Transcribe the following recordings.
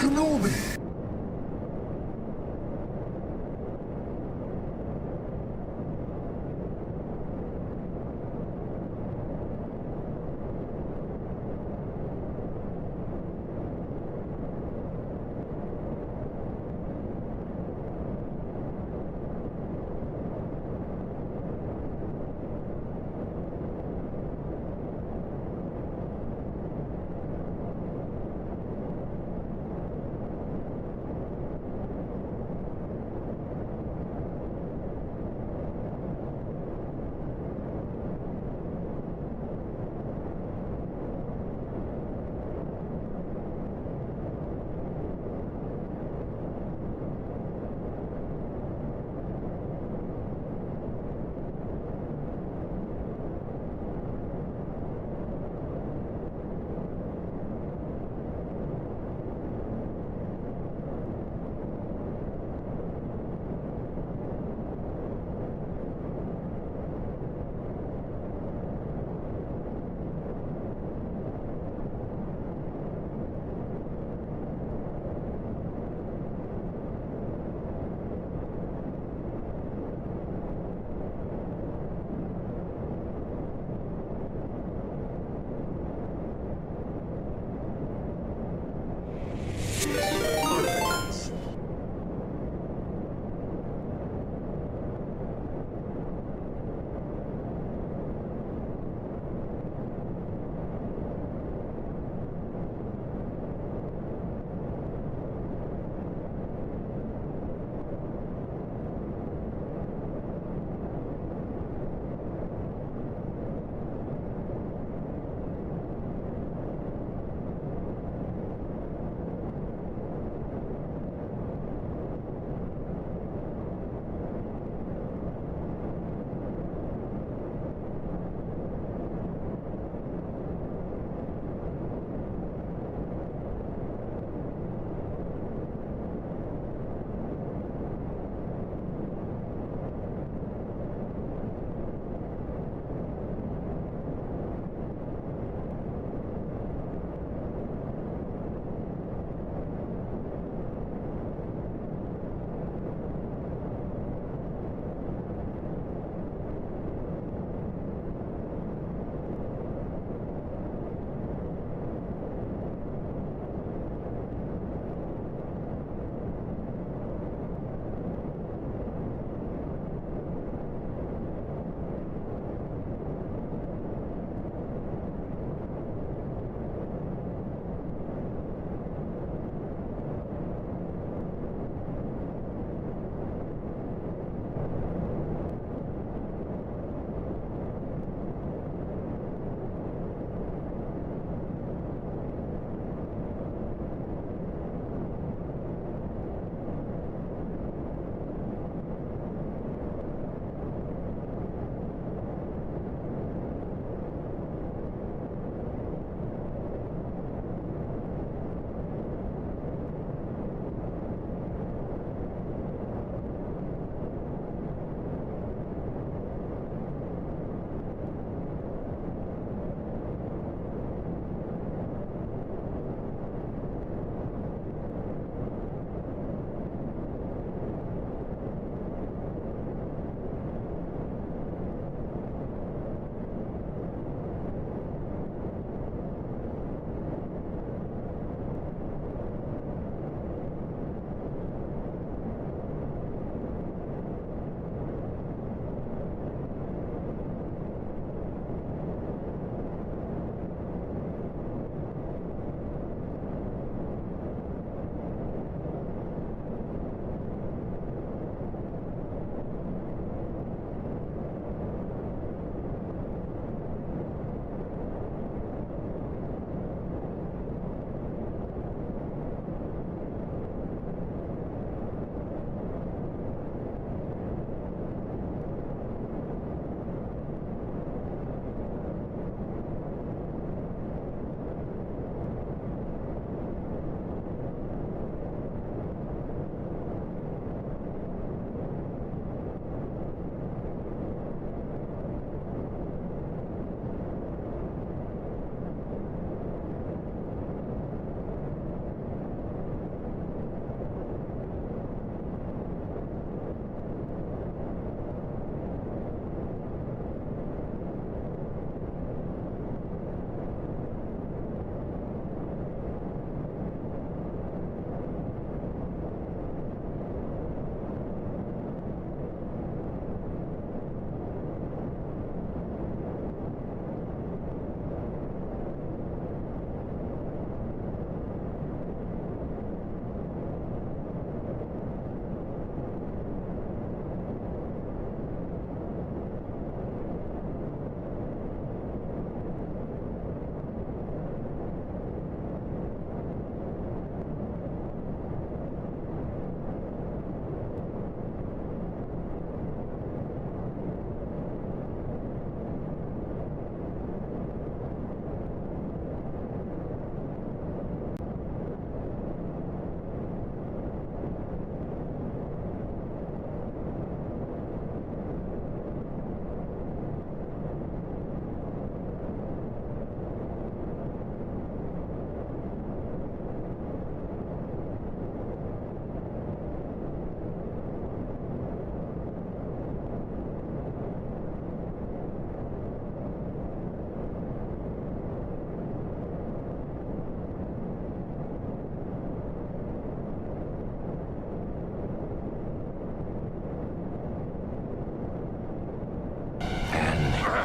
Kenobi!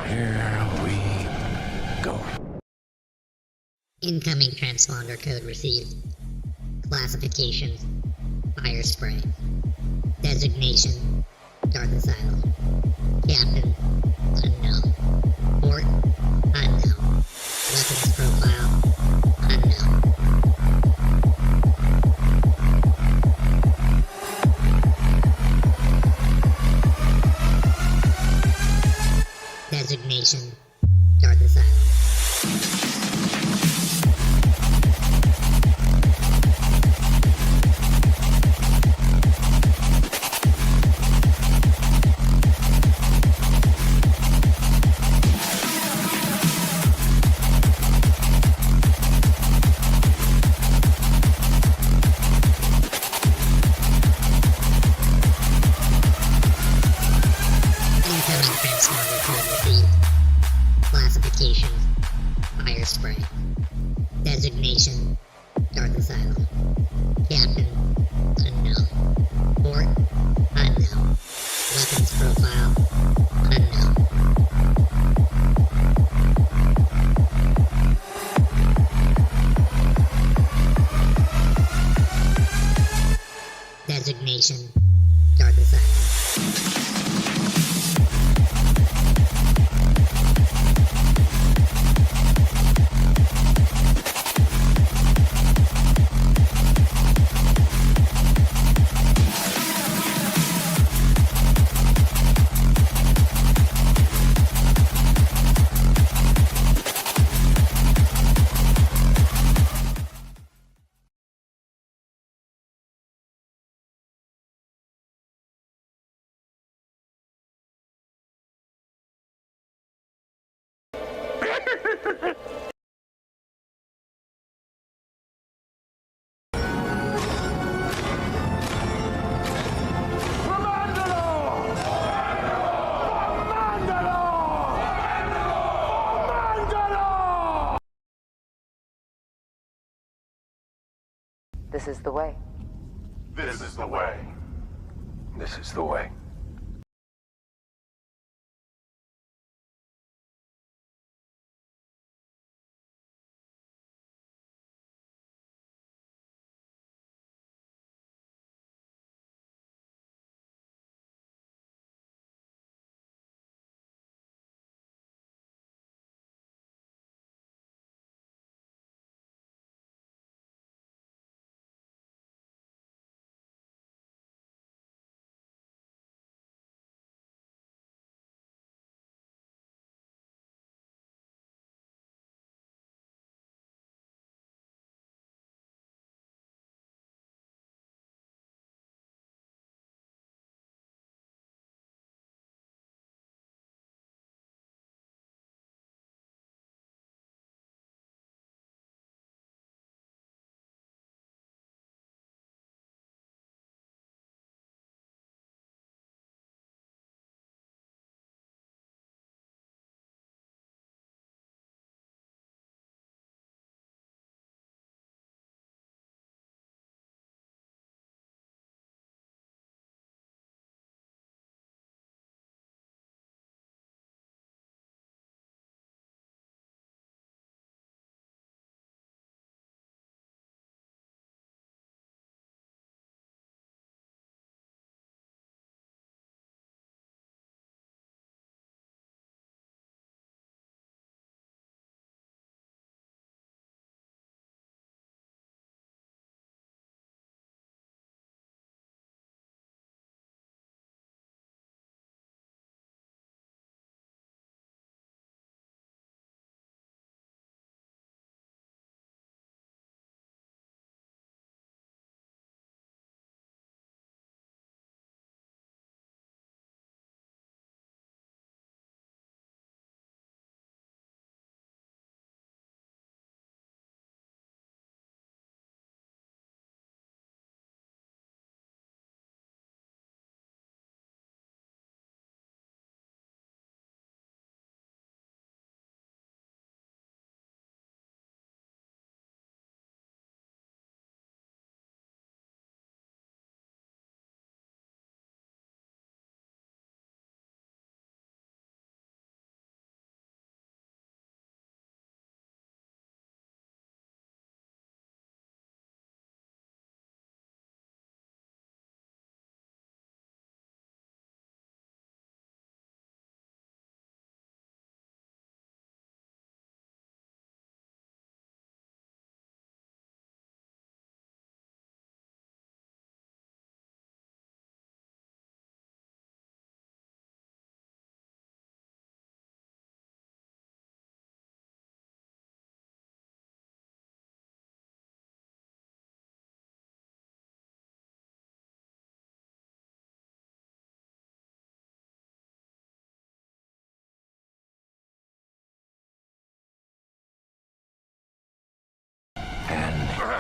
Here we go. Incoming transponder code received. Classification: fire spray. Designation: Darth Asylum. Captain: unknown. Port: unknown. Weapons profile: unknown. Designation: Darth Asylum. Incoming transponder code received. Classification: fire spray. Designation: Darth Asylum. Captain: unknown. Port: unknown. Weapons profile: unknown. Designation: Darth Asylum. This is the way. This is the way. This is the way.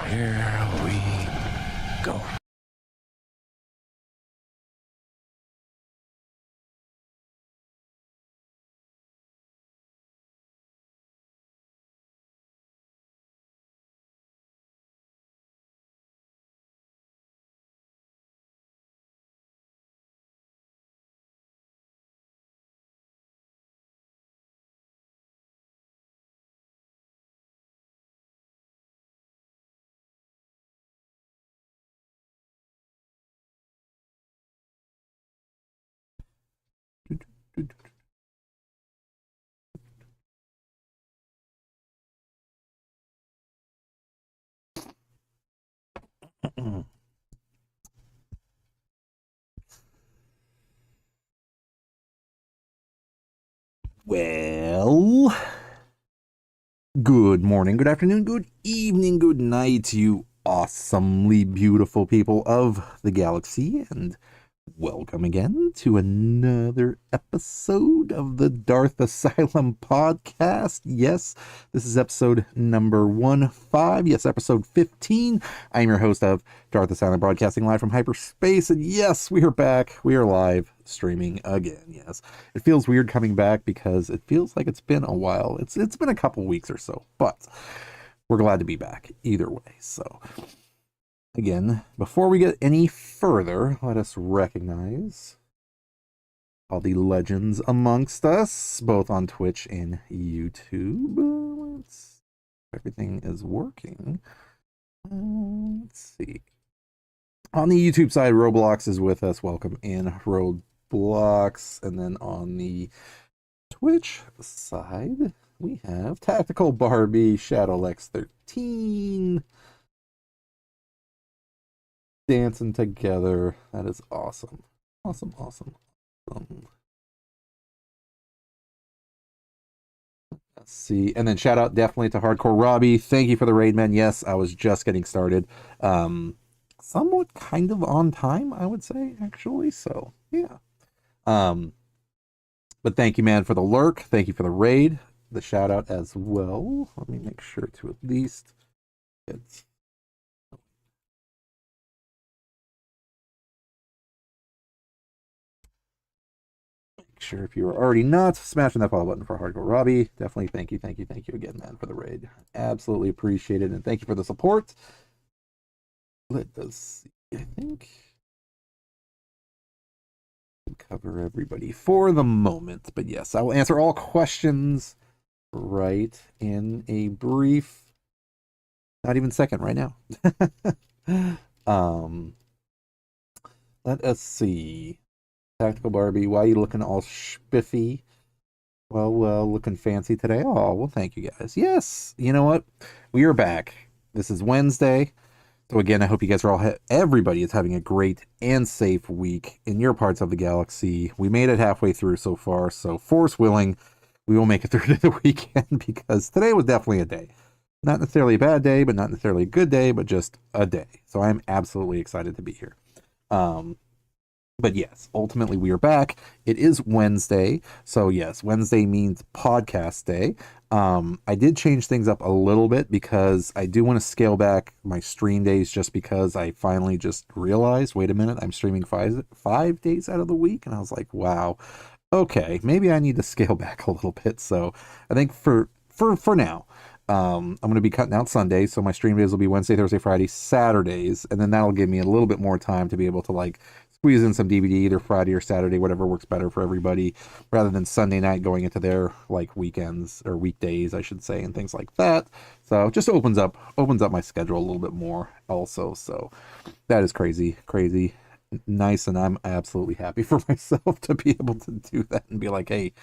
Here we go. Well, good morning, good afternoon, good evening, good night, you awesomely beautiful people of the galaxy, and welcome again to another episode of the Darth Asylum podcast. Yes, this is episode number 15. Yes, episode 15. I'm your host of Darth Asylum, broadcasting live from hyperspace. And yes, we are back. We are live streaming again. Yes, it feels weird coming back because it feels like it's been a while. It's been a couple weeks or so, but we're glad to be back either way. So again, before we get any further, let us recognize all the legends amongst us, both on Twitch and YouTube. Everything is working. Let's see. On the YouTube side, Roblox is with us. Welcome in, Roblox. And then on the Twitch side, we have Tactical Barbie, ShadowLex13. Dancing together. That is awesome. Awesome. Let's see. And then shout out definitely to Hardcore Robbie. Thank you for the raid, man. Yes, I was just getting started. Somewhat kind of on time, I would say, actually. So yeah. But thank you, man, for the lurk. Thank you for the raid. The shout out as well. Let me make sure to at least get sure if you are already not smashing that follow button for Hardcore Robbie. Definitely thank you again, man, for the raid. Absolutely appreciate it, and thank you for the support. Let us see. I think we'll cover everybody for the moment, but yes, I will answer all questions right in a brief, not even second, right now. Let us see. Tactical Barbie, why are you looking all spiffy? Well, looking fancy today. Oh, well, thank you guys. Yes, you know what? We are back. This is Wednesday. So again, I hope you guys are all, everybody is having a great and safe week in your parts of the galaxy. We made it halfway through so far, so force willing, we will make it through to the weekend because today was definitely a day. Not necessarily a bad day, but not necessarily a good day, but just a day. So I'm absolutely excited to be here. But yes, ultimately we are back. It is Wednesday. So yes, Wednesday means podcast day. I did change things up a little bit because I do want to scale back my stream days just because I finally just realized, wait a minute, I'm streaming five days out of the week. And I was like, wow, okay, maybe I need to scale back a little bit. So I think for now, I'm going to be cutting out Sundays. So my stream days will be Wednesday, Thursday, Friday, Saturdays. And then that'll give me a little bit more time to be able to like squeeze in some DVD either Friday or Saturday, whatever works better for everybody, rather than Sunday night going into their like weekends or weekdays, I should say, and things like that. So it just opens up my schedule a little bit more also. So that is crazy nice, and I'm absolutely happy for myself to be able to do that and be like, hey,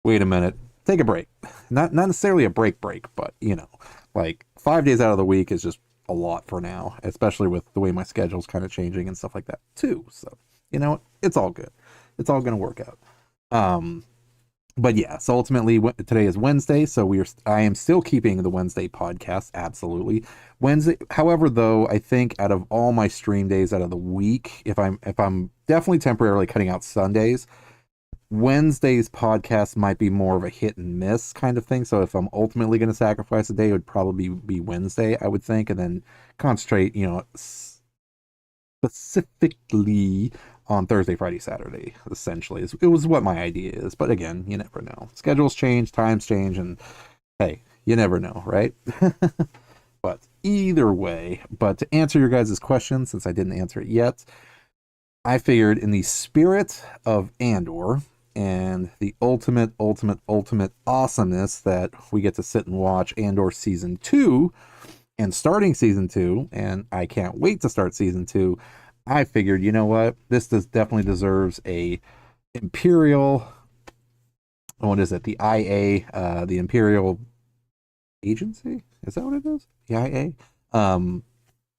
wait a minute, take a break. Not necessarily a break, but you know, like 5 days out of the week is just a lot for now, especially with the way my schedule's kind of changing and stuff like that too. So, you know, it's all good. It's all going to work out. But yeah, so ultimately today is Wednesday. So I am still keeping the Wednesday podcast. Absolutely. Wednesday. However, though, I think out of all my stream days out of the week, if I'm definitely temporarily cutting out Sundays, Wednesday's podcast might be more of a hit and miss kind of thing. So if I'm ultimately going to sacrifice a day, it would probably be Wednesday, I would think, and then concentrate, specifically on Thursday, Friday, Saturday, essentially. It was what my idea is. But again, you never know. Schedules change, times change, and hey, you never know, right? But either way, but to answer your guys' question, since I didn't answer it yet, I figured in the spirit of Andor and the ultimate awesomeness that we get to sit and watch Andor Season 2 and starting Season 2, and I can't wait to start Season 2, I figured, you know what? This definitely deserves a Imperial, what is it? The IA, the Imperial Agency? Is that what it is? The IA?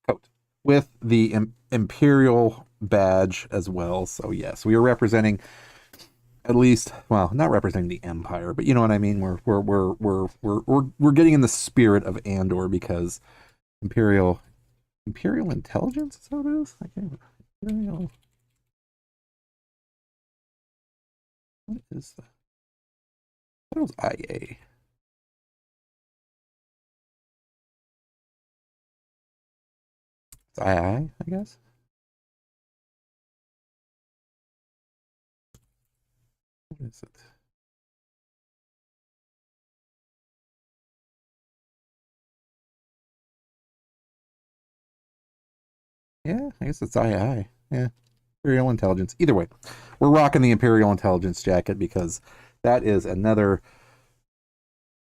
Coat. With the Imperial badge as well. So yes, we are representing, at least, well, not representing the Empire, but you know what I mean. We're getting in the spirit of Andor because Imperial intelligence. Is that what it is? I can't. Imperial. What is that? That was IA. It's II, I guess. What is it? Yeah, I guess it's II. Yeah. Imperial Intelligence. Either way, we're rocking the Imperial Intelligence jacket because that is another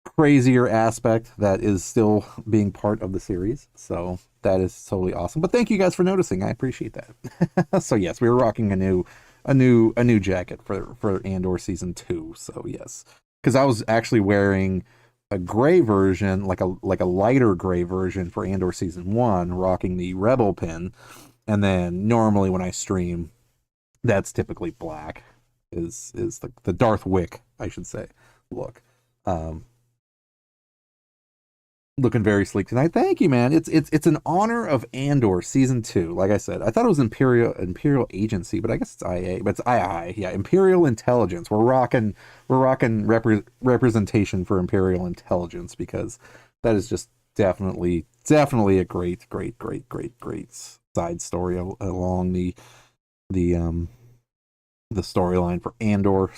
crazier aspect that is still being part of the series. So that is totally awesome. But thank you guys for noticing. I appreciate that. So yes, we were rocking a new jacket for Andor Season 2. So yes. Because I was actually wearing a gray version, like a lighter gray version for Andor Season 1, rocking the Rebel pin. And then normally when I stream, that's typically black, is the Darth Wick, I should say, look. Looking very sleek tonight. Thank you, man. It's an honor of Andor Season 2. Like I said, I thought it was Imperial Agency, but I guess it's IA. But it's II. Yeah, Imperial Intelligence. We're rocking representation for Imperial Intelligence because that is just definitely a great side story along the storyline for Andor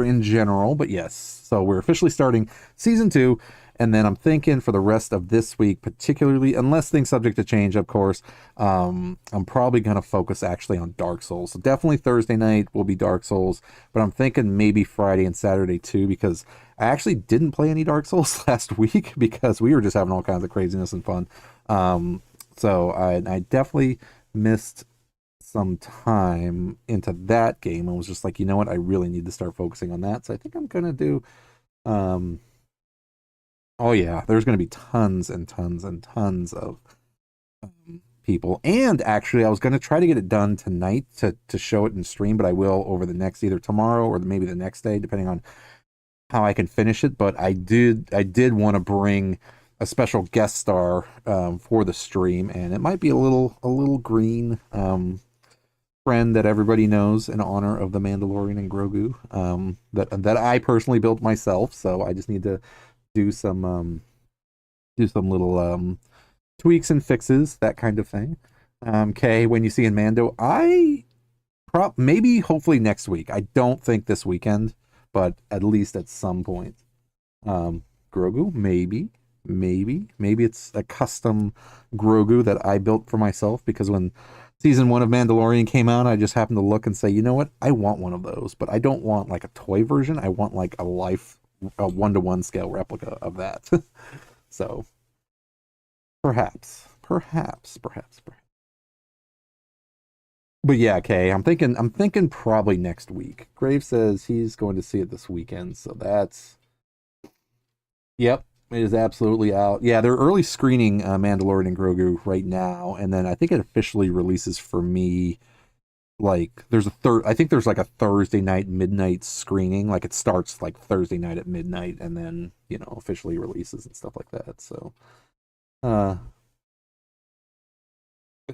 in general. But yes, so we're officially starting Season 2. And then I'm thinking for the rest of this week, particularly, unless things subject to change, of course, I'm probably going to focus actually on Dark Souls. So definitely Thursday night will be Dark Souls, but I'm thinking maybe Friday and Saturday too, because I actually didn't play any Dark Souls last week because we were just having all kinds of craziness and fun. So I definitely missed some time into that game and was just like, you know what, I really need to start focusing on that. So I think I'm going to do... Oh yeah, there's going to be tons and tons and tons of people. And actually, I was going to try to get it done tonight to show it in stream, but I will over the next, either tomorrow or maybe the next day, depending on how I can finish it. But I did want to bring a special guest star for the stream, and it might be a little green friend that everybody knows in honor of the Mandalorian and Grogu that I personally built myself. So I just need to do some little tweaks and fixes, that kind of thing. Kay, when you see in Mando, maybe hopefully next week. I don't think this weekend, but at least at some point. Grogu, maybe it's a custom Grogu that I built for myself, because when Season 1 of Mandalorian came out, I just happened to look and say, you know what, I want one of those, but I don't want like a toy version. I want like a 1-to-1 scale replica of that. So perhaps. But yeah, okay, I'm thinking probably next week. Grave says he's going to see it this weekend, so that's... Yep, it is absolutely out. Yeah, they're early screening Mandalorian and Grogu right now, and then I think it officially releases for me, like, I think there's like a Thursday night midnight screening. Like, it starts like Thursday night at midnight and then, officially releases and stuff like that. So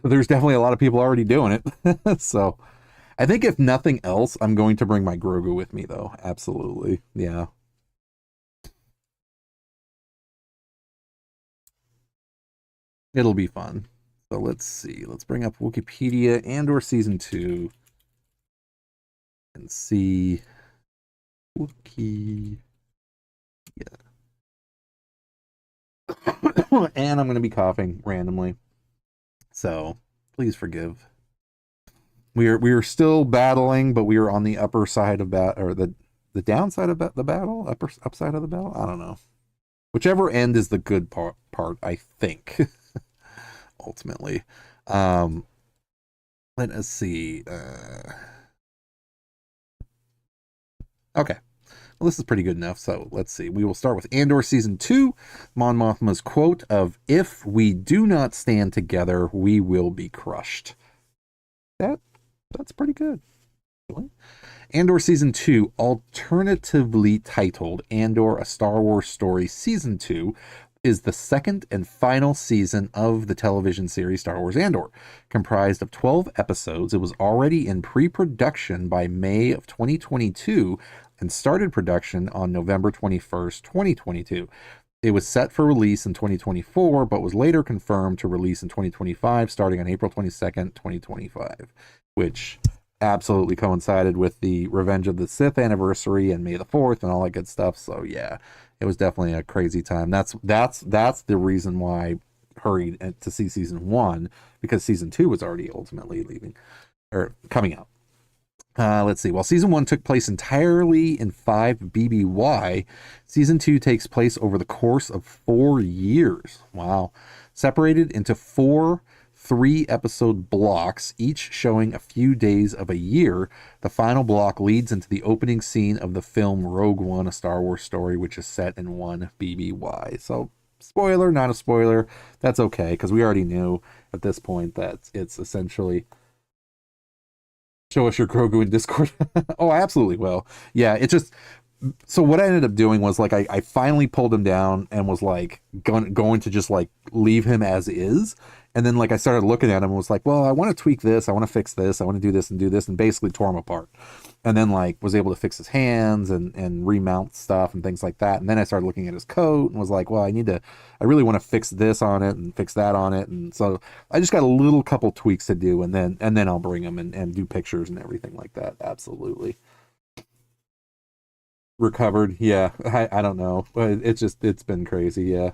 there's definitely a lot of people already doing it. So I think if nothing else, I'm going to bring my Grogu with me, though. Absolutely. Yeah. It'll be fun. So let's see. Let's bring up Wikipedia Andor Season 2 and see Wookiee. And I'm going to be coughing randomly. So please forgive. We are still battling, but we are on the upper side of or the downside of the battle, upside of the battle. I don't know. Whichever end is the good part I think. Ultimately. Let us see. Okay. Well, this is pretty good enough, so let's see. We will start with Andor Season 2, Mon Mothma's quote of, "If we do not stand together, we will be crushed." That's pretty good. Really? Andor Season 2, alternatively titled Andor, A Star Wars Story Season 2, is the second and final season of the television series Star Wars Andor. Comprised of 12 episodes, it was already in pre-production by May of 2022 and started production on November 21st, 2022. It was set for release in 2024, but was later confirmed to release in 2025, starting on April 22nd, 2025, which absolutely coincided with the Revenge of the Sith anniversary and May the 4th and all that good stuff. So yeah, it was definitely a crazy time. That's the reason why I hurried to see season 1, because season 2 was already ultimately leaving or coming out. Let's see. While season 1 took place entirely in 5 BBY, season 2 takes place over the course of 4 years. Wow. Separated into 4 3-episode blocks, each showing a few days of a year. The final block leads into the opening scene of the film Rogue One, A Star Wars Story, which is set in 1 BBY. So, spoiler, not a spoiler. That's okay, because we already knew at this point that it's essentially... Show us your Grogu in Discord. Oh, I absolutely will. Yeah, it just... So what I ended up doing was, like, I finally pulled him down and was, like, going to just, like, leave him as is. And then, like, I started looking at him and was like, well, I want to tweak this. I want to fix this. I want to do this, and basically tore him apart. And then, like, was able to fix his hands and remount stuff and things like that. And then I started looking at his coat and was like, well, I really want to fix this on it and fix that on it. And so I just got a little couple tweaks to do, and then I'll bring him and do pictures and everything like that. Absolutely. Recovered. Yeah. I don't know. But it's been crazy. Yeah.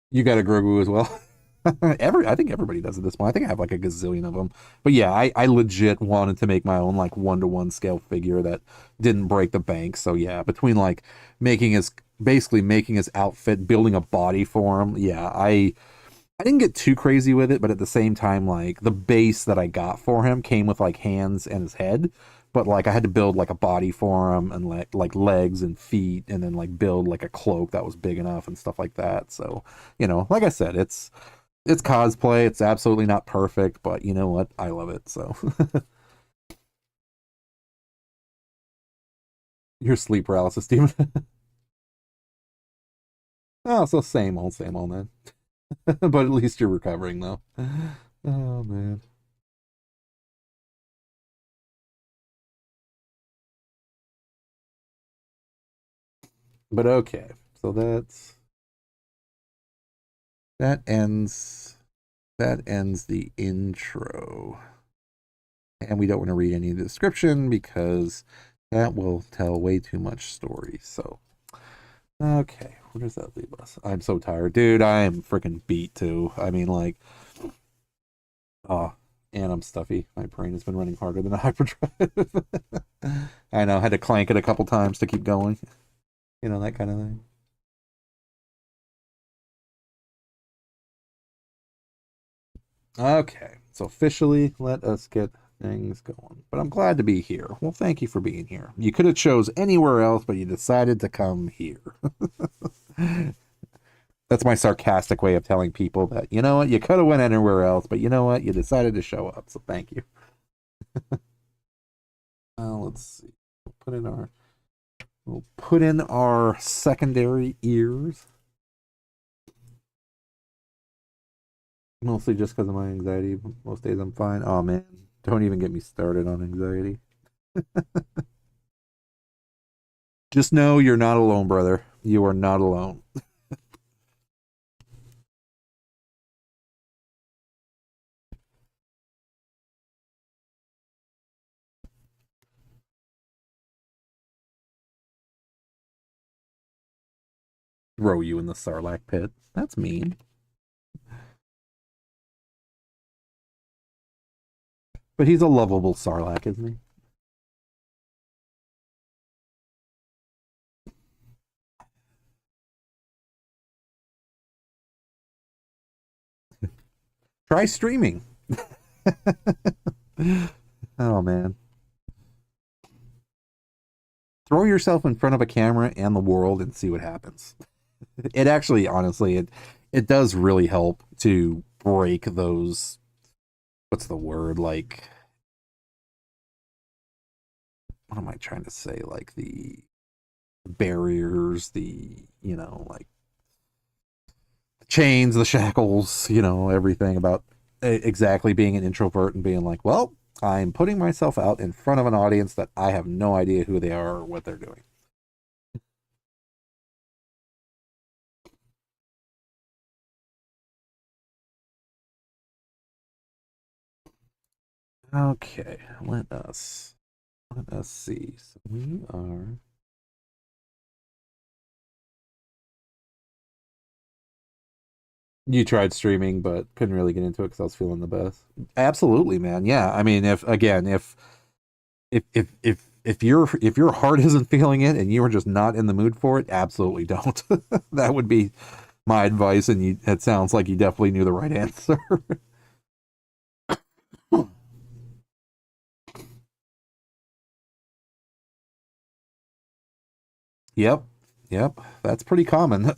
You got a Grogu as well. I think everybody does at this point. I think I have like a gazillion of them. But yeah, I legit wanted to make my own like 1-to-1 scale figure that didn't break the bank. So yeah, between like making his outfit, building a body for him. Yeah, I didn't get too crazy with it, but at the same time, like the base that I got for him came with like hands and his head. But like I had to build like a body for him and like legs and feet, and then like build like a cloak that was big enough and stuff like that. So, like I said, it's cosplay. It's absolutely not perfect, but you know what? I love it. So your sleep paralysis, Steven. Oh, so same old, man. But at least you're recovering though. Oh man. But okay. So that ends the intro. And we don't want to read any of the description because that will tell way too much story. So, okay, where does that leave us? I'm so tired. Dude, I am freaking beat too. I mean, like, oh, and I'm stuffy. My brain has been running harder than a hyperdrive. I know, I had to clank it a couple times to keep going. That kind of thing. Okay, so officially, let us get things going. But I'm glad to be here. Well, thank you for being here. You could have chose anywhere else, but you decided to come here. That's my sarcastic way of telling people that, you know what, you could have went anywhere else, but you know what, you decided to show up, so thank you. Let's see. We'll put in our secondary ears. Mostly just because of my anxiety. Most days I'm fine. Oh man, Don't even get me started on anxiety. Just know you're not alone, brother. You are not alone. Throw you in the Sarlacc pit. That's mean. But he's a lovable Sarlacc, isn't he? Try streaming. Oh, man. Throw yourself in front of a camera and the world and see what happens. It actually, honestly, it does really help to break those, what's the word, like, what am I trying to say? Like the barriers, the, like the chains, the shackles, everything about exactly being an introvert and being like, well, I'm putting myself out in front of an audience that I have no idea who they are or what they're doing. Okay, let us see. So we are. You tried streaming, but couldn't really get into it because I was feeling the best. Absolutely, man. Yeah, I mean, if your heart isn't feeling it and you are just not in the mood for it, absolutely don't. That would be my advice, and it sounds like you definitely knew the right answer. Yep. Yep. That's pretty common,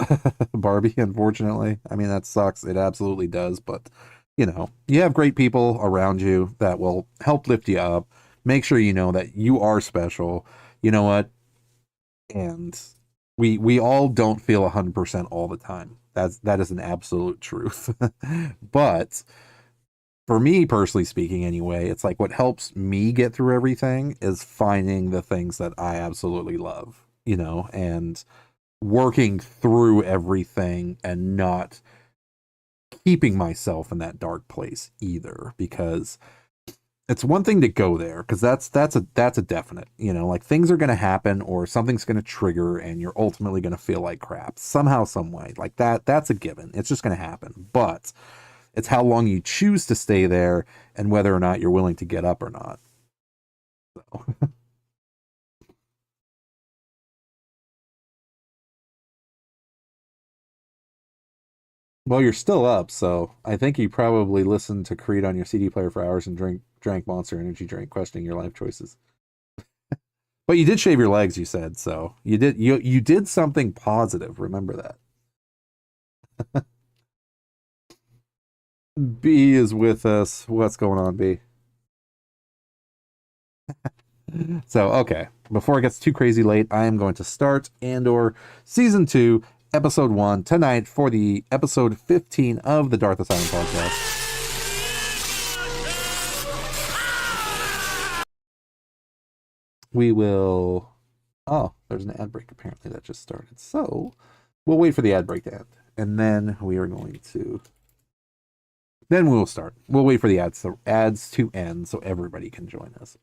Barbie, unfortunately. I mean, that sucks. It absolutely does. But, you have great people around you that will help lift you up. Make sure you know that you are special. You know what? And we all don't feel 100% all the time. That is an absolute truth. But for me personally speaking anyway, it's like what helps me get through everything is finding the things that I absolutely love, and working through everything and not keeping myself in that dark place either, because it's one thing to go there, because that's a definite, like things are going to happen or something's going to trigger and you're ultimately going to feel like crap somehow, some way, like that's a given. It's just going to happen. But it's how long you choose to stay there and whether or not you're willing to get up or not. So. Well, you're still up, so I think you probably listened to Creed on your CD player for hours and drank Monster Energy drink, questioning your life choices. But you did shave your legs, you said, so you did something positive. Remember that. B is with us. What's going on, B? So, okay, before it gets too crazy late, I am going to start Andor Season 2, Episode 1 tonight for the Episode 15 of the Darth Asylum podcast. We will... Oh, there's an ad break apparently that just started. So, we'll wait for the ad break to end. And then we are going to... Then we will start. We'll wait for the ads to end so everybody can join us.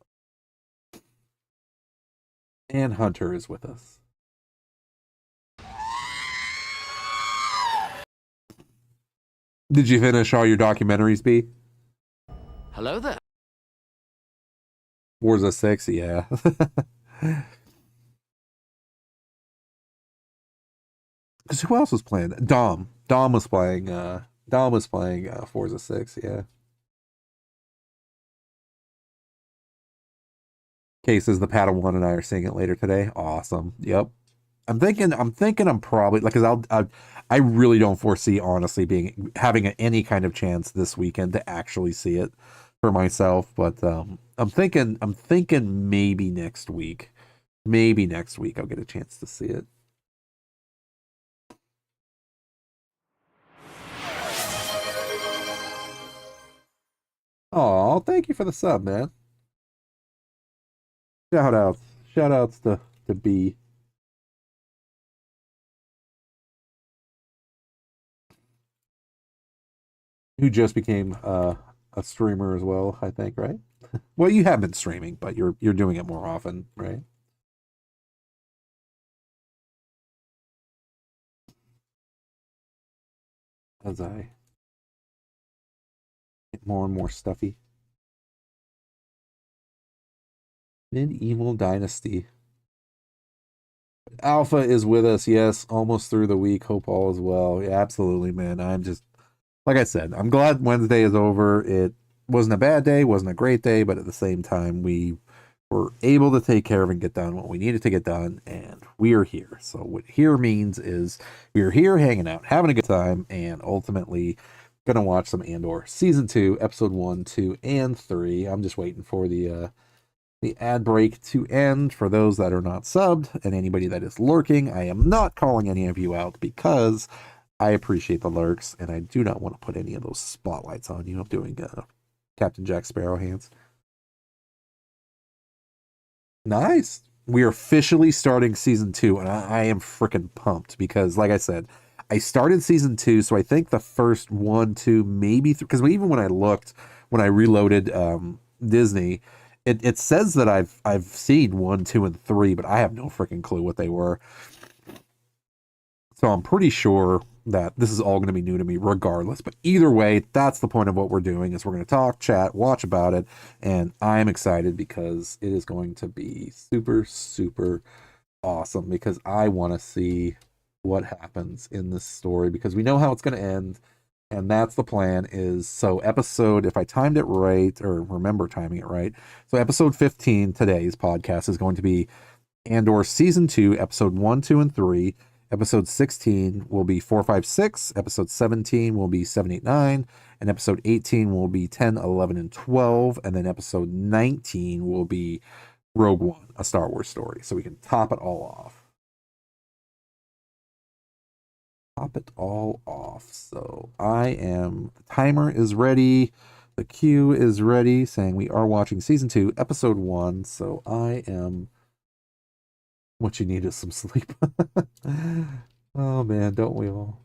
And Hunter is with us. Did you finish all your documentaries, B? Hello there. Forza 6, yeah. Because who else was playing? Dom. Dom was playing Forza 6, yeah. Case says the Padawan and I are seeing it later today. Awesome. Yep. I'm thinking I'm probably like, because I really don't foresee honestly having any kind of chance this weekend to actually see it for myself, but I'm thinking maybe next week I'll get a chance to see it. Oh, thank you for the sub, man. Shout outs. Shout outs to B. Who just became a streamer as well, I think, right? Well, you have been streaming, but you're doing it more often, right? As I get more and more stuffy. Medieval Dynasty. Alpha is with us, yes, almost through the week. Hope all is well. Yeah, absolutely, man. I'm just, like I said, I'm glad Wednesday is over. It wasn't a bad day, wasn't a great day, but at the same time, we were able to take care of and get done what we needed to get done, and we are here. So what here means is we are here hanging out, having a good time, and ultimately gonna watch some Andor season 2, episode 1, 2, and 3. I'm just waiting for the ad break to end for those that are not subbed and anybody that is lurking. I am not calling any of you out because I appreciate the lurks and I do not want to put any of those spotlights on you. I'm doing Captain Jack Sparrow hands. Nice. We are officially starting season 2 and I am freaking pumped because, like I said, I started season 2, so I think the first 1, 2, maybe because even when I looked, when I reloaded Disney, it says that I've seen 1, 2, and 3, but I have no freaking clue what they were. So I'm pretty sure that this is all going to be new to me regardless. But either way, that's the point of what we're doing is we're going to talk, chat, watch about it. And I'm excited because it is going to be super, super awesome because I want to see what happens in this story because we know how it's going to end. And that's the plan is so episode, if I timed it right or remember timing it right. So episode 15, today's podcast is going to be Andor season 2, episode 1, 2, and 3. Episode 16 will be 4, 5, 6. Episode 17 will be 7, 8, 9. And episode 18 will be 10, 11, and 12. And then episode 19 will be Rogue One, a Star Wars story. So we can top it all off. So the timer is ready. The queue is ready saying we are watching season 2, episode 1. So I am, what you need is some sleep. Oh man, don't we all?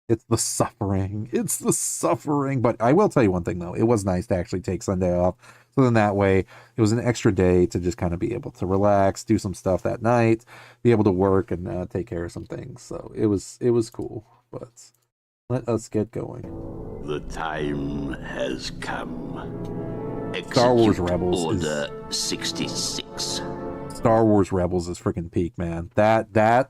It's the suffering. It's the suffering. But I will tell you one thing though. It was nice to actually take Sunday off. So then that way it was an extra day to just kind of be able to relax, do some stuff that night, be able to work and take care of some things. So it was cool. But let us get going. The time has come. Star Wars Execute Rebels Order 66. Star Wars Rebels is freaking peak, man. That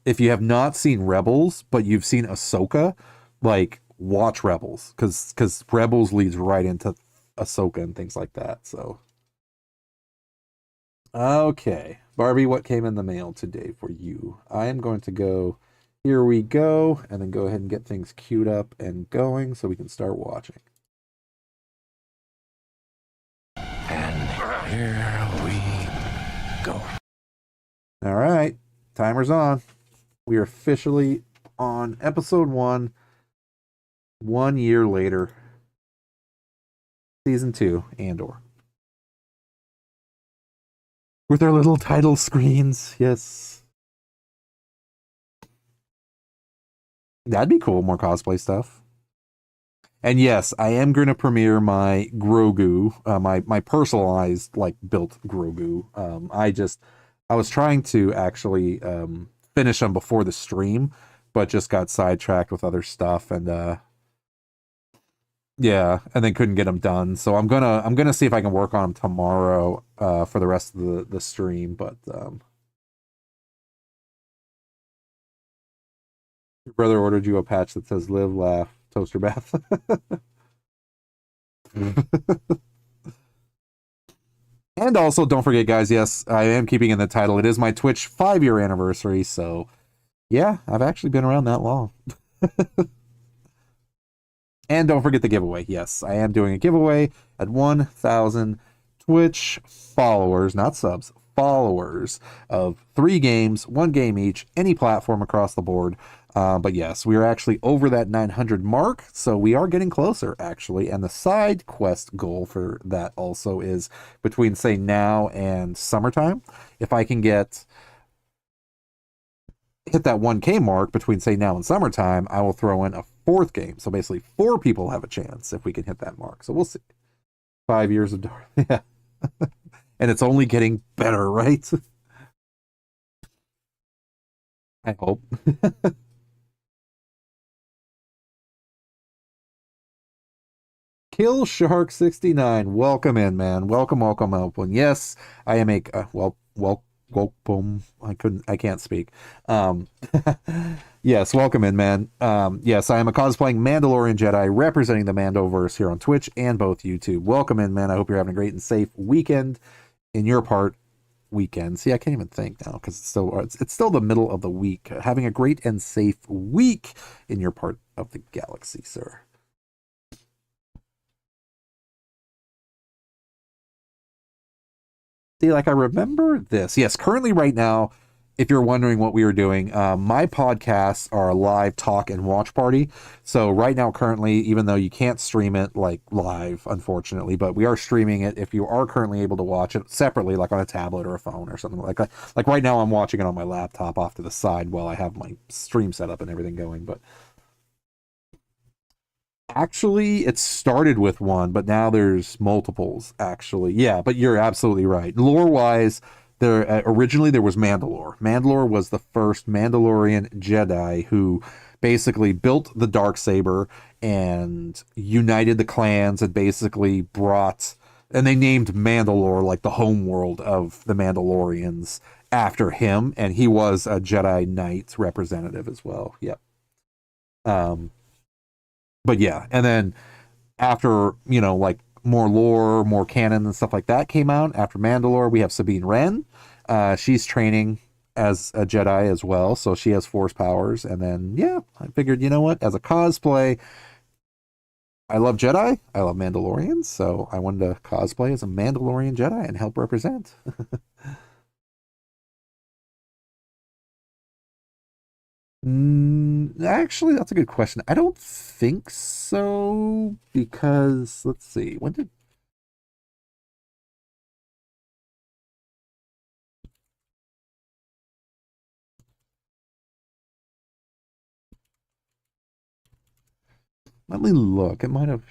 if you have not seen Rebels, but you've seen Ahsoka, like watch Rebels because Rebels leads right into Ahsoka and things like that. So, okay, Barbie, what came in the mail today for you? I am going to go. Here we go, and then go ahead and get things queued up and going so we can start watching. And here we go. All right, timer's on. We are officially on episode 1, 1 year later. Season 2, Andor. With our little title screens, yes. That'd be cool, more cosplay stuff. And yes, I am going to premiere my Grogu, my personalized, like, built Grogu. I was trying to actually finish them before the stream, but just got sidetracked with other stuff and yeah, and then couldn't get them done. So I'm gonna see if I can work on them tomorrow for the rest of the stream. But your brother ordered you a patch that says "Live, Laugh, Toaster Bath." And also, don't forget, guys, yes, I am keeping in the title. It is my Twitch 5-year anniversary, so yeah, I've actually been around that long. And don't forget the giveaway. Yes, I am doing a giveaway at 1,000 Twitch followers, not subs, followers of 3 games, 1 game each, any platform across the board. But yes, we are actually over that 900 mark, so we are getting closer, actually. And the side quest goal for that also is between, say, now and summertime. If I can hit that 1K mark between, say, now and summertime, I will throw in a 4th game. So basically 4 people have a chance if we can hit that mark. So we'll see. 5 years of Darth. Yeah. And it's only getting better, right? I hope. Kill Shark 69, welcome in, man. Welcome. Yes, I am a welcome. I can't speak. Yes, welcome in, man. Yes, I am a cosplaying Mandalorian Jedi representing the Mandoverse here on Twitch and both YouTube. Welcome in, man. I hope you're having a great and safe weekend in your part. Weekend. See, I can't even think now because it's still the middle of the week. Having a great and safe week in your part of the galaxy, sir. See, like I remember this. Yes, currently right now, if you're wondering what we are doing, my podcasts are a live talk and watch party. So right now, currently, even though you can't stream it like live, unfortunately, but we are streaming it if you are currently able to watch it separately, like on a tablet or a phone or something like that. Like right now, I'm watching it on my laptop off to the side while I have my stream set up and everything going. But actually, it started with one, but now there's multiples, actually. Yeah, but you're absolutely right. Lore-wise, originally there was Mandalore. Mandalore was the first Mandalorian Jedi who basically built the Darksaber and united the clans and basically and they named Mandalore like the home world of the Mandalorians after him, and he was a Jedi Knight representative as well. Yep. But yeah, and then after, like more lore, more canon and stuff like that came out, after Mandalore, we have Sabine Wren. She's training as a Jedi as well, so she has Force powers. And then, yeah, I figured, you know what, as a cosplay, I love Jedi, I love Mandalorians, so I wanted to cosplay as a Mandalorian Jedi and help represent. Actually, that's a good question. I don't think so, because let's see, let me look. It might have.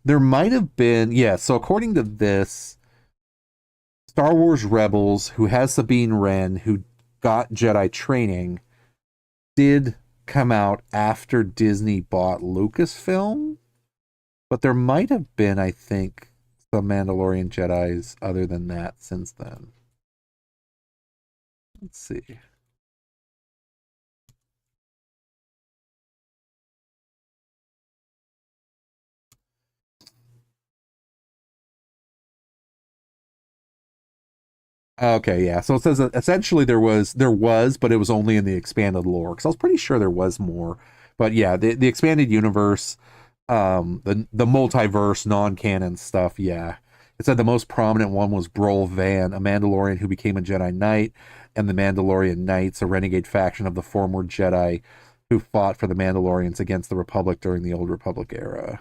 There might have been, yeah. So according to this, Star Wars Rebels, who has Sabine Wren, who got Jedi training, did come out after Disney bought Lucasfilm, but there might have been, I think, some Mandalorian Jedis other than that since then. Let's see. Okay, yeah. So it says that essentially there was, but it was only in the expanded lore. Because I was pretty sure there was more. But yeah, the expanded universe, the multiverse, non-canon stuff, yeah. It said the most prominent one was Brol Van, a Mandalorian who became a Jedi Knight, and the Mandalorian Knights, a renegade faction of the former Jedi who fought for the Mandalorians against the Republic during the Old Republic era.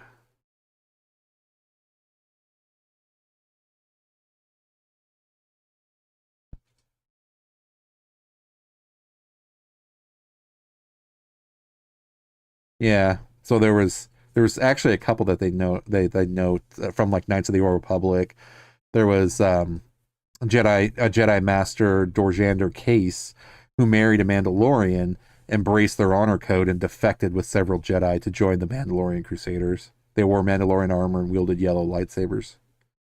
Yeah. So there was actually a couple that they note from like Knights of the Old Republic. There was a Jedi Master Dorjander Case who married a Mandalorian, embraced their honor code, and defected with several Jedi to join the Mandalorian Crusaders. They wore Mandalorian armor and wielded yellow lightsabers.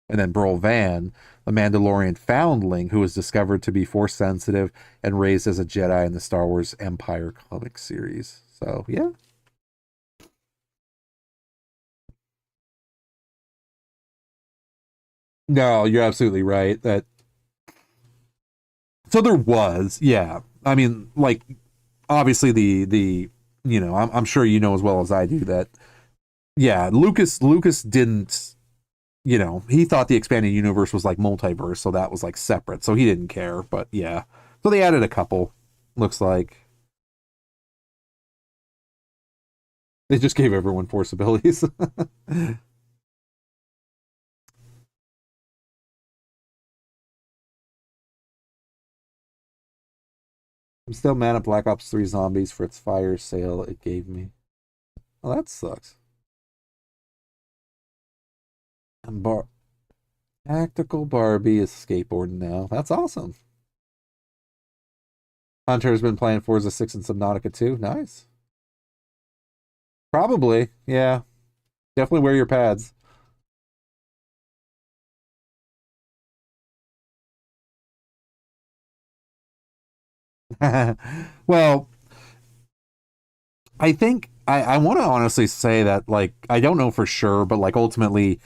And then Brol Van, the Mandalorian foundling who was discovered to be force sensitive and raised as a Jedi in the Star Wars Empire comic series. So yeah. No, you're absolutely right. So there was, yeah. I mean, like obviously I'm sure you know as well as I do that, yeah, Lucas didn't you know, he thought the expanded universe was like multiverse, so that was like separate. So he didn't care, but yeah. So they added a couple, looks like. They just gave everyone force abilities. I'm still mad at Black Ops 3 Zombies for its fire sale it gave me. Oh, that sucks. And Tactical Barbie is skateboarding now. That's awesome. Hunter's been playing Forza 6 and Subnautica 2. Nice. Probably, yeah. Definitely wear your pads. Well, I think I want to honestly say that, like, I don't know for sure, but like ultimately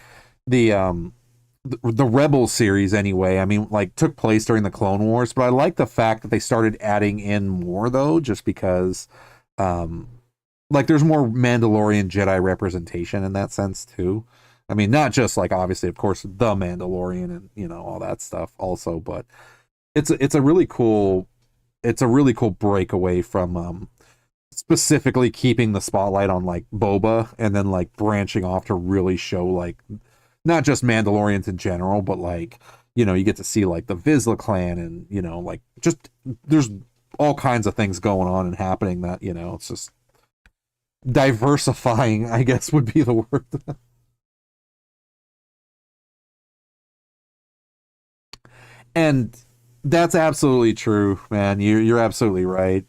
the Rebel series anyway, I mean, like, took place during the Clone Wars, but I like the fact that they started adding in more though, just because um like there's more Mandalorian Jedi representation in that sense too. I mean, not just like obviously of course the Mandalorian and you know all that stuff also, but it's a really cool breakaway from specifically keeping the spotlight on like Boba and then like branching off to really show like not just Mandalorians in general, but like, you know, you get to see like the Vizsla clan and, you know, like just there's all kinds of things going on and happening that, you know, it's just diversifying, I guess would be the word. And that's absolutely true, man. You're absolutely right.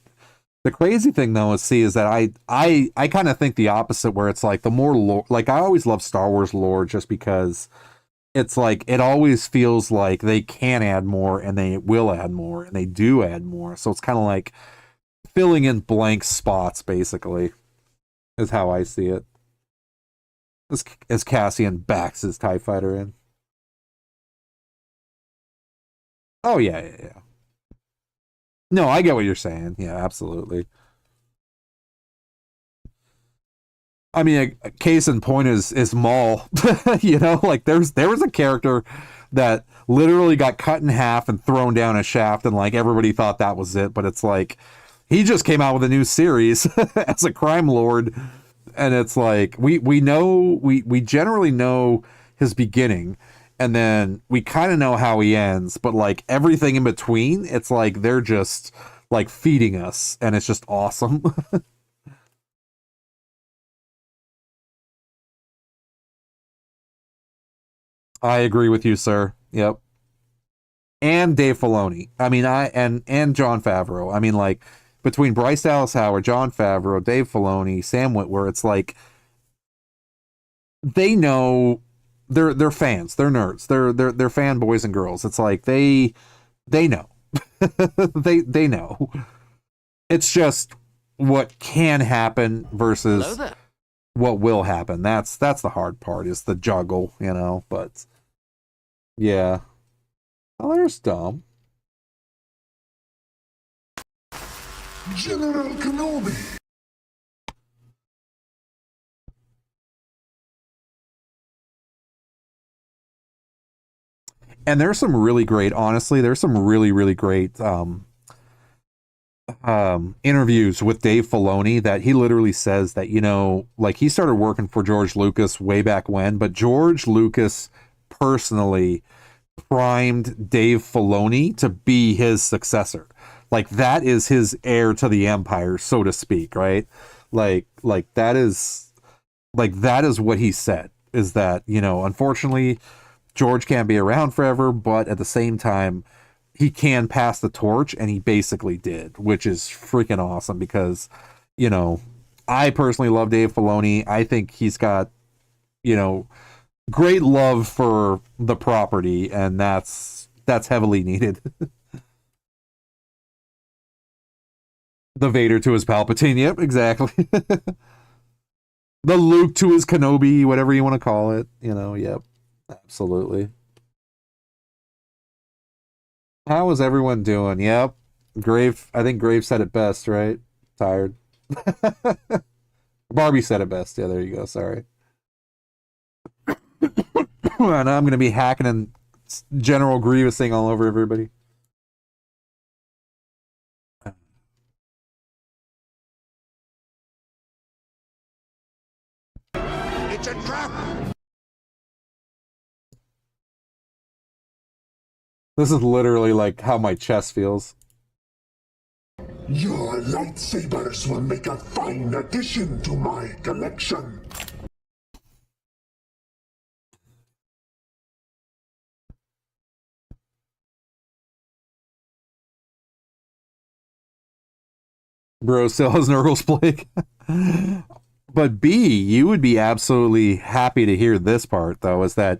The crazy thing though is that I kind of think the opposite, where it's like the more lore, like I always love Star Wars lore just because it's like it always feels like they can add more and they will add more and they do add more. So it's kind of like filling in blank spots, basically, is how I see it. As Cassian backs his TIE fighter in. Oh yeah, yeah, yeah. No, I get what you're saying. Yeah, absolutely. I mean, a case in point is Maul. You know, like there was a character that literally got cut in half and thrown down a shaft, and like everybody thought that was it, but it's like he just came out with a new series as a crime lord, and it's like we know we generally know his beginning, and then we kind of know how he ends, but like everything in between, it's like they're just like feeding us, and it's just awesome. I agree with you, sir. Yep. And Dave Filoni. I mean, and John Favreau. I mean, like between Bryce Dallas Howard, John Favreau, Dave Filoni, Sam Witwer, it's like they know they're fans, they're nerds, they're fanboys and girls. It's like they know. They know. It's just what can happen versus what will happen. That's the hard part, is the juggle, you know, but yeah. Oh, there's Dom. General Kenobi. And there's some really great, honestly, there's some really, really great interviews with Dave Filoni that he literally says that, you know, like he started working for George Lucas way back when, but George Lucas personally primed Dave Filoni to be his successor. Like that is his heir to the empire, so to speak, right? Like that is what he said, is that, you know, unfortunately George can't be around forever, but at the same time he can pass the torch, and he basically did, which is freaking awesome because, you know, I personally love Dave Filoni. I think he's got, you know, great love for the property, and that's heavily needed. The Vader to his Palpatine, yep, exactly. The Luke to his Kenobi, whatever you want to call it, you know, yep, absolutely. How is everyone doing? Yep. I think Grave said it best, right? Tired. Barbie said it best. Yeah, there you go. Sorry. And I'm gonna be hacking and General Grievousing all over everybody. It's a trap! This is literally like how my chest feels. Your lightsabers will make a fine addition to my collection. Bro still has Nurgle's plague. But B, you would be absolutely happy to hear this part, though, is that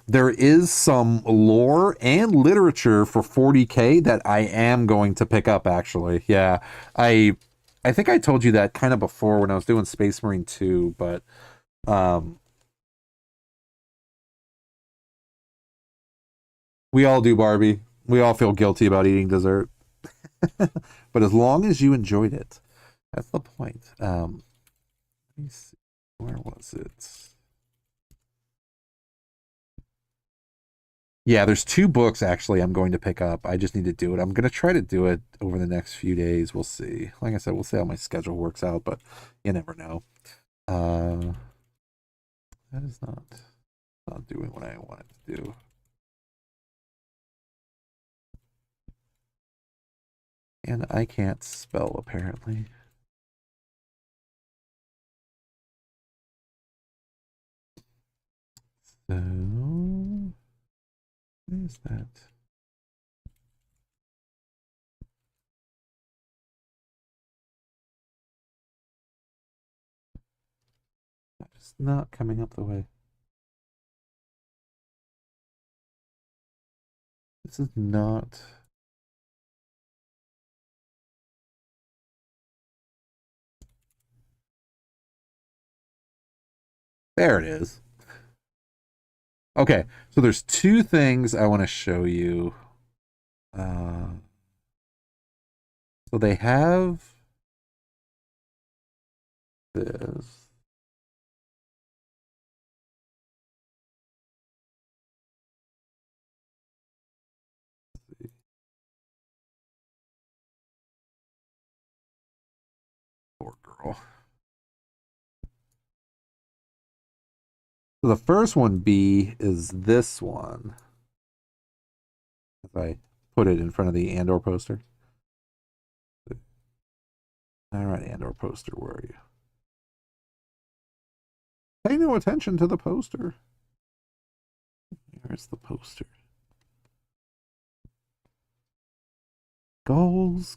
there is some lore and literature for 40K that I am going to pick up, actually. Yeah, I think I told you that kind of before when I was doing Space Marine 2, but we all do, Barbie. We all feel guilty about eating dessert. But as long as you enjoyed it, that's the point. Let me see. Where was it? Yeah, there's 2 books actually I'm going to pick up. I just need to do it. I'm going to try to do it over the next few days. We'll see. Like I said, we'll see how my schedule works out, but you never know. That is not doing what I want it to do. And I can't spell, apparently. So, what is that? It's not coming up the way. This is not... There it is. Okay, so there's 2 things I want to show you. So they have this. Poor girl. So the first one, B, is this one. If I put it in front of the Andor poster. All right, Andor poster, where are you? Pay no attention to the poster. Here's the poster. Goals.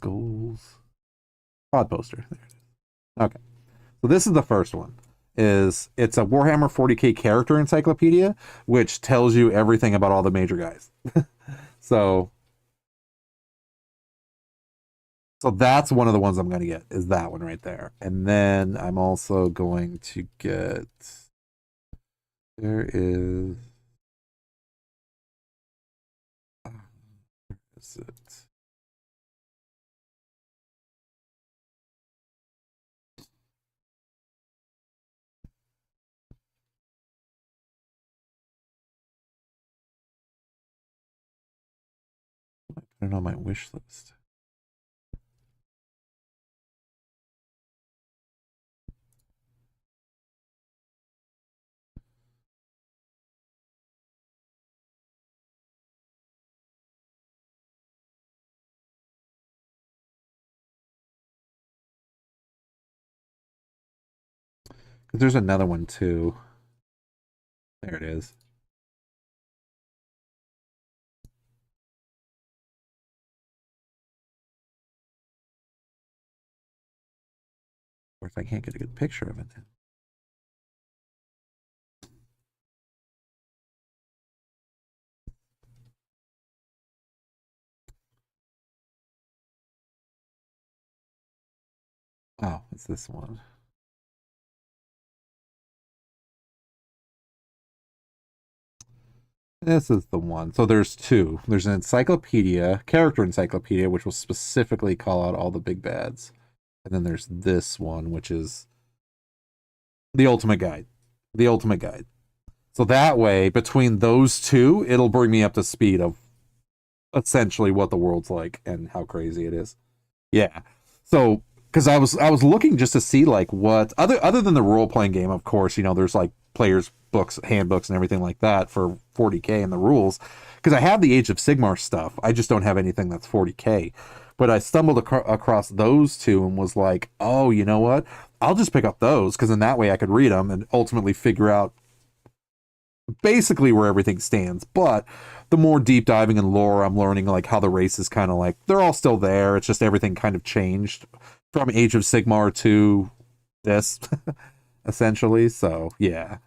Pod poster. There it is. Okay. So this is the first one. It's a Warhammer 40K character encyclopedia, which tells you everything about all the major guys. So that's one of the ones I'm going to get, is that one right there. And then I'm also going to get... There is... Where is it? I put it on my wish list. There's another one too. There it is. Or if I can't get a good picture of it. Oh, it's this one. This is the one. So there's 2. There's an encyclopedia, character encyclopedia, which will specifically call out all the big bads. And then there's this one, which is the ultimate guide. The ultimate guide. So that way, between those two, it'll bring me up to speed of essentially what the world's like and how crazy it is. Yeah. So because I was looking just to see like what other than the role playing game, of course, there's like players books, handbooks, and everything like that for 40K and the rules. Because I have the Age of Sigmar stuff, I just don't have anything that's 40K. But I stumbled across those two and was like, oh, you know what? I'll just pick up those because in that way I could read them and ultimately figure out basically where everything stands. But the more deep diving in lore, I'm learning like how the race is kind of like they're all still there. It's just everything kind of changed from Age of Sigmar to this, essentially. So yeah.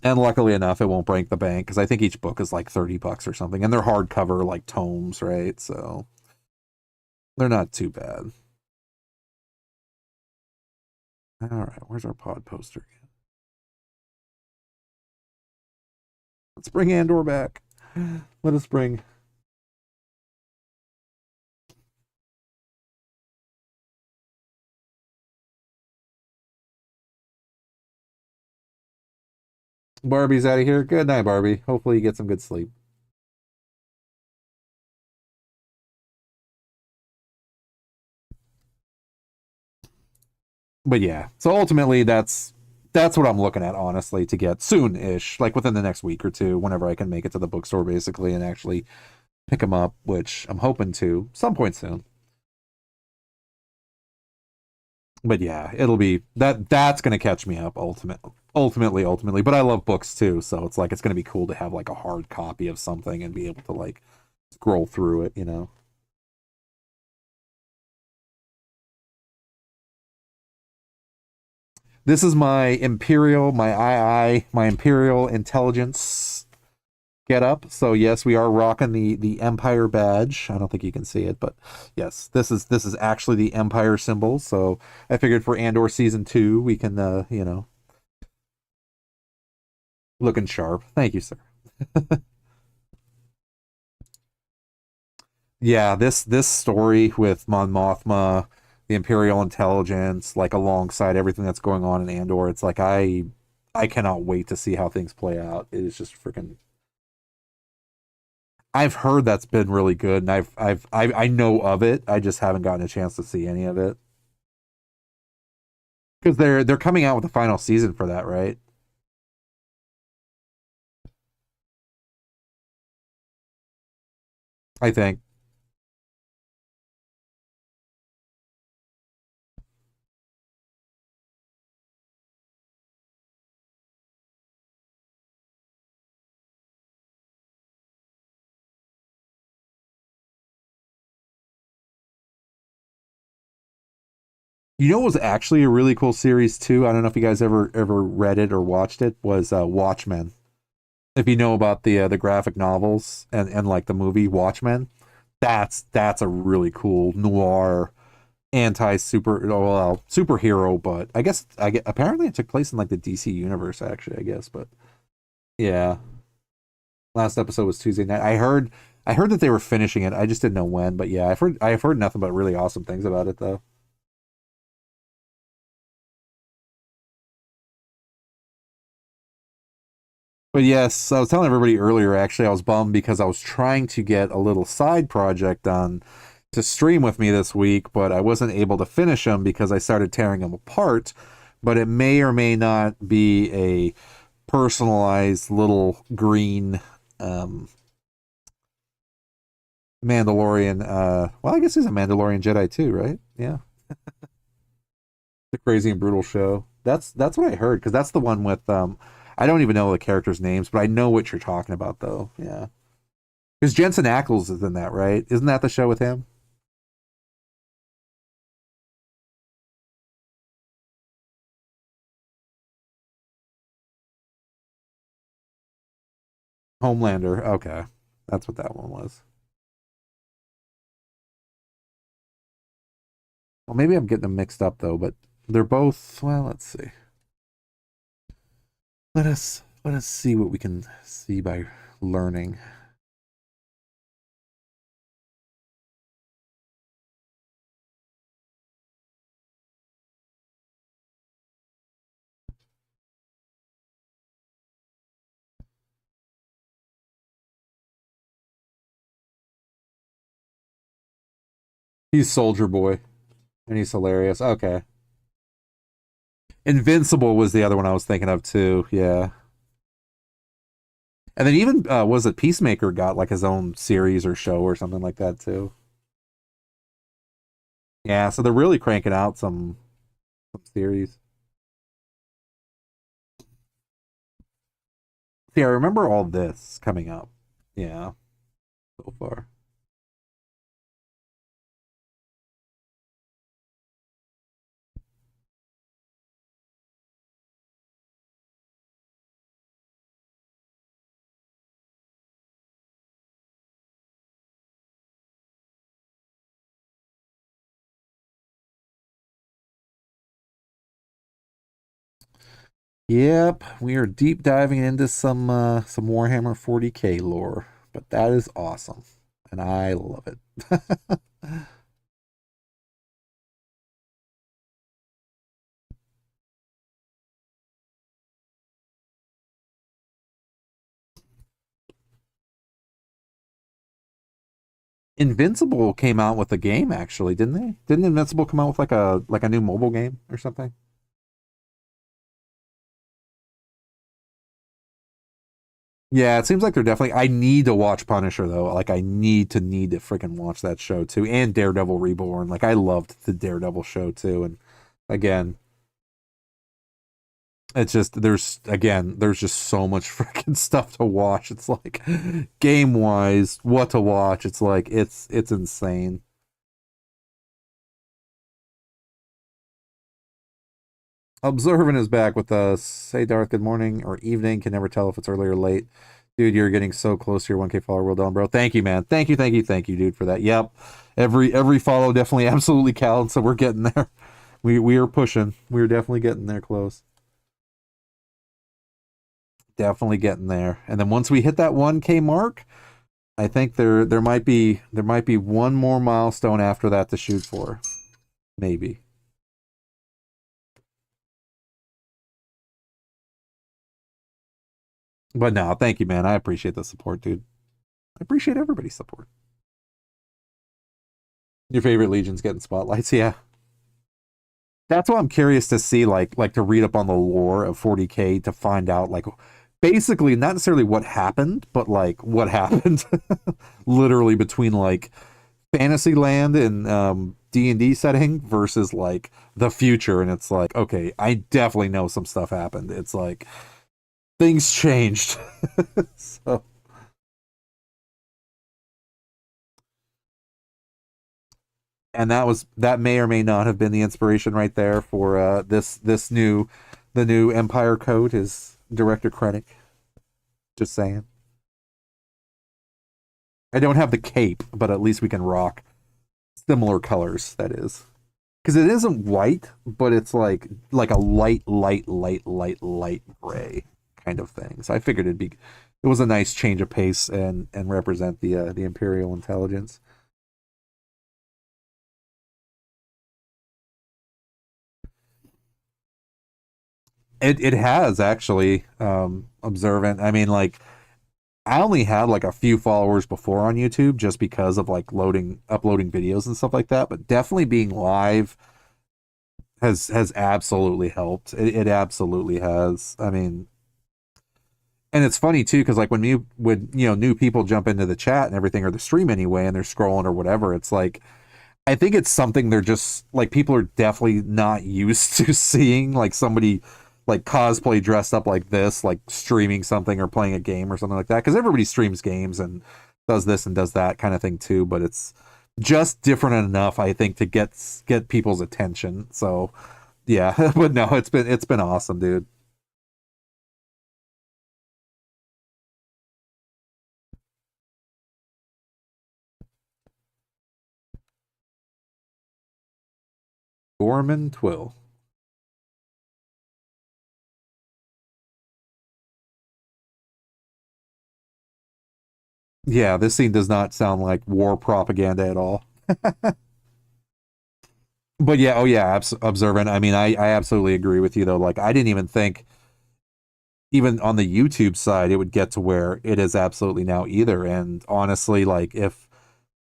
And luckily enough, it won't break the bank because I think each book is like $30 or something, and they're hardcover like tomes, right? So they're not too bad. All right, where's our pod poster again? Let's bring Andor back. Let us bring. Barbie's out of here. Good night, Barbie. Hopefully you get some good sleep. But yeah, so ultimately that's what I'm looking at, honestly, to get soon-ish, like within the next week or two, whenever I can make it to the bookstore, basically, and actually pick them up, which I'm hoping to some point soon. But yeah, it'll be that's gonna catch me up ultimately. But I love books too, so it's like it's gonna be cool to have like a hard copy of something and be able to like scroll through it. This is my Imperial intelligence get up. So yes, we are rocking the Empire badge. I don't think you can see it, but yes, this is actually the Empire symbol. So I figured for Andor season 2, we can looking sharp. Thank you, sir. Yeah, this story with Mon Mothma, the Imperial intelligence, like alongside everything that's going on in Andor, it's like I cannot wait to see how things play out. It is just freaking. I've heard that's been really good, and I know of it. I just haven't gotten a chance to see any of it because they're coming out with the final season for that, right? I think. You know what was actually a really cool series too? I don't know if you guys ever read it or watched it. Was Watchmen. If you know about the graphic novels and like the movie Watchmen, that's a really cool noir anti superhero, but I get apparently it took place in like the DC universe actually, I guess, but yeah. Last episode was Tuesday night. I heard that they were finishing it. I just didn't know when, but yeah, I've heard nothing but really awesome things about it though. But yes, I was telling everybody earlier, actually, I was bummed because I was trying to get a little side project done to stream with me this week, but I wasn't able to finish them because I started tearing them apart. But it may or may not be a personalized little green Mandalorian. Well, I guess he's a Mandalorian Jedi too, right? Yeah, the crazy and brutal show. That's what I heard because that's the one with I don't even know the characters' names, but I know what you're talking about though. Yeah, because Jensen Ackles is in that, right? Isn't that the show with him? Homelander. Okay, that's what that one was. Well, maybe I'm getting them mixed up though, but they're both. Well, let's see. Let us see what we can see by learning. He's Soldier Boy, and he's hilarious. Okay. Invincible was the other one I was thinking of too. Yeah. And then even was it Peacemaker got like his own series or show or something like that too. Yeah, so they're really cranking out some series. See, I remember all this coming up. Yeah, so far. Yep, we are deep diving into some Warhammer 40K lore, but that is awesome, and I love it. Invincible came out with a game actually, didn't they? Didn't Invincible come out with like a new mobile game or something? Yeah, it seems like they're definitely. I need to watch Punisher though. Like I need to freaking watch that show too, and Daredevil Reborn. Like I loved the Daredevil show too, and again, it's just there's just so much freaking stuff to watch. It's like game wise, what to watch. It's like it's insane. Observant is back with us. Hey Darth, good morning or evening. Can never tell if it's early or late. Dude, you're getting so close to your 1K follower. Well done, bro. Thank you, man. Thank you, dude, for that. Yep. Every follow definitely absolutely counts, so we're getting there. We are pushing. We're definitely getting there close. Definitely getting there. And then once we hit that 1K mark, I think there might be one more milestone after that to shoot for. Maybe. But no, thank you, man. I appreciate the support, dude. I appreciate everybody's support. Your favorite legions getting spotlights, yeah. That's what I'm curious to see, like to read up on the lore of 40K to find out, like, basically not necessarily what happened, but like what happened, literally between like Fantasyland and D&D setting versus like the future, and it's like, okay, I definitely know some stuff happened. It's like things changed, so. And that may or may not have been the inspiration right there for this new the new Empire coat is Director Krennic. Just saying. I don't have the cape, but at least we can rock similar colors. That is because it isn't white, but it's like a light gray kind of thing. So I figured it was a nice change of pace and represent the Imperial intelligence. It has actually observant. I mean, like I only had like a few followers before on YouTube just because of like uploading videos and stuff like that. But definitely being live has absolutely helped. It absolutely has. I mean, and it's funny too because like when new people jump into the chat and everything or the stream anyway, and they're scrolling or whatever, it's like I think it's something they're just like people are definitely not used to seeing like somebody like cosplay dressed up like this, like streaming something or playing a game or something like that. Because everybody streams games and does this and does that kind of thing too, but it's just different enough, I think, to get people's attention. So yeah, but no, it's been awesome, dude. Gorman Twill. Yeah, this scene does not sound like war propaganda at all. But yeah, oh yeah, observant. I mean, I absolutely agree with you though. Like, I didn't even think, even on the YouTube side, it would get to where it is absolutely now either. And honestly, like, if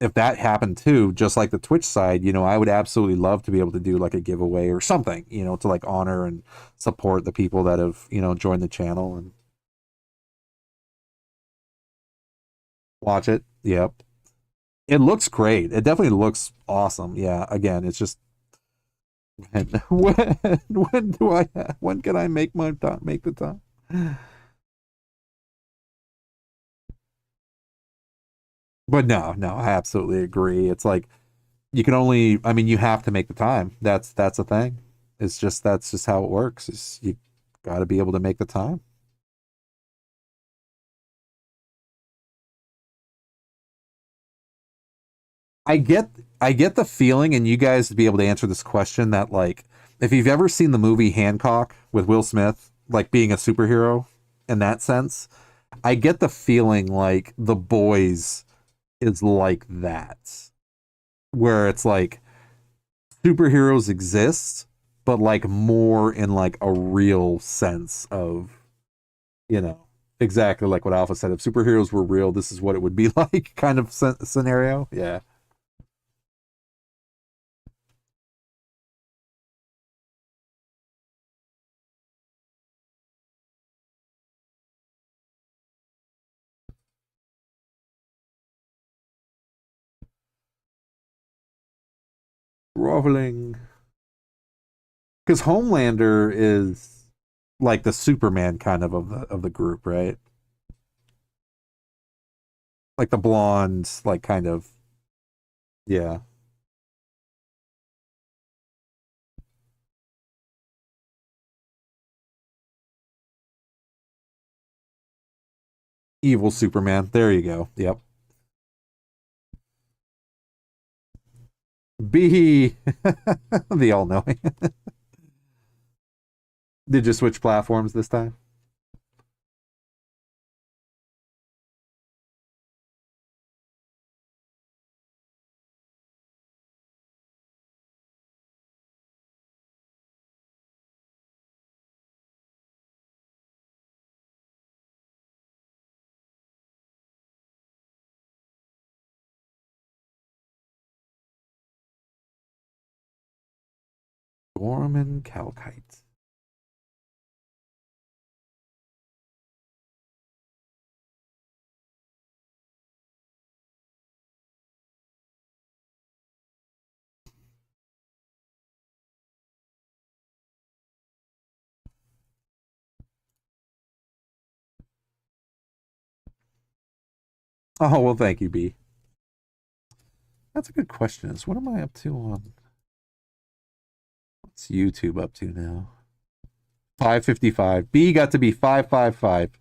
if that happened too, just like the Twitch side, I would absolutely love to be able to do like a giveaway or something, to like honor and support the people that have, joined the channel and watch it. Yep. It looks great. It definitely looks awesome. Yeah. Again, it's just when can I make the time? But no, I absolutely agree. It's like you can only, I mean, you have to make the time. That's the thing. That's just how it works. Is you got to be able to make the time. I get I get the feeling, and you guys to be able to answer this question, that like if you've ever seen the movie Hancock with Will Smith, like being a superhero in that sense, I get the feeling like The Boys is like that, where it's like superheroes exist, but like more in like a real sense of, you know, exactly like what Alpha said. If superheroes were real, this is what it would be like, kind of scenario. Yeah. Groveling. Because Homelander is like the Superman kind of the group, right? Like the blonde, like kind of, yeah, evil Superman. There you go. Yep. B, the all knowing. Did you switch platforms this time? Gorman Calkite. Oh, well, thank you, B. That's a good question. Is what am I up to on, what's YouTube up to now? 555. B got to be 555.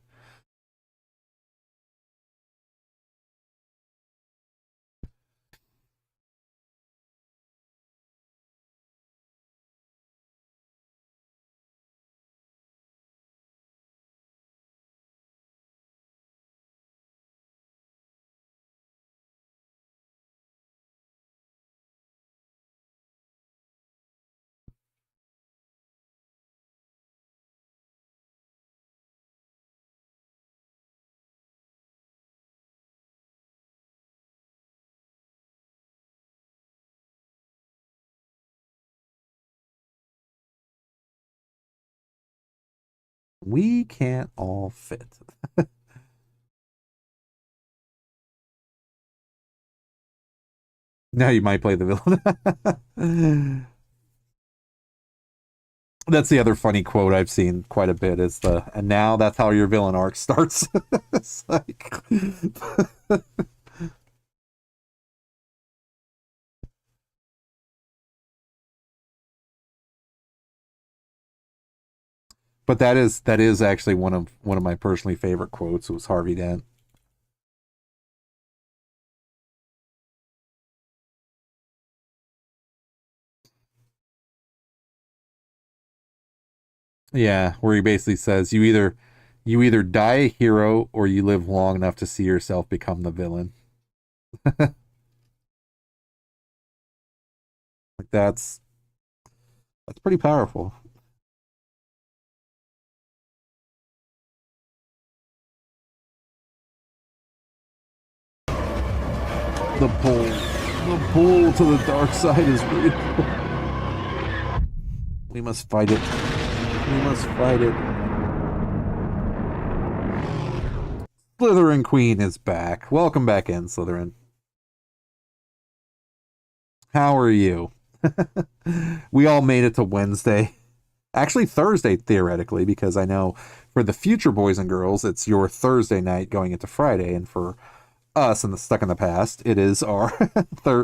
We can't all fit. Now you might play the villain. That's the other funny quote I've seen quite a bit, is and now that's how your villain arc starts. It's like but that is actually one of my personally favorite quotes. It was Harvey Dent. Yeah, where he basically says you either die a hero or you live long enough to see yourself become the villain. Like that's pretty powerful. The pull to the dark side is real. We must fight it. We must fight it. Slytherin Queen is back. Welcome back in, Slytherin. How are you? We all made it to Wednesday. Actually, Thursday, theoretically, because I know for the future boys and girls, it's your Thursday night going into Friday, and for us in the Stuck in the Past, it is our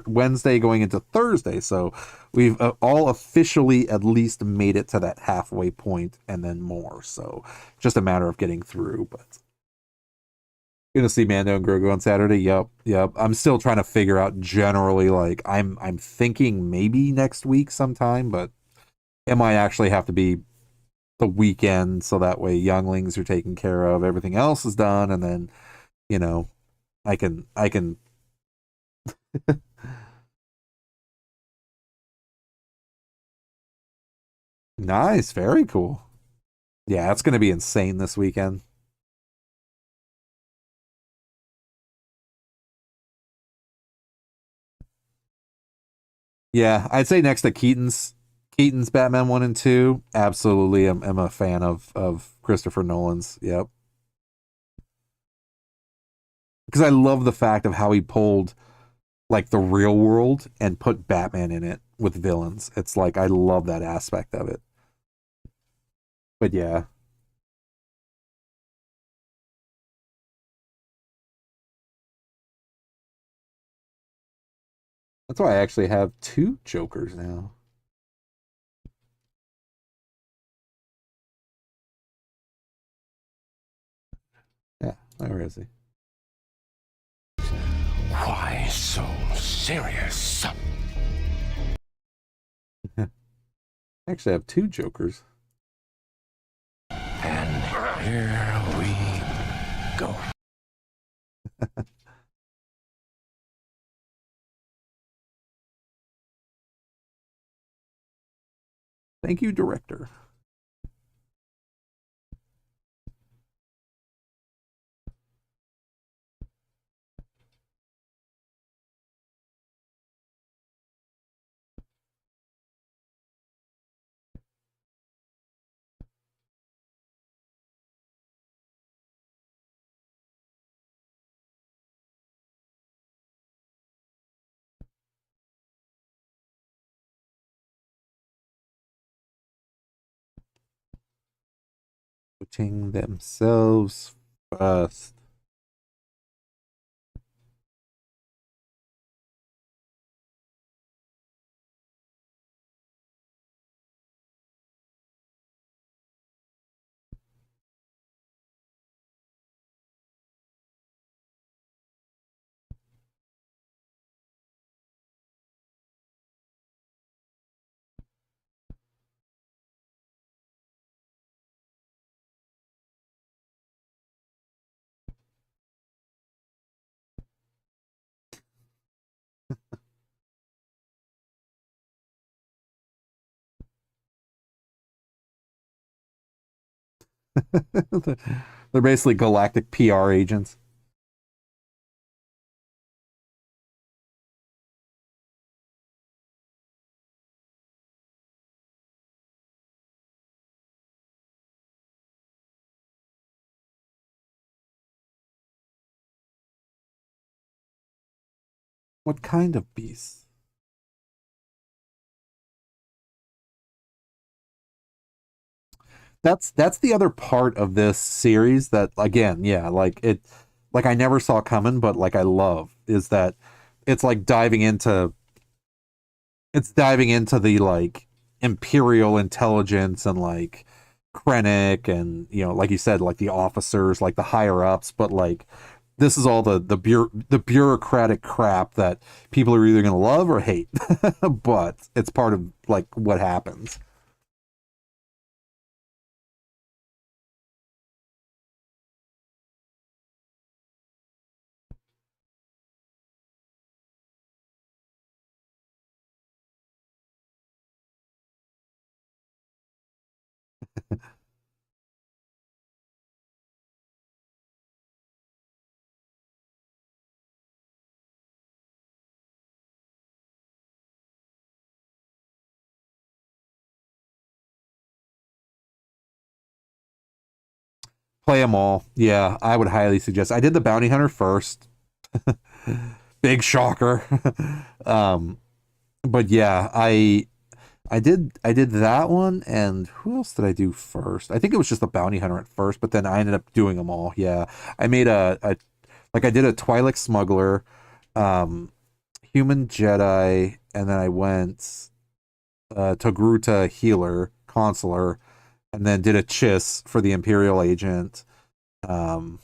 Wednesday going into Thursday. So we've all officially at least made it to that halfway point and then more. So just a matter of getting through. But gonna see Mando and Grogu on Saturday. Yep. I'm still trying to figure out generally, like I'm thinking maybe next week sometime, but it might actually have to be the weekend so that way younglings are taken care of, everything else is done, and then you know I can nice, very cool. Yeah, it's gonna be insane this weekend. Yeah, I'd say next to Keaton's Batman 1 and 2, absolutely I'm a fan of Christopher Nolan's. Yep. Because I love the fact of how he pulled like the real world and put Batman in it with villains. It's like I love that aspect of it. But yeah, that's why I actually have two Jokers now. Yeah, where is he? Why so serious? I actually have two Jokers. And here we go. Thank you, director. Putting themselves first. They're basically galactic PR agents. What kind of beasts? That's the other part of this series that again, yeah, like it like I never saw coming, but like I love is that it's like diving into the like imperial intelligence and like Krennic and like you said, like the officers, like the higher ups, but like this is all the bureaucratic crap that people are either gonna love or hate. But it's part of like what happens. Play them all. Yeah, I would highly suggest. I did the Bounty Hunter first. Big shocker. um, but yeah, I did that one, and who else did I do first? I think it was just the Bounty Hunter at first, but then I ended up doing them all. Yeah, I made a like I did a Twi'lek Smuggler, um, Human Jedi, and then I went Togruta Healer, Consular, and then did a Chiss for the Imperial Agent. Um,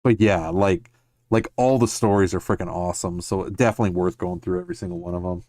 but yeah, like all the stories are freaking awesome, so definitely worth going through every single one of them.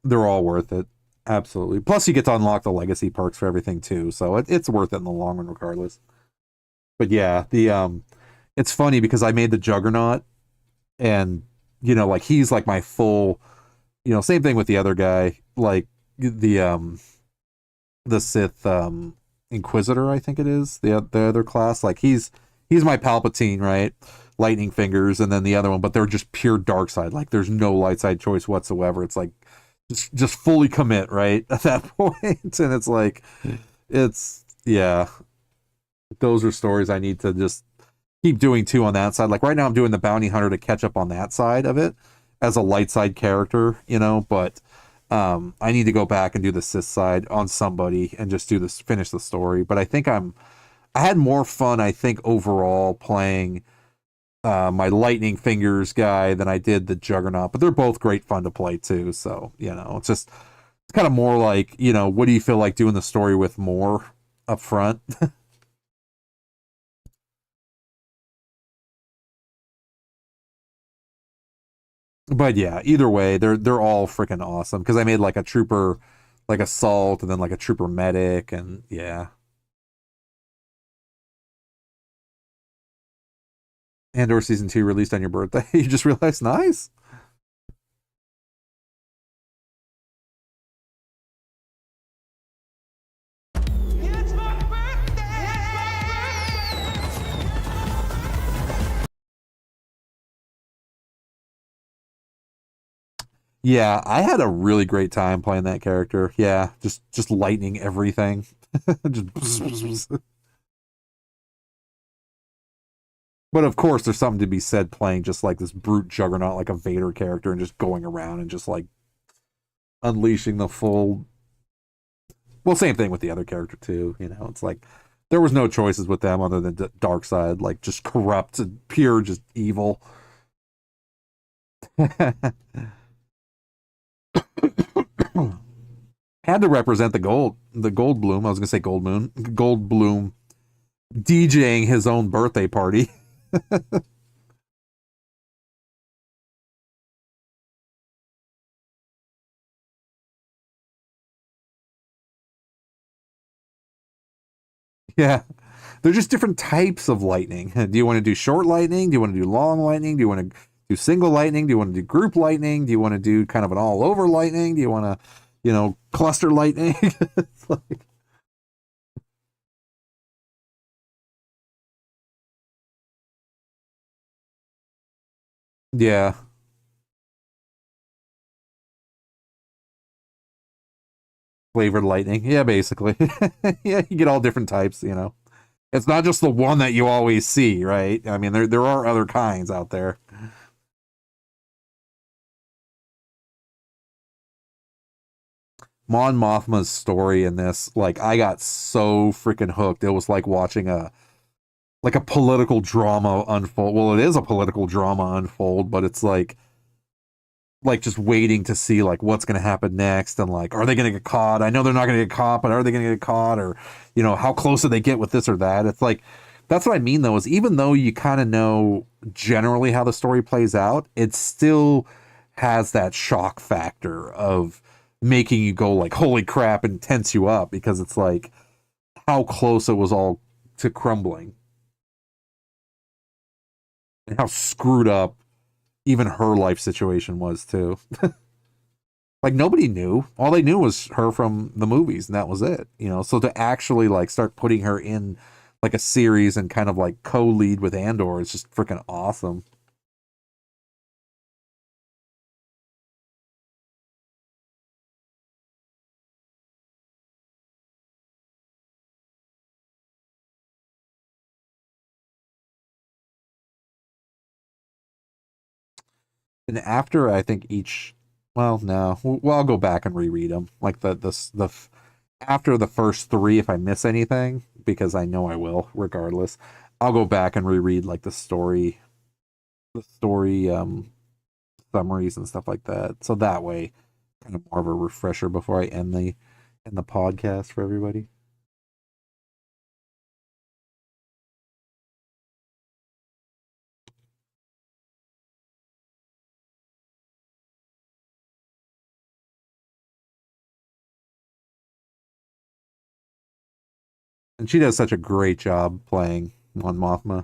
They're all worth it. Absolutely. Plus, you get to unlock the legacy perks for everything too, so it's worth it in the long run, regardless. But yeah, it's funny because I made the Juggernaut, and like he's like my full, same thing with the other guy, like the Sith Inquisitor, I think it is the other class. Like he's my Palpatine, right? Lightning fingers, and then the other one, but they're just pure dark side. Like there's no light side choice whatsoever. It's like just fully commit, right? At that point. And it's like it's yeah. Those are stories I need to just keep doing too on that side. Like right now I'm doing the Bounty Hunter to catch up on that side of it as a light side character, but I need to go back and do the Sith side on somebody and just do this, finish the story. But I think I had more fun, I think, overall playing my Lightning Fingers guy than I did the Juggernaut. But they're both great fun to play too. So, it's kind of more like, what do you feel like doing the story with more up front? But yeah, either way, they're all freaking awesome because I made like a trooper, like assault, and then like a trooper medic, and yeah. Andor season 2 released on your birthday. You just realized, nice. Yeah, I had a really great time playing that character. Yeah, just lightning everything. just But of course, there's something to be said playing just like this brute juggernaut, like a Vader character, and just going around and just like unleashing the full. Well, same thing with the other character too. It's like there was no choices with them other than dark side, like just corrupt and pure, just evil. Had to represent the gold bloom. I was gonna say gold moon, gold bloom, DJing his own birthday party. Yeah, they're just different types of lightning. Do you want to do short lightning? Do you want to do long lightning? Do you want to do single lightning? Do you want to do group lightning? Do you want to do kind of an all over lightning? Do you want to, cluster lightning? It's like, yeah, flavored lightning. Yeah, basically. Yeah, you get all different types. It's not just the one that you always see, right? I mean, there are other kinds out there. Mon Mothma's story in this, like, I got so freaking hooked. It was like watching a political drama unfold. Well, it is a political drama unfold, but it's like just waiting to see like what's going to happen next, and like, are they going to get caught? I know they're not going to get caught, but are they going to get caught? Or how close do they get with this or that? It's like that's what I mean though, is even though you kind of know generally how the story plays out, it still has that shock factor of making you go like, holy crap, and tense you up because it's like how close it was all to crumbling and how screwed up even her life situation was too. Like nobody knew. All they knew was her from the movies, and that was it. So to actually like start putting her in like a series and kind of like co-lead with Andor is just freaking awesome. And after I think each, well, no, well, I'll go back and reread them. Like after the first three, if I miss anything, because I know I will, regardless, I'll go back and reread like the story summaries and stuff like that. So that way, kind of more of a refresher before I end the podcast for everybody. And she does such a great job playing Mon Mothma.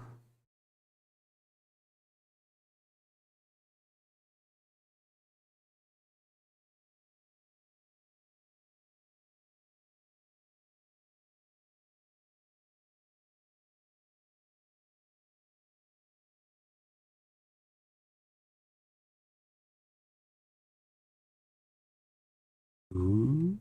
Ooh.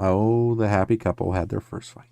Oh, the happy couple had their first fight.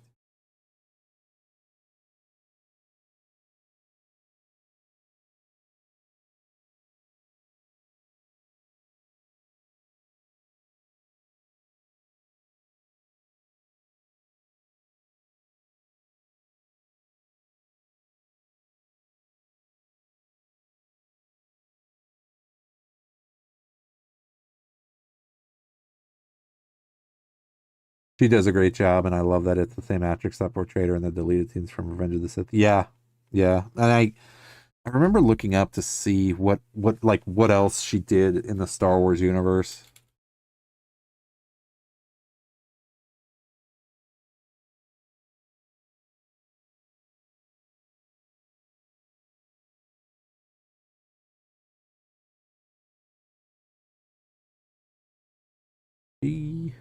She does a great job, and I love that it's the same actress that portrayed her in the deleted scenes from Revenge of the Sith. Yeah, yeah, and I remember looking up to see what else she did in the Star Wars universe. She,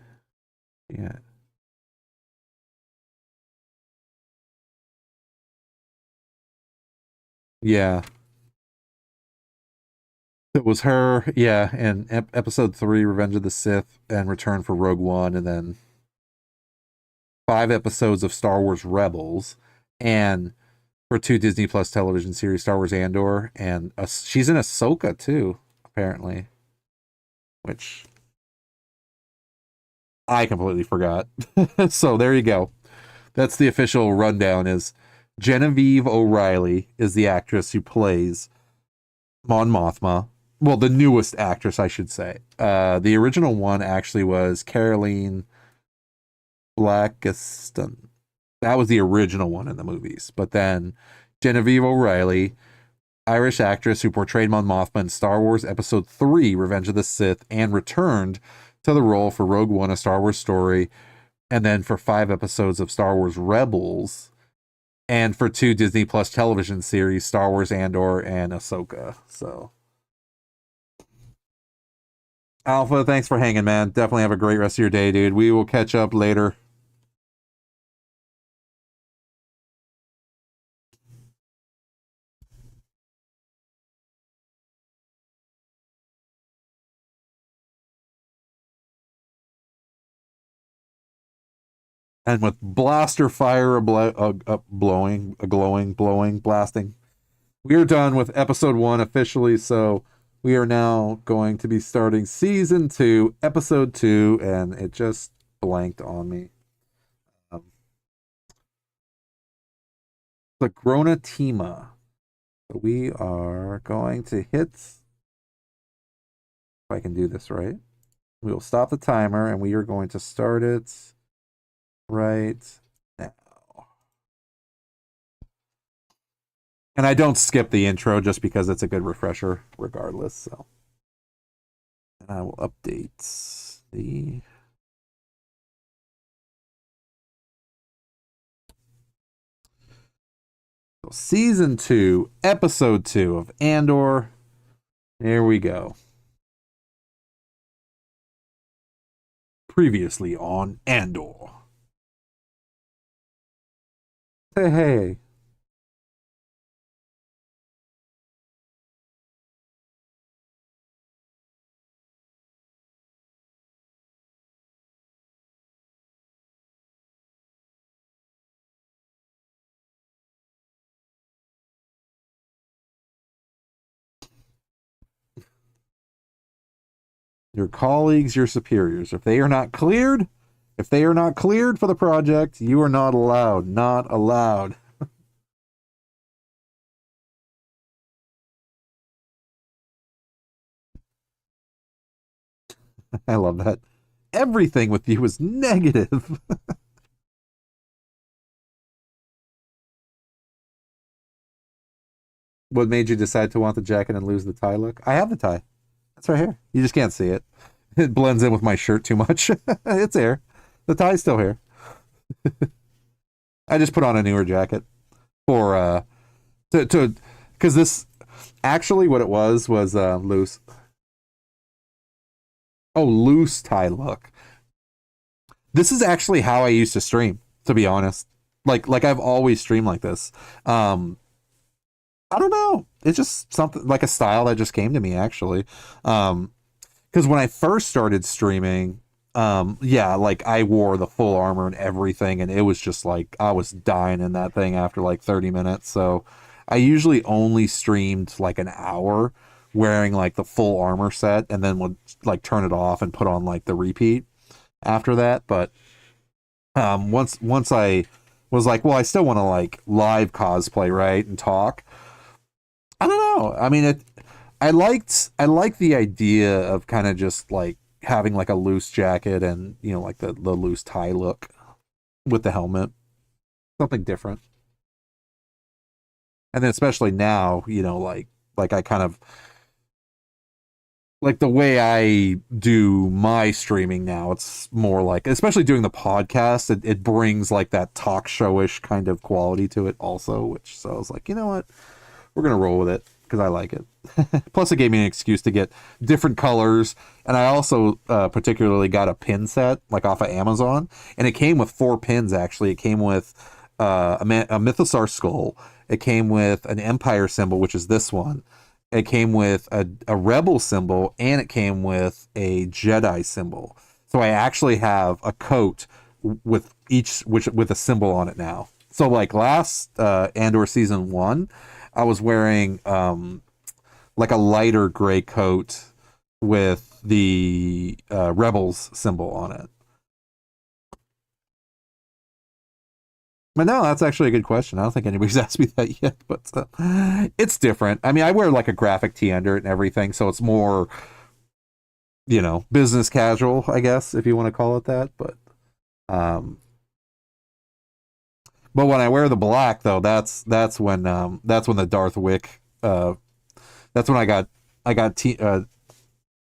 yeah, yeah. It was her, yeah, in episode 3, Revenge of the Sith, and Return for Rogue One, and then 5 episodes of Star Wars Rebels, and for 2 Disney Plus television series, Star Wars Andor, and she's in Ahsoka too, apparently, which I completely forgot. So there you go. That's the official rundown. Is Genevieve O'Reilly is the actress who plays Mon Mothma. Well, the newest actress, I should say. The original one actually was Caroline Blackiston. That was the original one in the movies. But then Genevieve O'Reilly, Irish actress who portrayed Mon Mothma in Star Wars Episode 3, Revenge of the Sith, and returned to the role for Rogue One, a Star Wars story, and then for 5 episodes of Star Wars Rebels, and for 2 Disney Plus television series, Star Wars Andor and Ahsoka. So, Alpha, thanks for hanging, man. Definitely have a great rest of your day, dude. We will catch up later. And with blaster fire blowing, blasting, we are done with episode 1 officially. So we are now going to be starting season 2, episode 2, and it just blanked on me. The Gronatima. So we are going to hit, if I can do this right, we will stop the timer and we are going to start it right now. And I don't skip the intro just because it's a good refresher regardless. So, and I will update the. So season 2, episode 2 of Andor. Here we go. Previously on Andor. Hey. Your colleagues, your superiors, if they are not cleared for the project, you are not allowed. Not allowed. I love that. Everything with you is negative. What made you decide to want the jacket and lose the tie look? I have the tie. It's right here. You just can't see it. It blends in with my shirt too much. It's here. The tie's still here. I just put on a newer jacket for to because this actually what it was loose. Oh, loose tie look. This is actually how I used to stream, to be honest. Like I've always streamed like this. I don't know. It's just something like a style that just came to me actually. Because when I first started streaming, yeah, like I wore the full armor and everything, and it was just like I was dying in that thing after like 30 minutes. So I usually only streamed like an hour wearing like the full armor set and then would like turn it off and put on like the repeat after that. But once I was like, well, I still want to like live cosplay, right, and talk. I don't know. I mean, I liked the idea of kind of just like having like a loose jacket and like the loose tie look with the helmet, something different. And then especially now, like I kind of like the way I do my streaming now. It's more like, especially doing the podcast, it brings like that talk showish kind of quality to it also. Which so I was like, you know what, we're gonna roll with it because I like it. Plus, it gave me an excuse to get different colors, and I also particularly got a pin set like off of Amazon, and it came with 4 pins. Actually, it came with a Mythosaur skull. It came with an Empire symbol, which is this one. It came with a Rebel symbol, and it came with a Jedi symbol. So I actually have a coat with each with a symbol on it now. So like last Andor season 1, I was wearing like a lighter gray coat with the Rebels symbol on it. But no, that's actually a good question. I don't think anybody's asked me that yet, but it's different. I mean, I wear like a graphic tee under it and everything, so it's more, business casual, I guess, if you want to call it that. Um, but when I wear the black, though, that's when the Darth Wick. That's when I got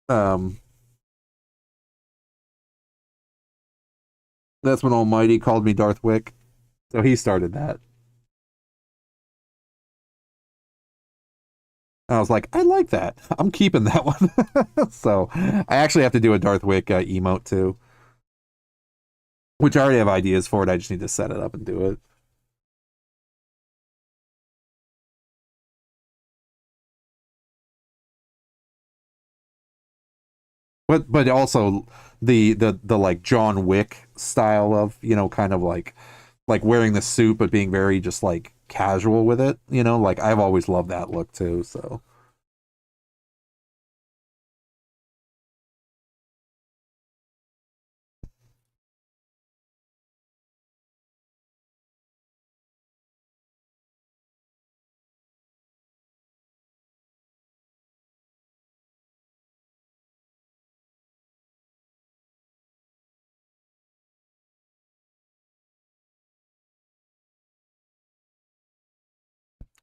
um, that's when Almighty called me Darth Wick. So he started that. And I was like, I like that. I'm keeping that one. So I actually have to do a Darth Wick emote too, which I already have ideas for it. I just need to set it up and do it. But also the like John Wick style of kind of like wearing the suit but being very just like casual with it. Like I've always loved that look too. So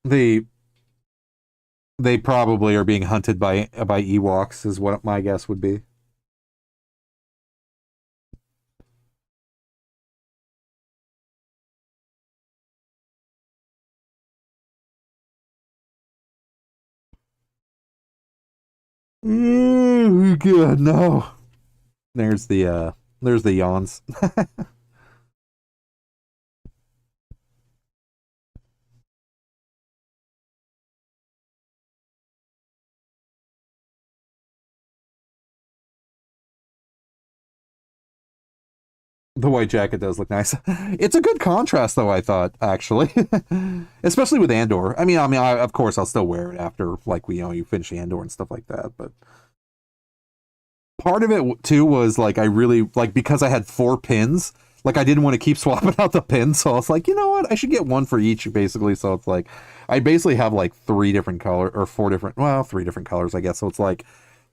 They they probably are being hunted by Ewoks, is what my guess would be. Oh god, no. There's the yawns. The white jacket does look nice. It's a good contrast, though. I thought actually, especially with Andor. Of course, I'll still wear it after, like, you finish Andor and stuff like that. But part of it too was like I really like because I had 4 pins. Like I didn't want to keep swapping out the pins, so I was like, you know what? I should get one for each, basically. So it's like I basically have like 3 different color or 4 different, well, 3 different colors, I guess. So it's like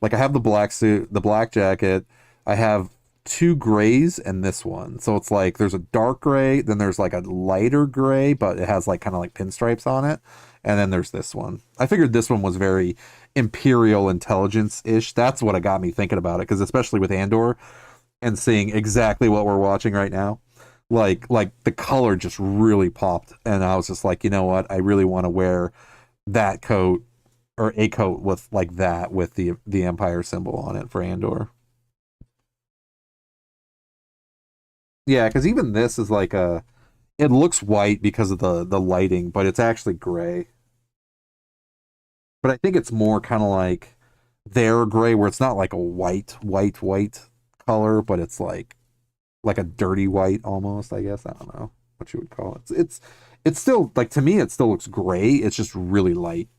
I have the black suit, the black jacket. I have 2 grays and this one. So it's like there's a dark gray, then there's like a lighter gray, but it has like kind of like pinstripes on it, and then there's this one. I figured this one was very Imperial intelligence ish. That's what got me thinking about it, because especially with Andor and seeing exactly what we're watching right now, like the color just really popped, and I was just like, you know what? I really want to wear that coat or a coat with like that with the Empire symbol on it for Andor. Yeah, because even this is like it looks white because of the lighting, but it's actually gray. But I think it's more kind of like their gray, where it's not like a white color, but it's like a dirty white almost. I guess I don't know what you would call it. It's still like, to me, it still looks gray. It's just really light.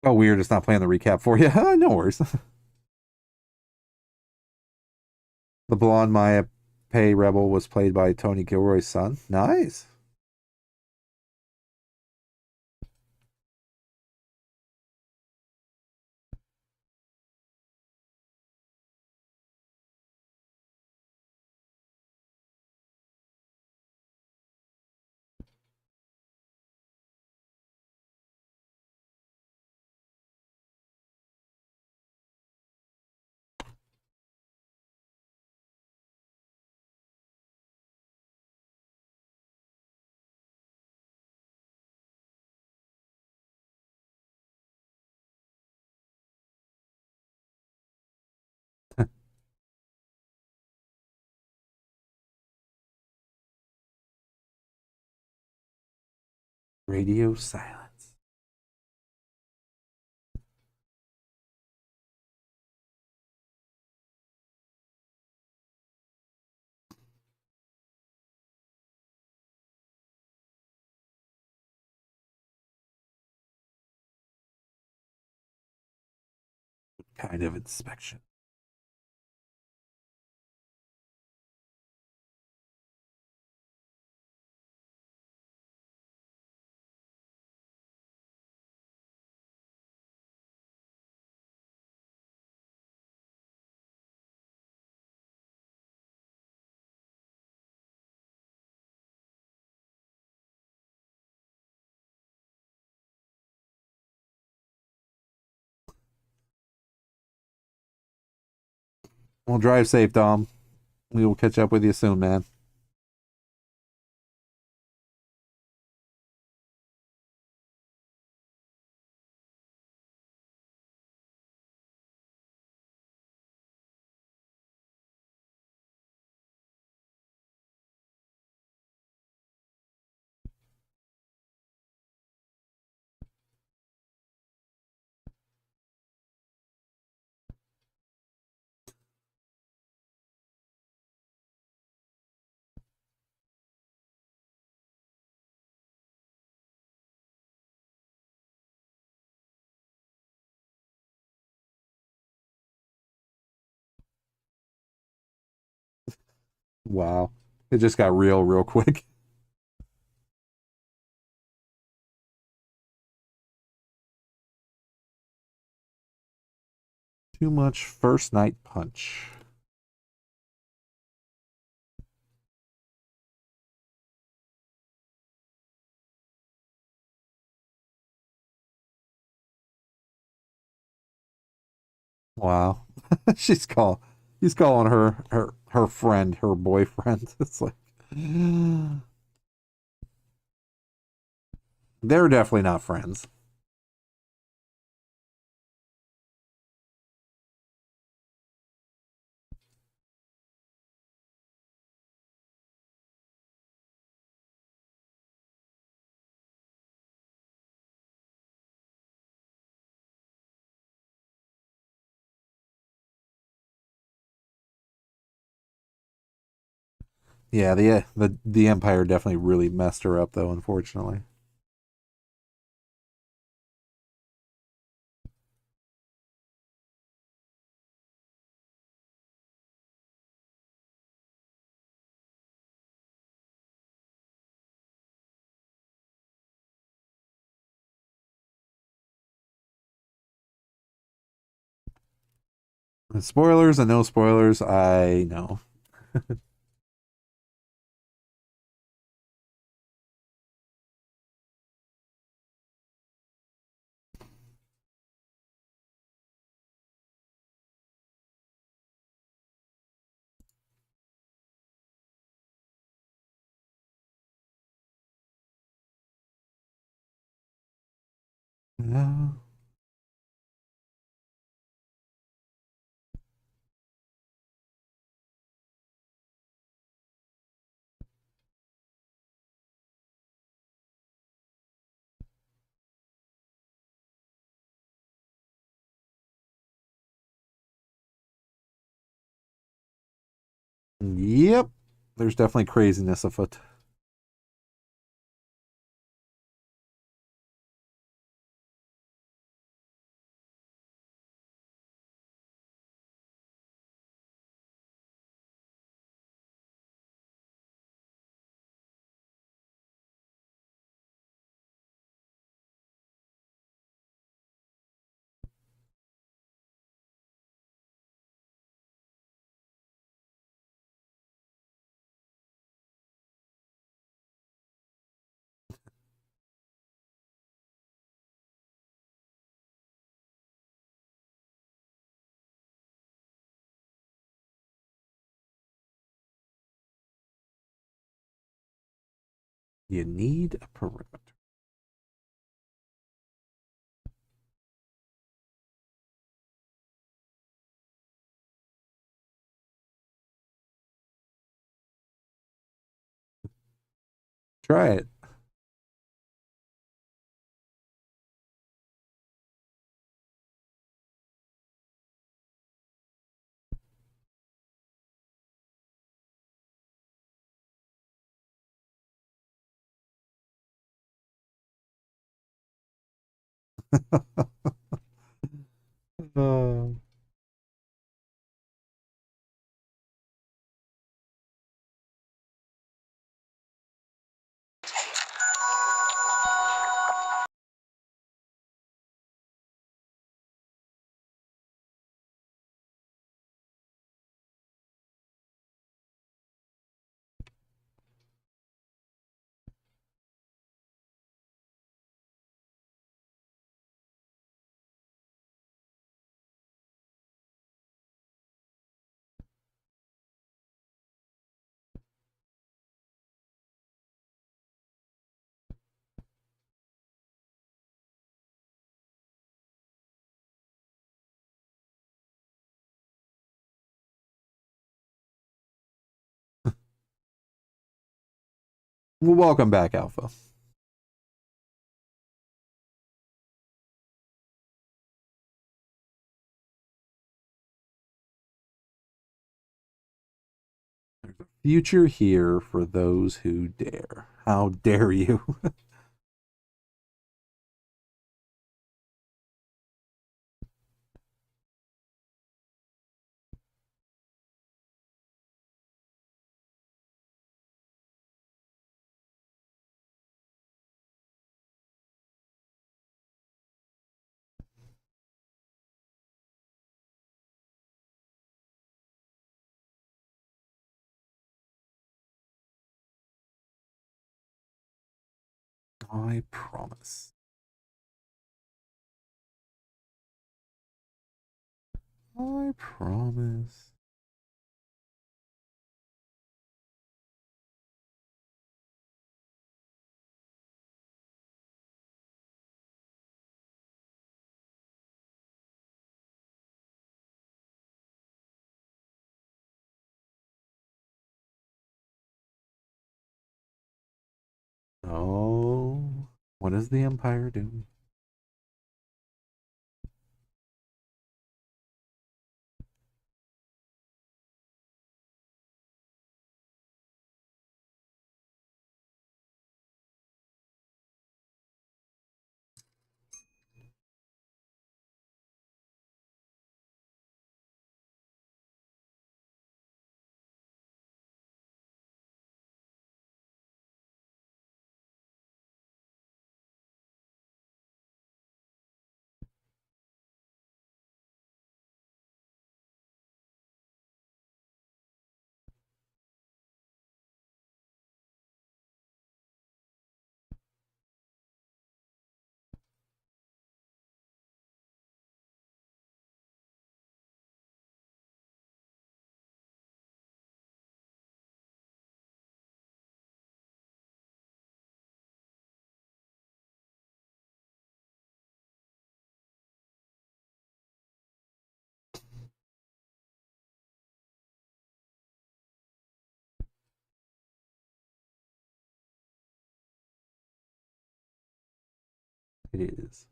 Oh, weird! It's not playing the recap for you. No worries. The blonde Maya Pei Rebel was played by Tony Gilroy's son. Nice. Radio silence. Kind of inspection. Well, drive safe, Dom. We will catch up with you soon, man. Wow. It just got real quick. Too much first night punch. Wow. He's calling her friend, her boyfriend. It's like they're definitely not friends. Yeah, the Empire definitely really messed her up though, unfortunately. Spoilers and no spoilers, I know. Yeah. Yep. There's definitely craziness afoot. You need a perimeter. Try it. Uh, well, welcome back, Alpha. There's a future here for those who dare. How dare you? I promise. I promise. Oh, what is the Empire doing? It is.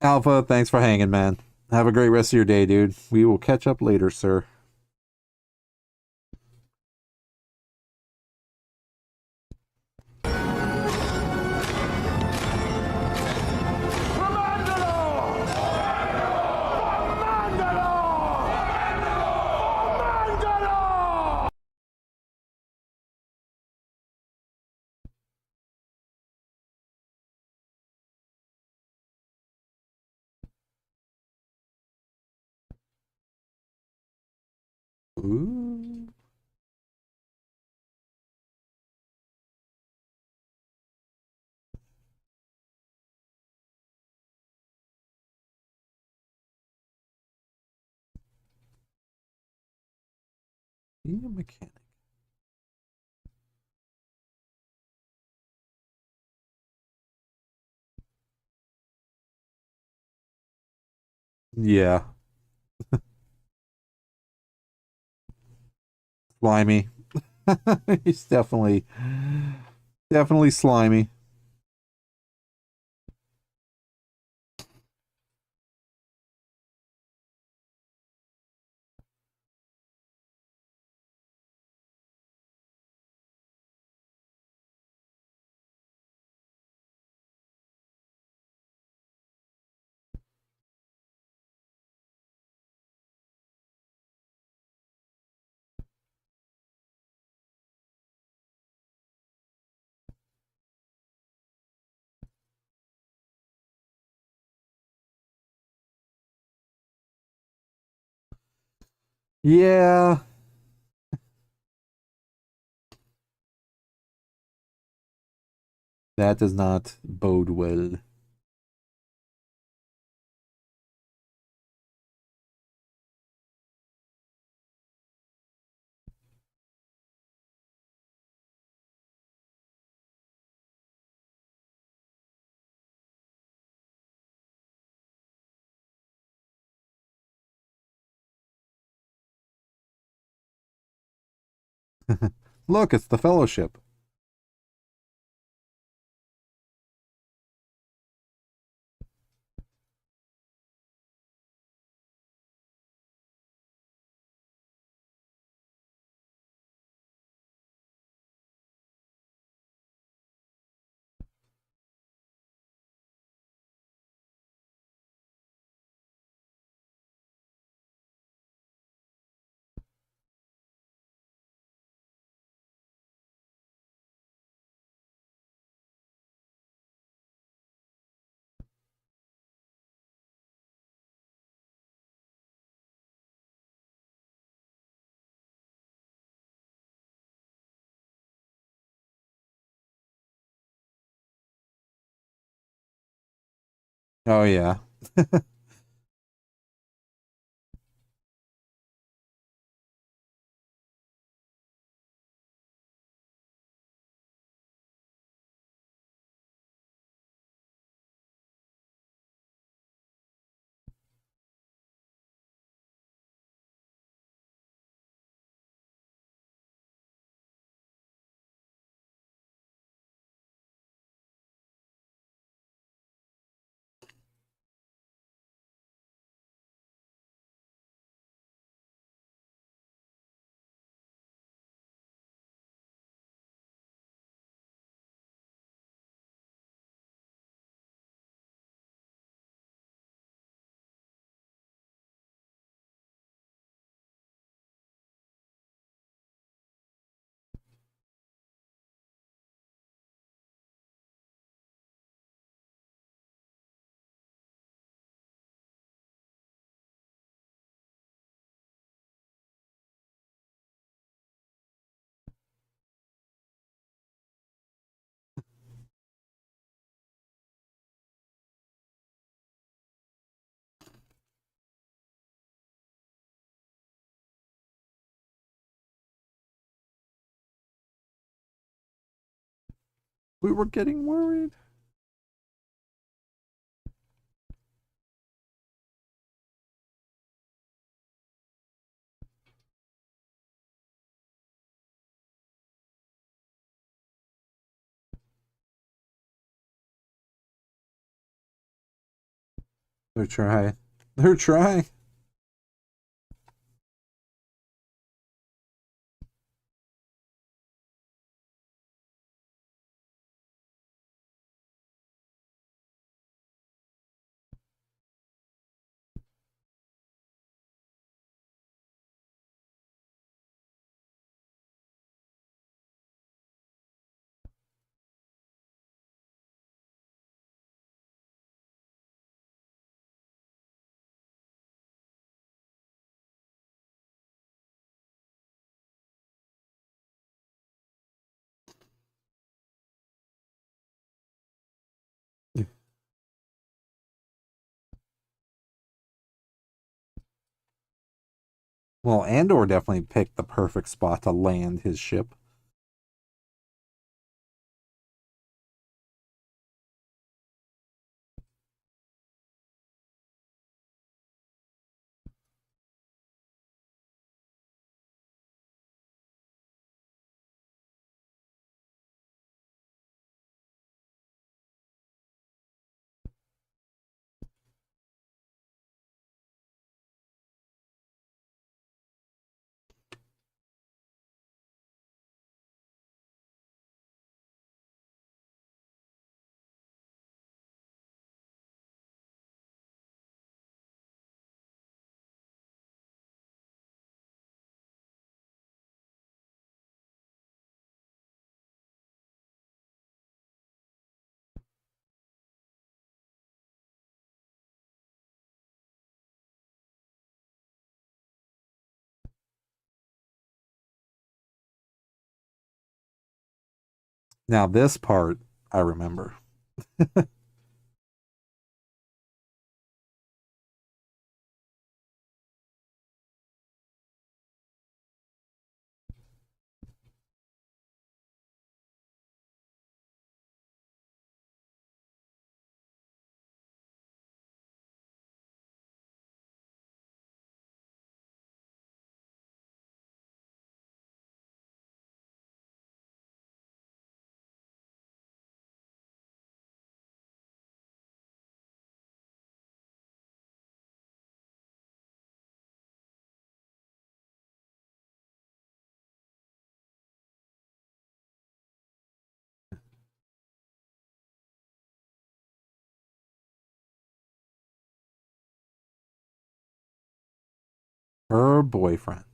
Alpha, thanks for hanging, man. Have a great rest of your day, dude. We will catch up later, sir. Ooh. Be a mechanic. Yeah. Slimy. He's definitely slimy. Yeah. That does not bode well. Look, it's the Fellowship. Oh yeah. We were getting worried. They're trying. They're trying. Well, Andor definitely picked the perfect spot to land his ship. Now this part I remember. Her boyfriend.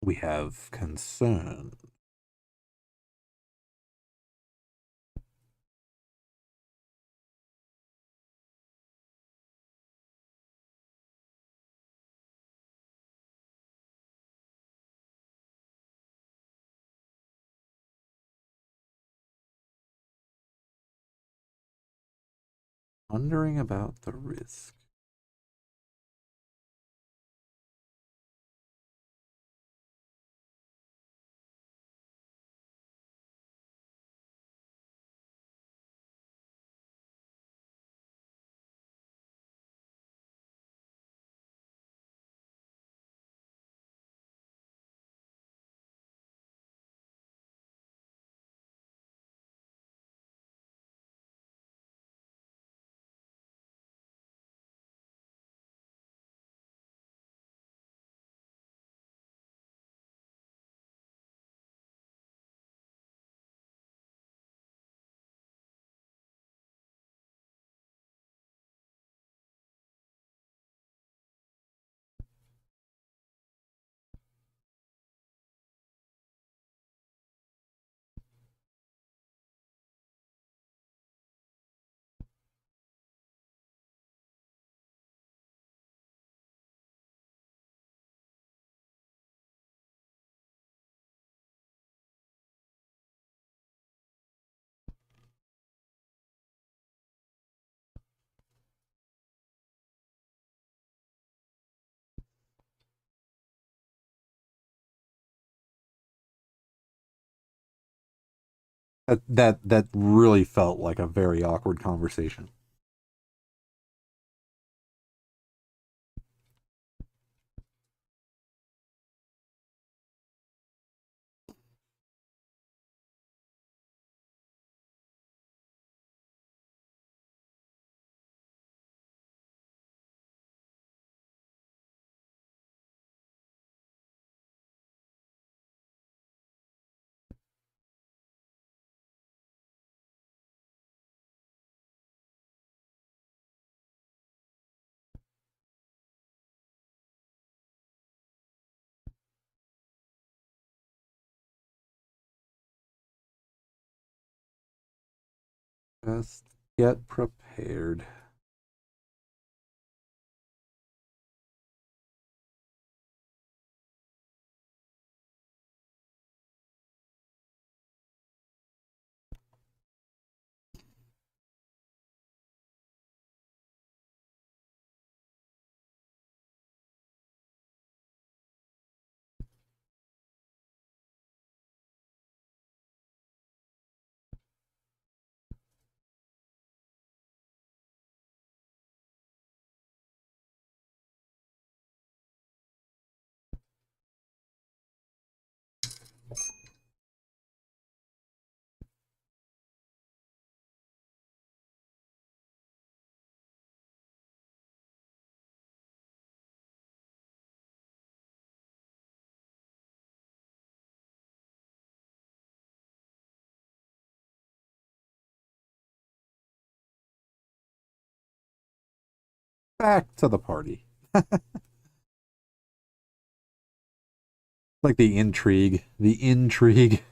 We have concern. Wondering about the risk. That really felt like a very awkward conversation. Just get prepared. Back to the party. Like the intrigue. The intrigue.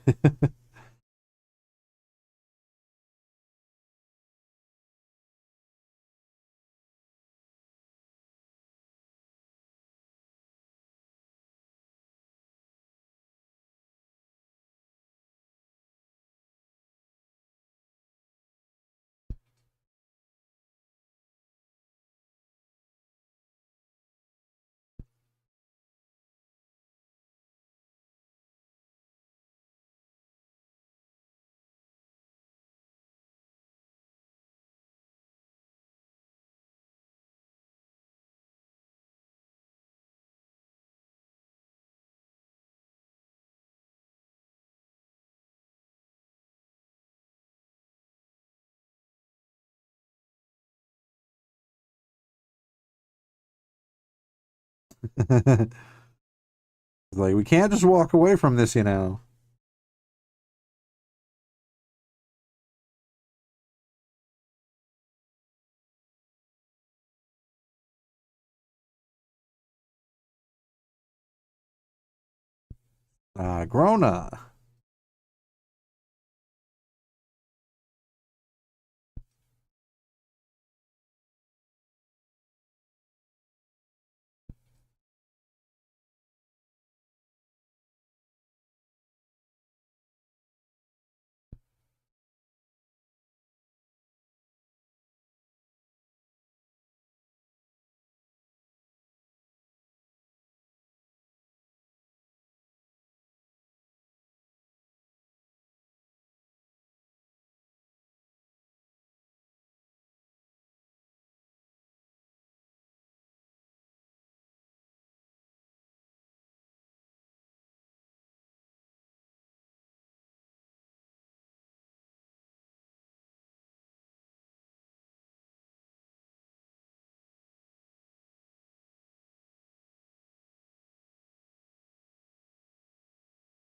Like, we can't just walk away from this, you know. Grona.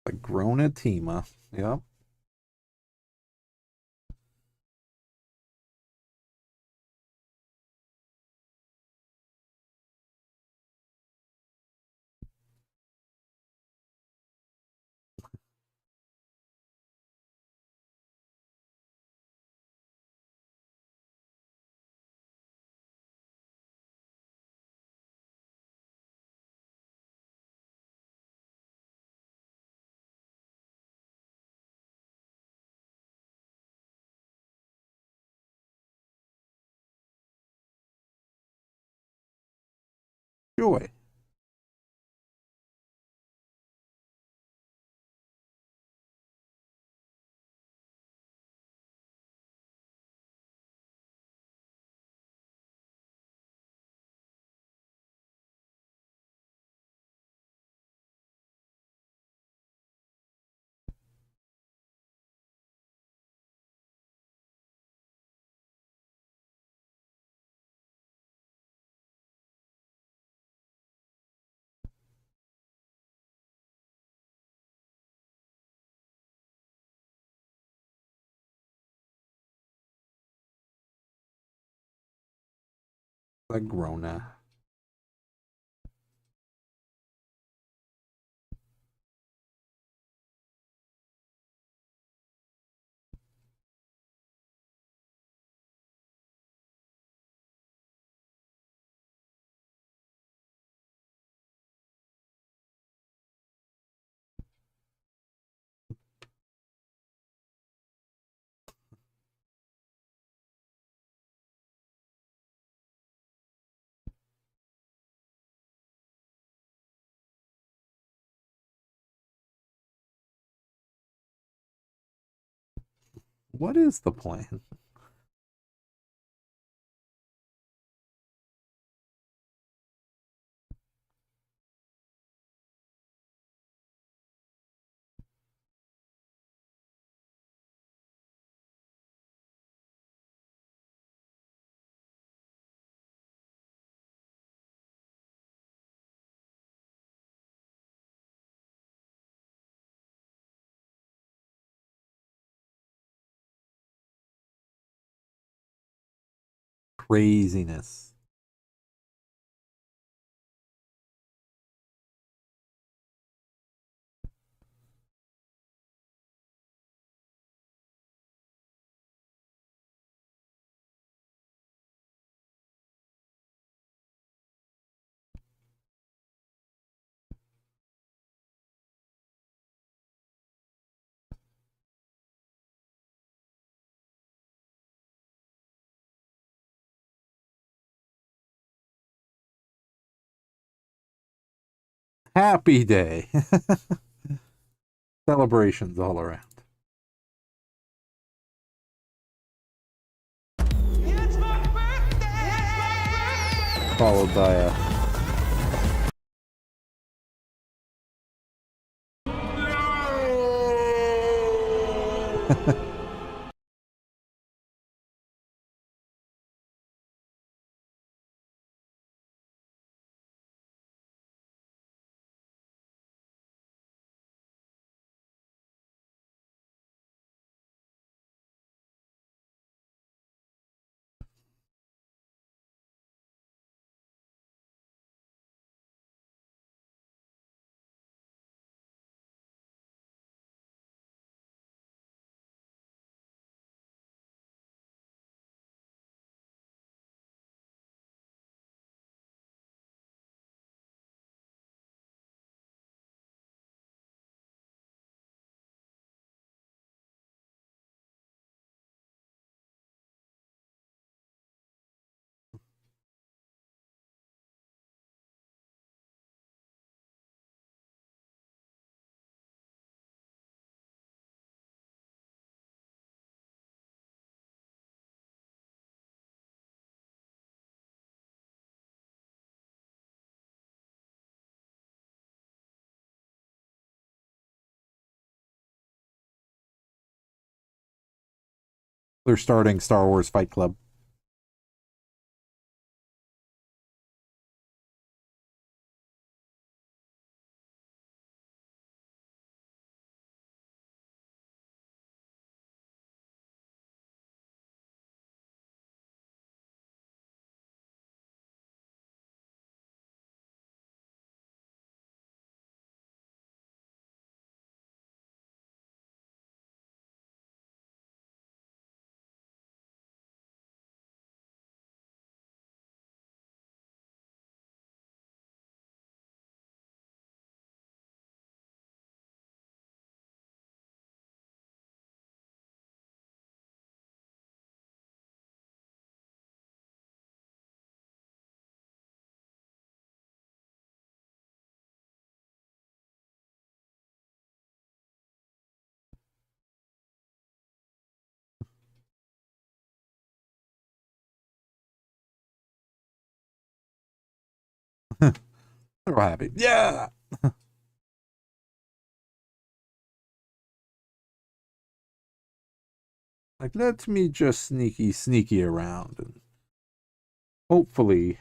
The Grona Tima. Yep. Joy. The Grona. What is the plan? Craziness. Happy day. Celebrations all around. Followed by a They're starting Star Wars Fight Club. They're all happy. Yeah. Like, let me just sneaky around and hopefully.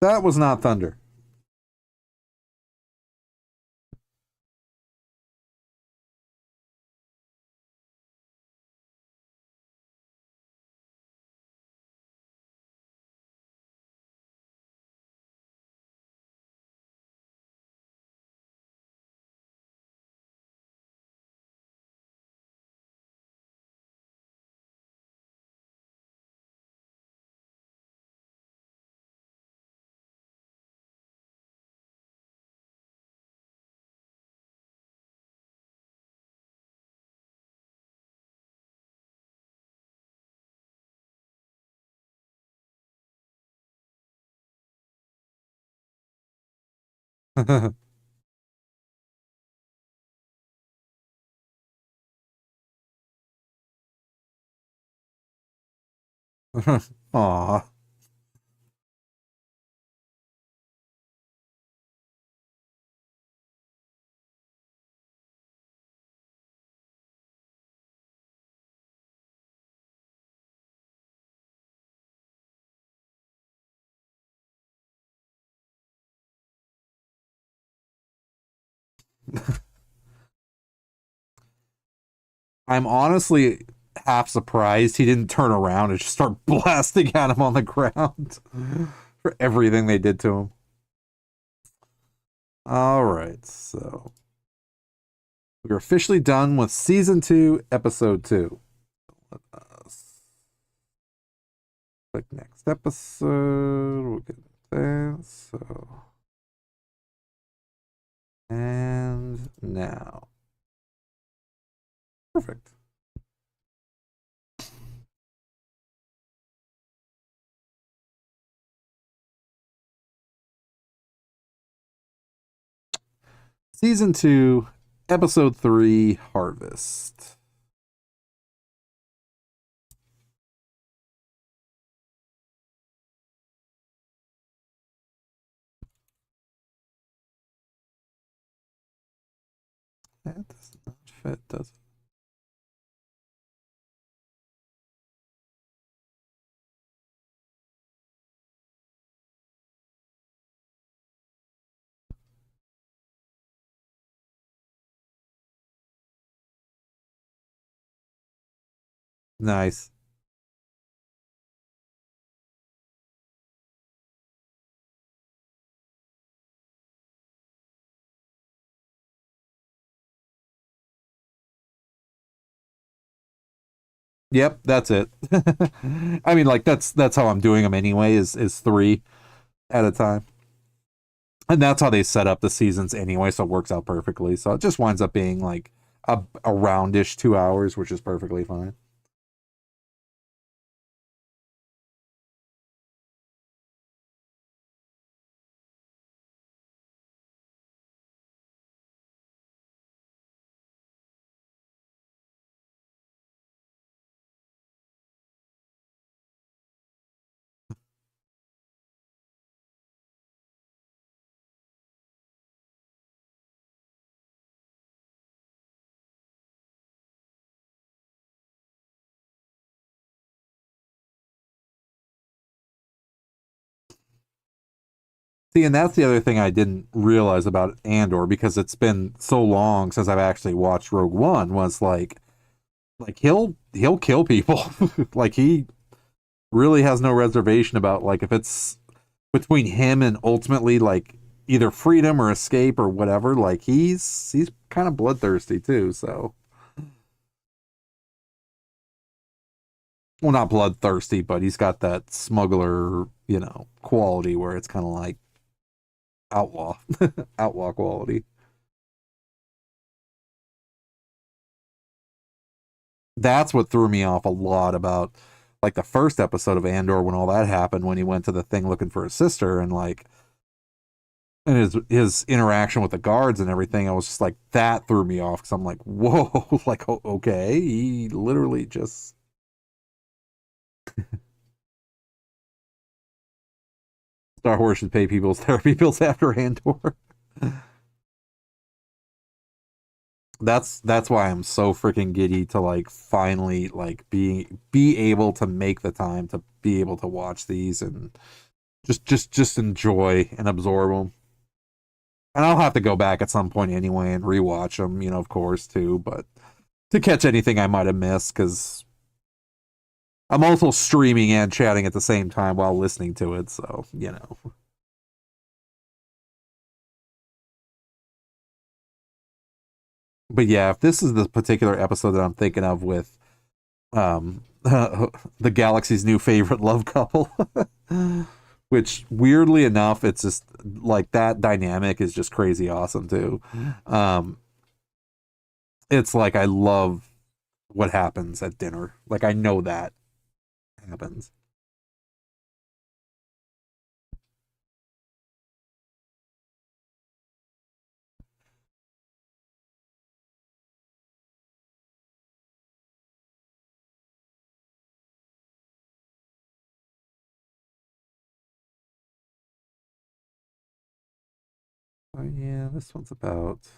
That was not thunder. Aw. I'm honestly half surprised he didn't turn around and just start blasting at him on the ground for everything they did to him. All right, so we're officially done with season 2, episode 2. Let us click next episode. We'll get there. So, and now, perfect. Season 2, episode 3, Harvest. That does not fit, does it? Nice. Yep, that's it. I mean, like that's how I'm doing them anyway. Is 3 at a time, and that's how they set up the seasons anyway. So it works out perfectly. So it just winds up being like a roundish 2 hours, which is perfectly fine. See, and that's the other thing I didn't realize about Andor because it's been so long since I've actually watched Rogue One. Was like he'll kill people. Like he really has no reservation about like if it's between him and ultimately like either freedom or escape or whatever. Like he's kind of bloodthirsty too. So well, not bloodthirsty, but he's got that smuggler, quality where it's kind of like outlaw, outlaw quality. That's what threw me off a lot about like the first episode of Andor when all that happened when he went to the thing looking for his sister and like and his interaction with the guards and everything. I was just like that threw me off because I'm like whoa like okay he literally just Star Wars should pay people's therapy bills after Andor. That's why I'm so freaking giddy to like finally like be able to make the time to be able to watch these and just enjoy and absorb them. And I'll have to go back at some point anyway and rewatch them, of course too, but to catch anything I might have missed because I'm also streaming and chatting at the same time while listening to it, so. But yeah, if this is the particular episode that I'm thinking of with the galaxy's new favorite love couple, which weirdly enough, it's just like that dynamic is just crazy awesome too. Um, it's like I love what happens at dinner. Like I know that happens. Oh yeah, this one's about.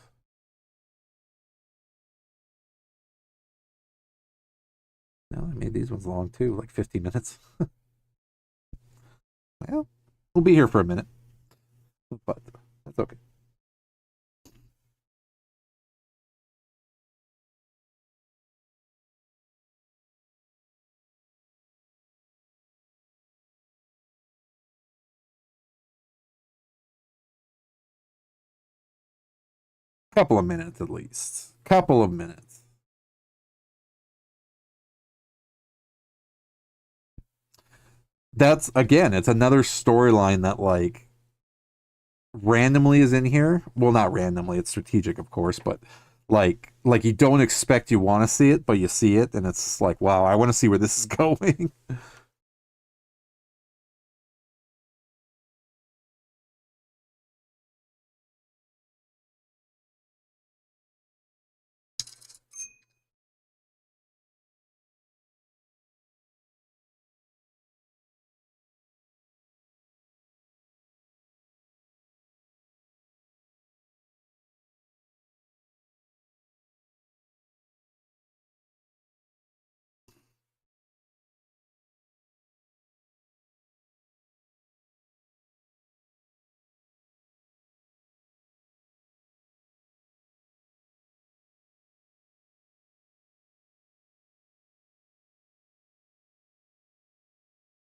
No, I made these ones long too, like 50 minutes. Well, we'll be here for a minute, but that's okay. Couple of minutes at least. Couple of minutes. That's again, it's another storyline that like randomly is in here. Well, not randomly, it's strategic, of course, but like you don't expect you want to see it, but you see it, and it's like, wow, I want to see where this is going.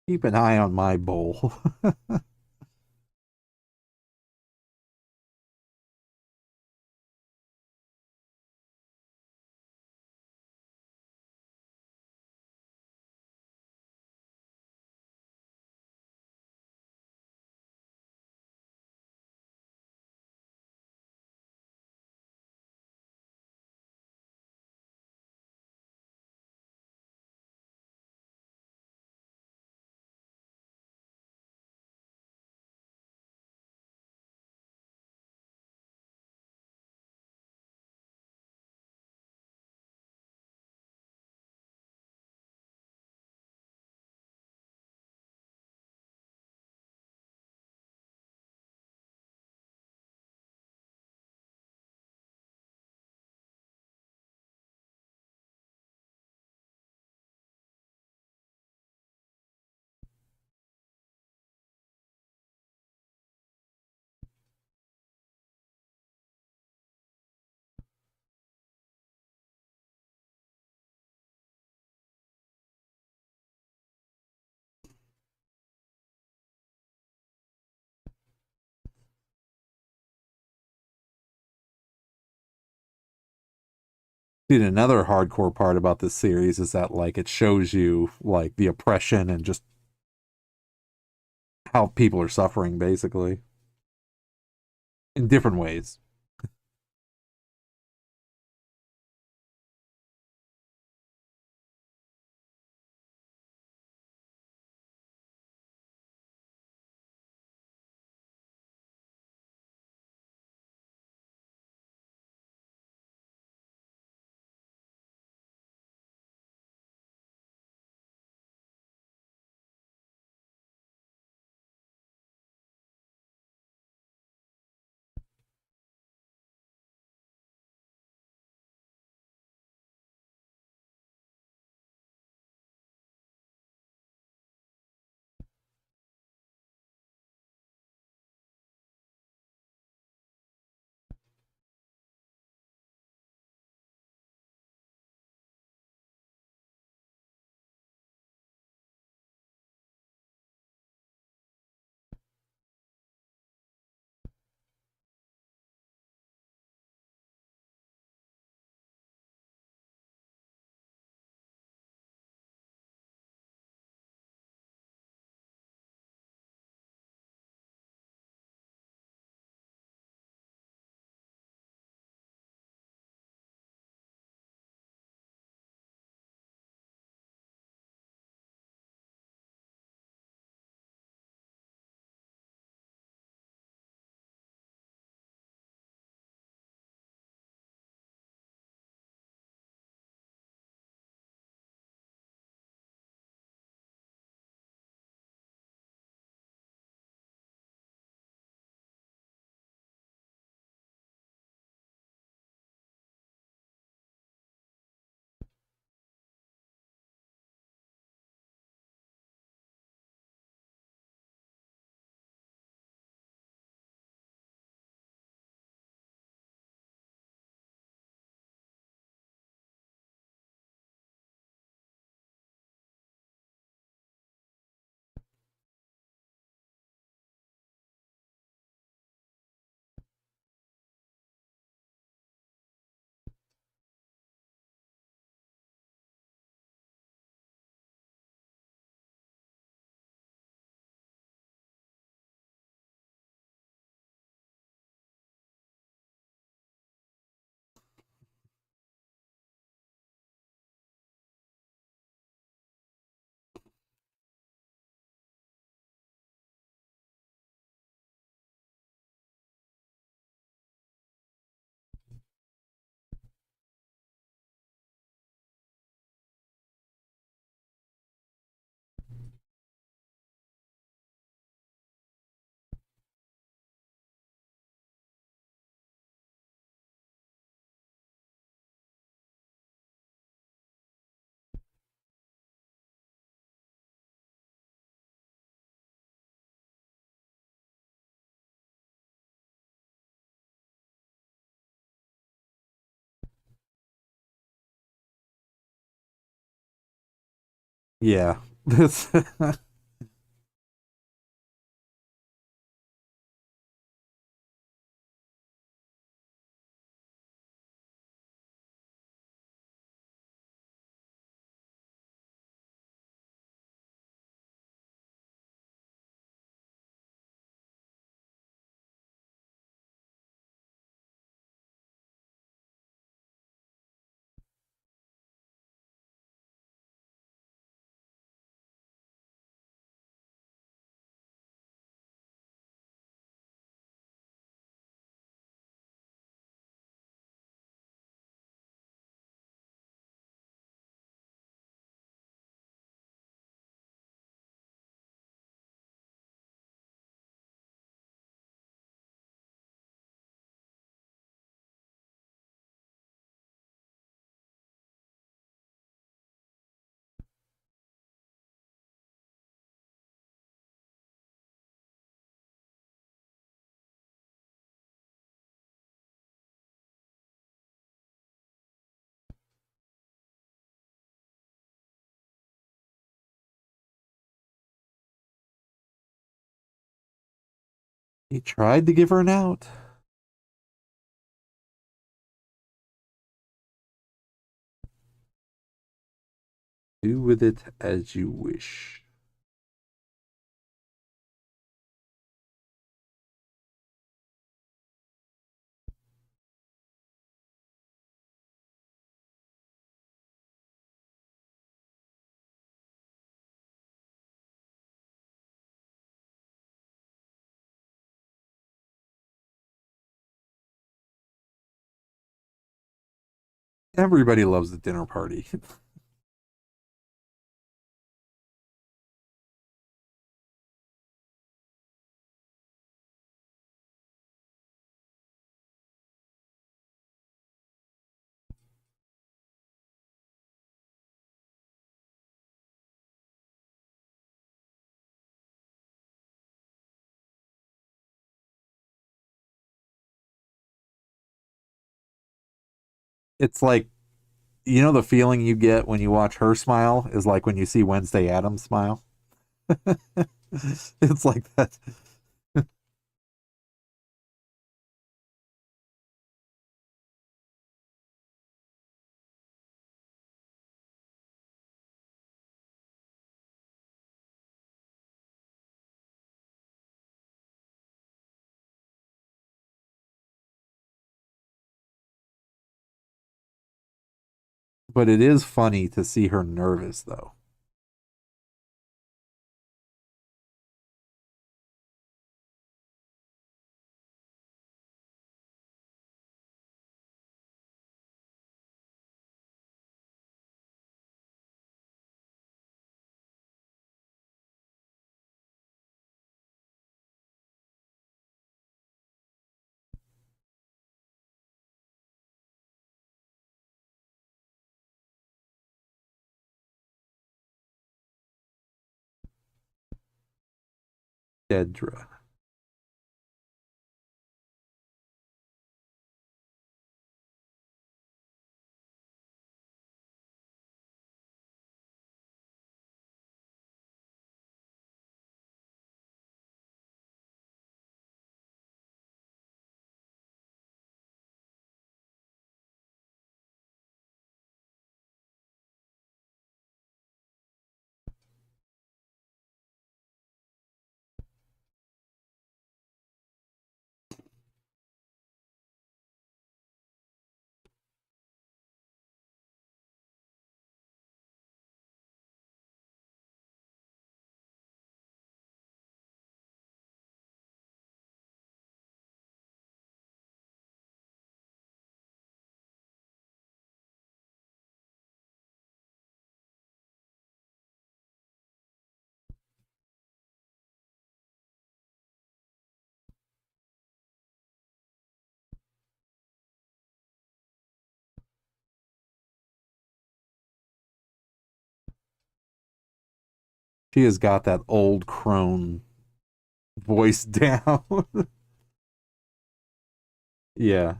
Keep an eye on my bowl. Dude, another hardcore part about this series is that like it shows you like the oppression and just how people are suffering basically in different ways. Yeah. This he tried to give her an out. Do with it as you wish. Everybody loves the dinner party. It's like, you know, the feeling you get when you watch her smile is like when you see Wednesday Addams smile. It's like that. But it is funny to see her nervous, though. Dedra. She has got that old crone voice down. Yeah.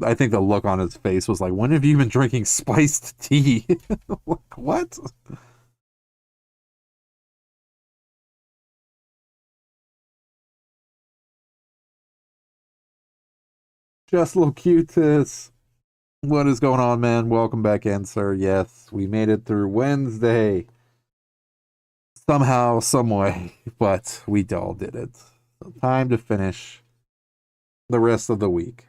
I think the look on his face was like, when have you been drinking spiced tea? Like, what? Just Locutus. What is going on, man? Welcome back in, sir. Yes, we made it through Wednesday. Somehow, some way, but we all did it. So time to finish the rest of the week.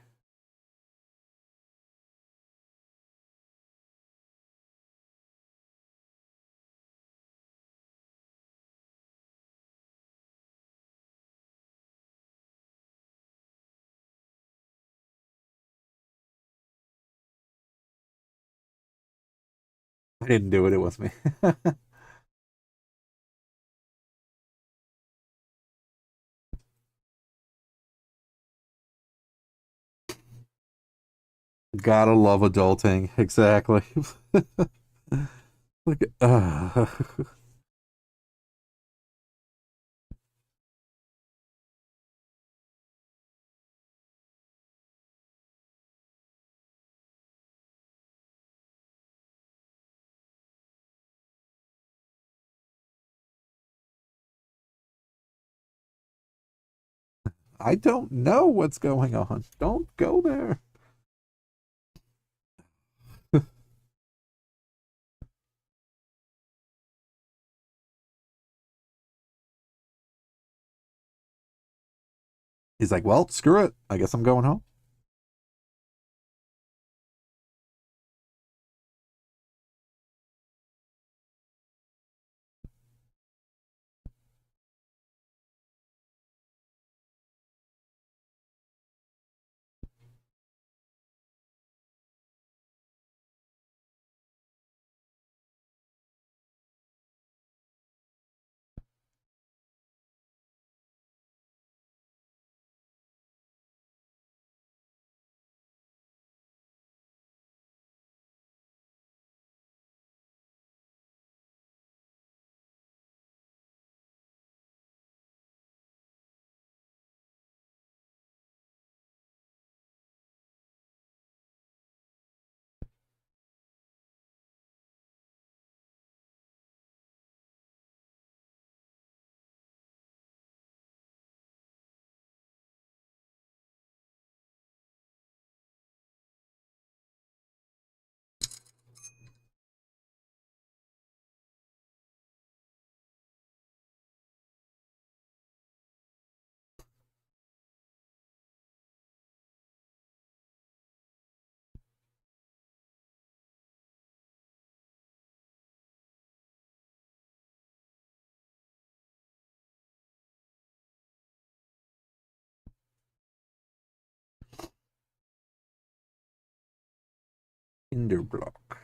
I didn't do it, it was me. Gotta love adulting. Exactly. Look, I don't know what's going on. Don't go there. He's like, well, screw it. I guess I'm going home. Hinderblock.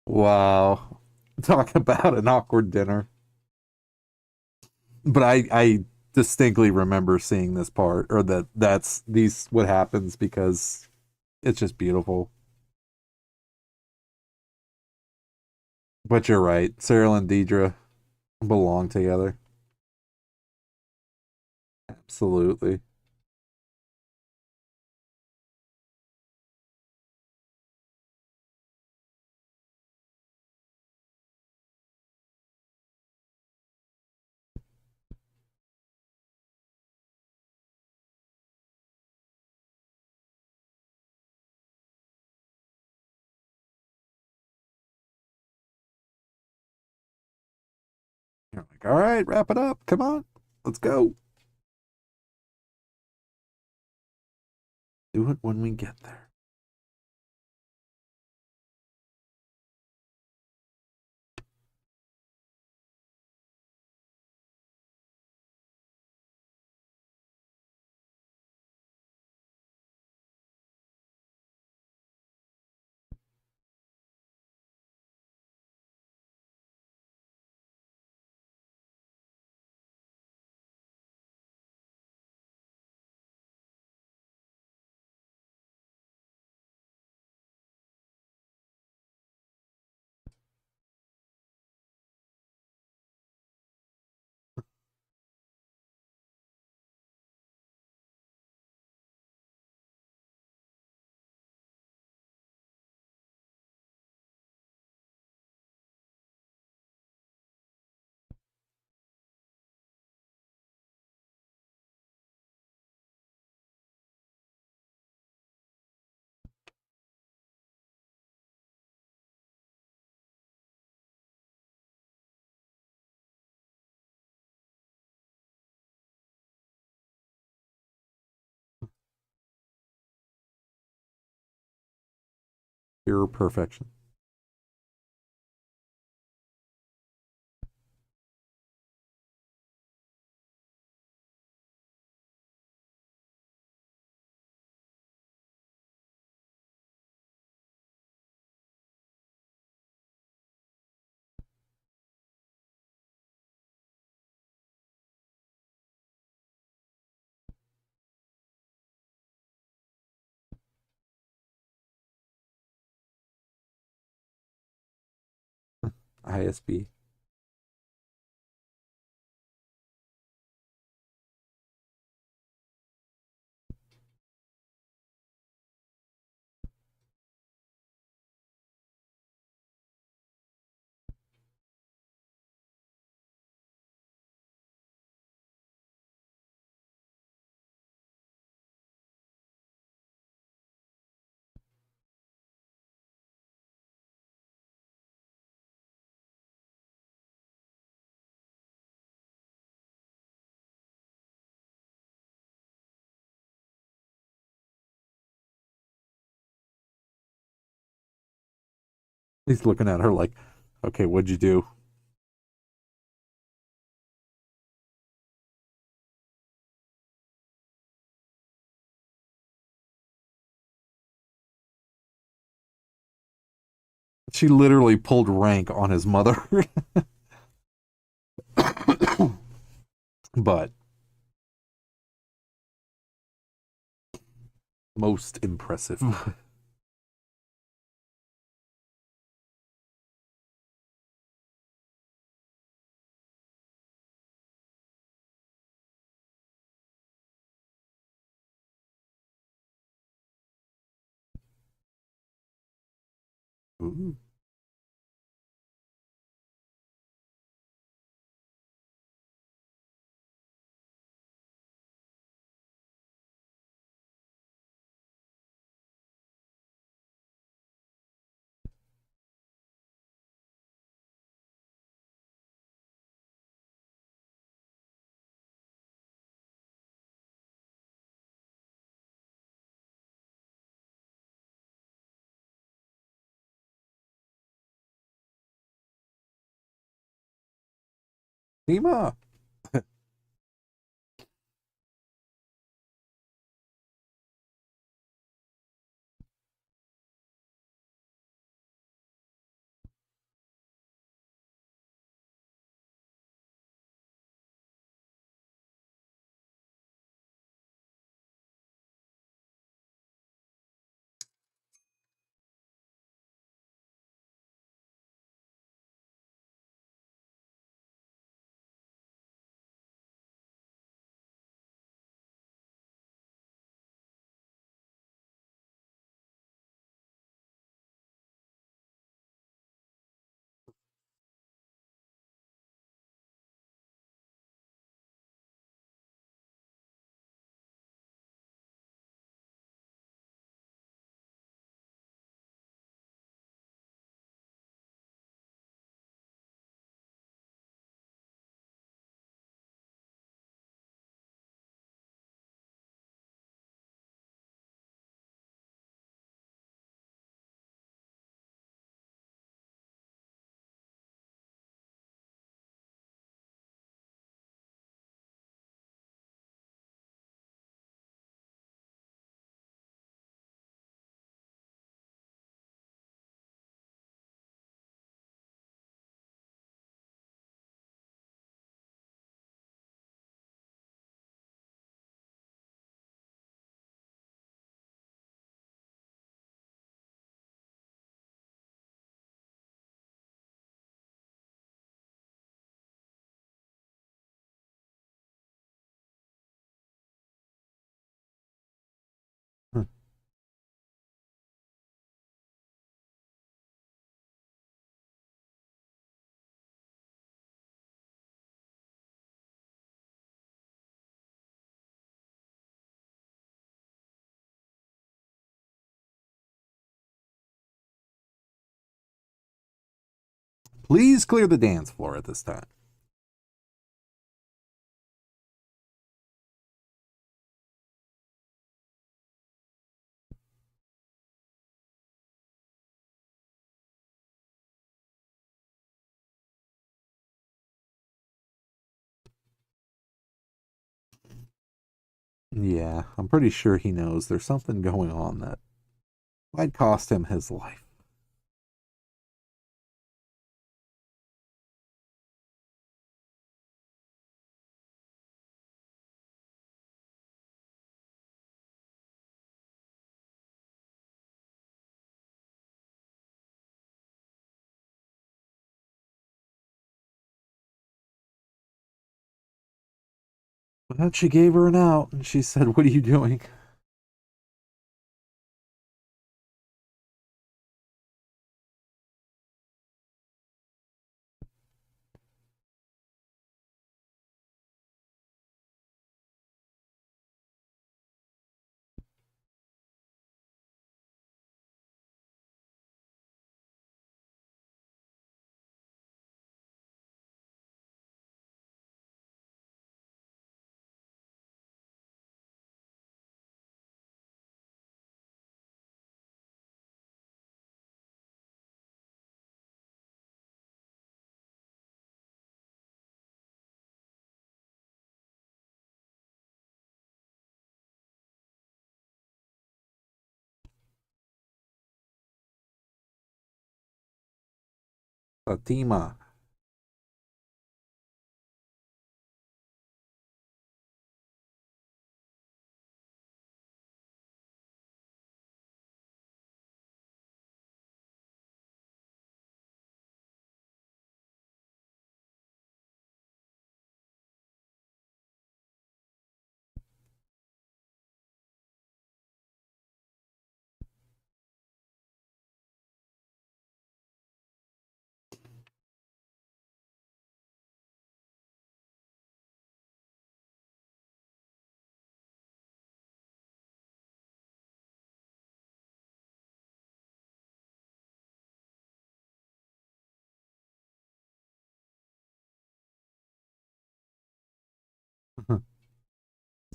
Wow. Talk about an awkward dinner. But I distinctly remember seeing this part, or that's these what happens, because it's just beautiful. But you're right. Cyril and Deidre belong together. Absolutely. You're like, all right, wrap it up. Come on. Let's go. Do it when we get there. Pure perfection. ISB. He's looking at her like, okay, what'd you do? She literally pulled rank on his mother. But most impressive. Ooh. Nima. Please clear the dance floor at this time. Yeah, I'm pretty sure he knows there's something going on that might cost him his life. But she gave her an out, and she said, "What are you doing?" Fatima.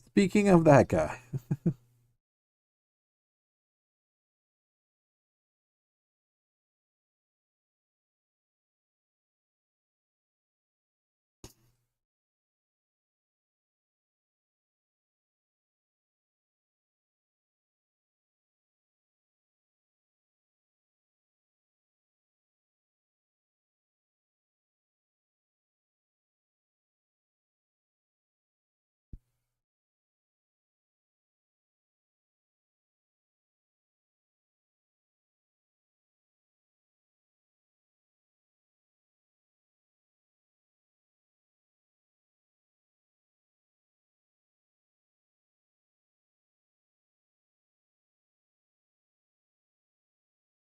Speaking of that guy.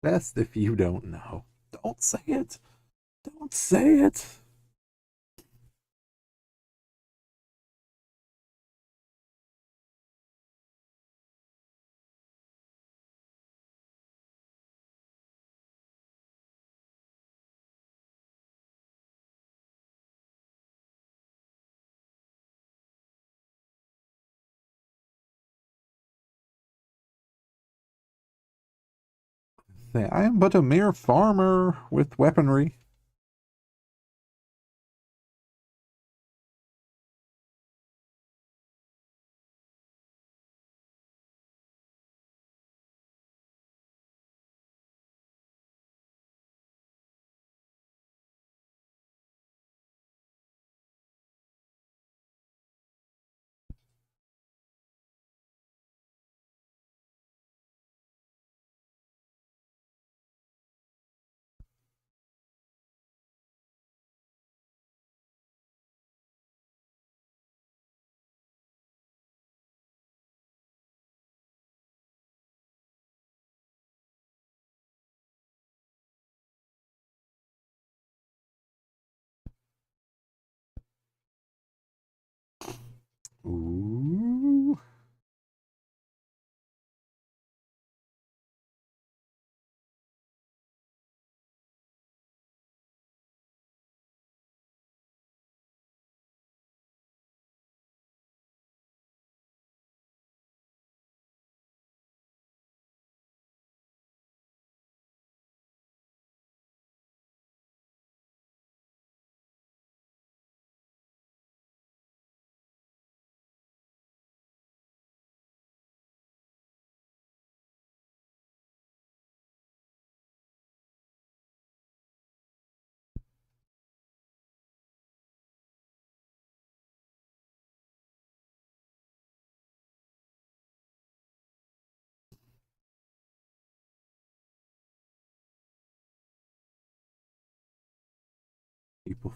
Best if you don't know. Don't say it. Don't say it. Say, I am but a mere farmer with weaponry. Ooh. People.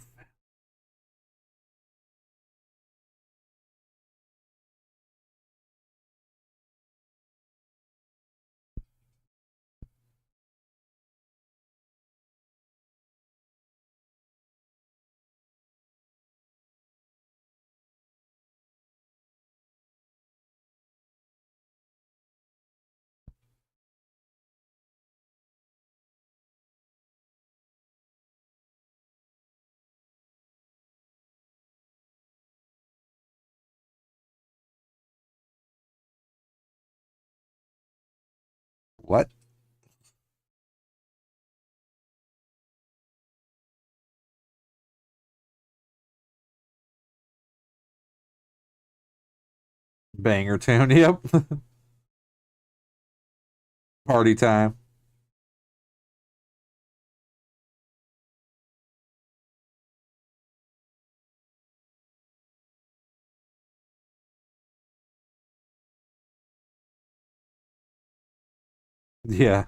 What? Banger tune. Yep. Party time. Yeah.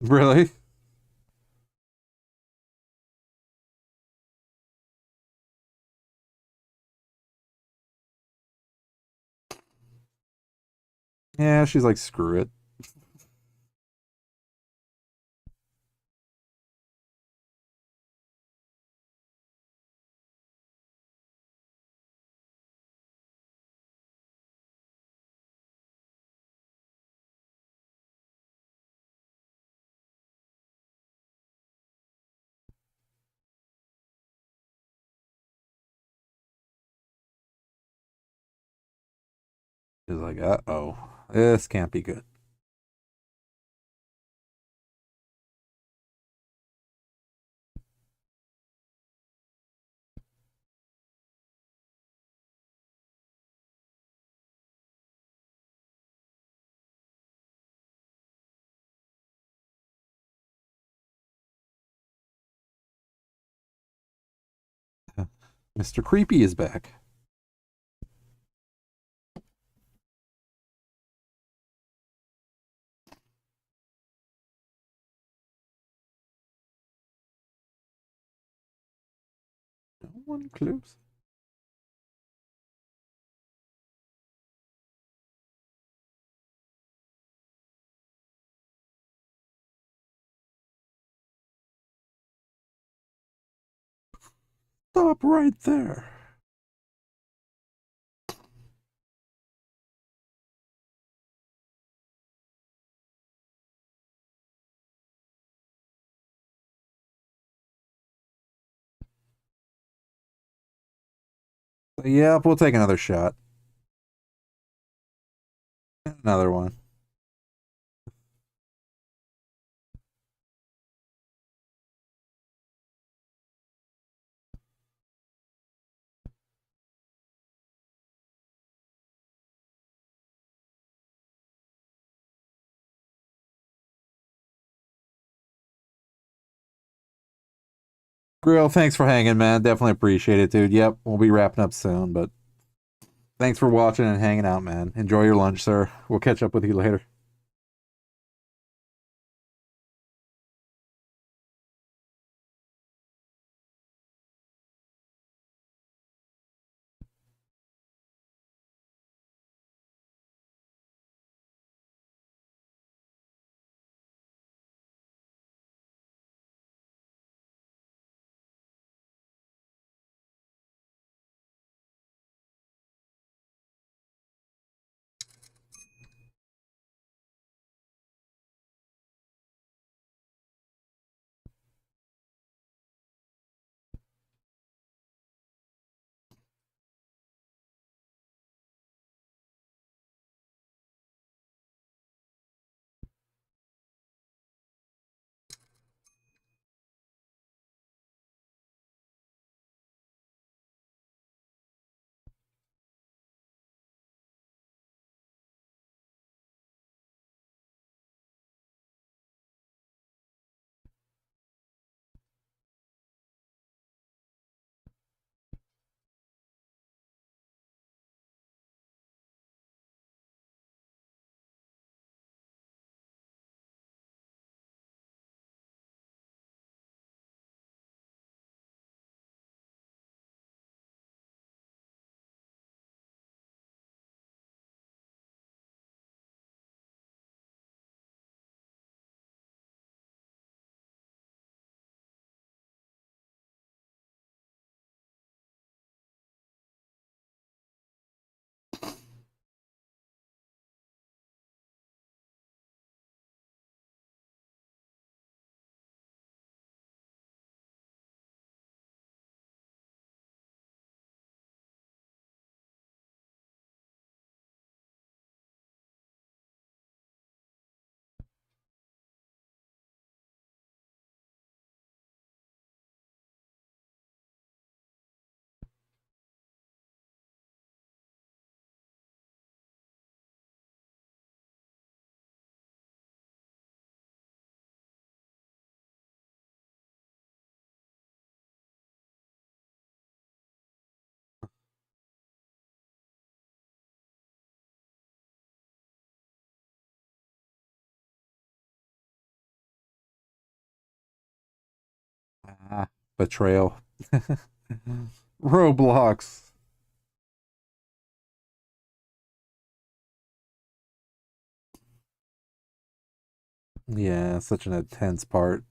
Really? Yeah, she's like, screw it. She's like, uh-oh. This can't be good. Mr. Creepy is back. No one close. Stop right there. Yeah, we'll take another shot. Another one. Grill, thanks for hanging, man. Definitely appreciate it, dude. Yep, we'll be wrapping up soon, but thanks for watching and hanging out, man. Enjoy your lunch, sir. We'll catch up with you later. Ah, betrayal. Roblox. Yeah, such an intense part.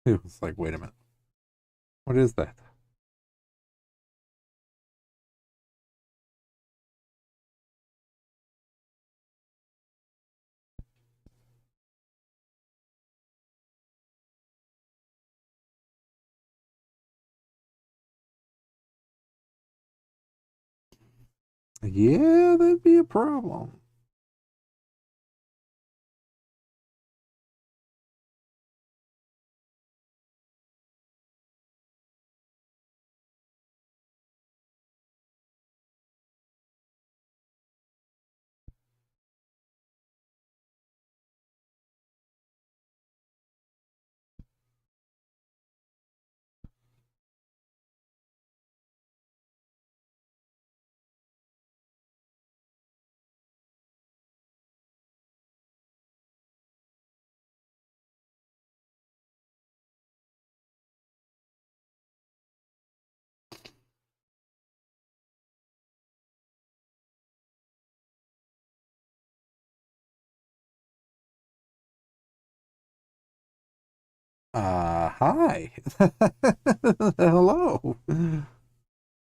It was like, wait a minute. What is that? Yeah, that'd be a problem. Hi. Hello.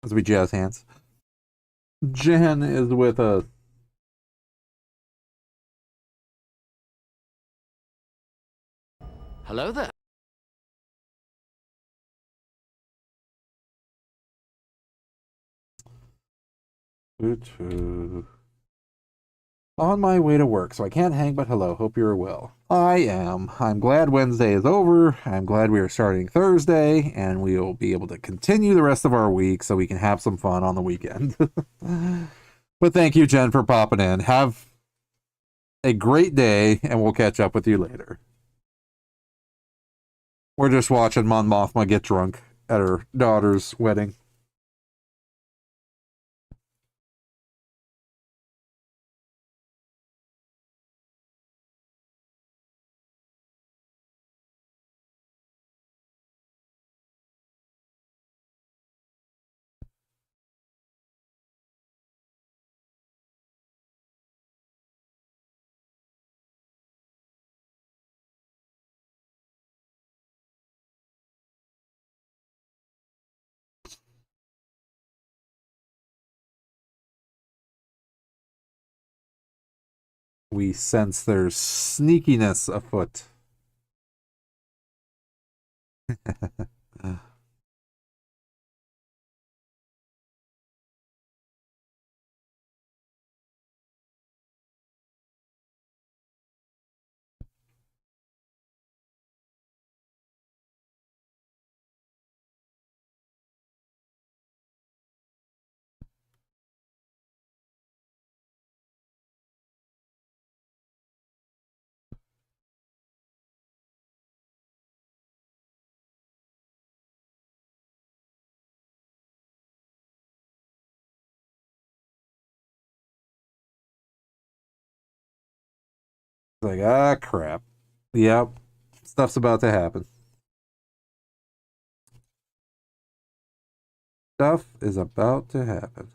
As we jazz hands. Jen is with us. Hello there. On my way to work, so I can't hang but hello. Hope you're well. I am. I'm glad Wednesday is over. I'm glad we are starting Thursday, and we will be able to continue the rest of our week so we can have some fun on the weekend. But thank you, Jen, for popping in. Have a great day, and we'll catch up with you later. We're just watching Mon Mothma get drunk at her daughter's wedding. We sense there's sneakiness afoot. Like, ah, crap. Yep. Stuff's about to happen. Stuff is about to happen.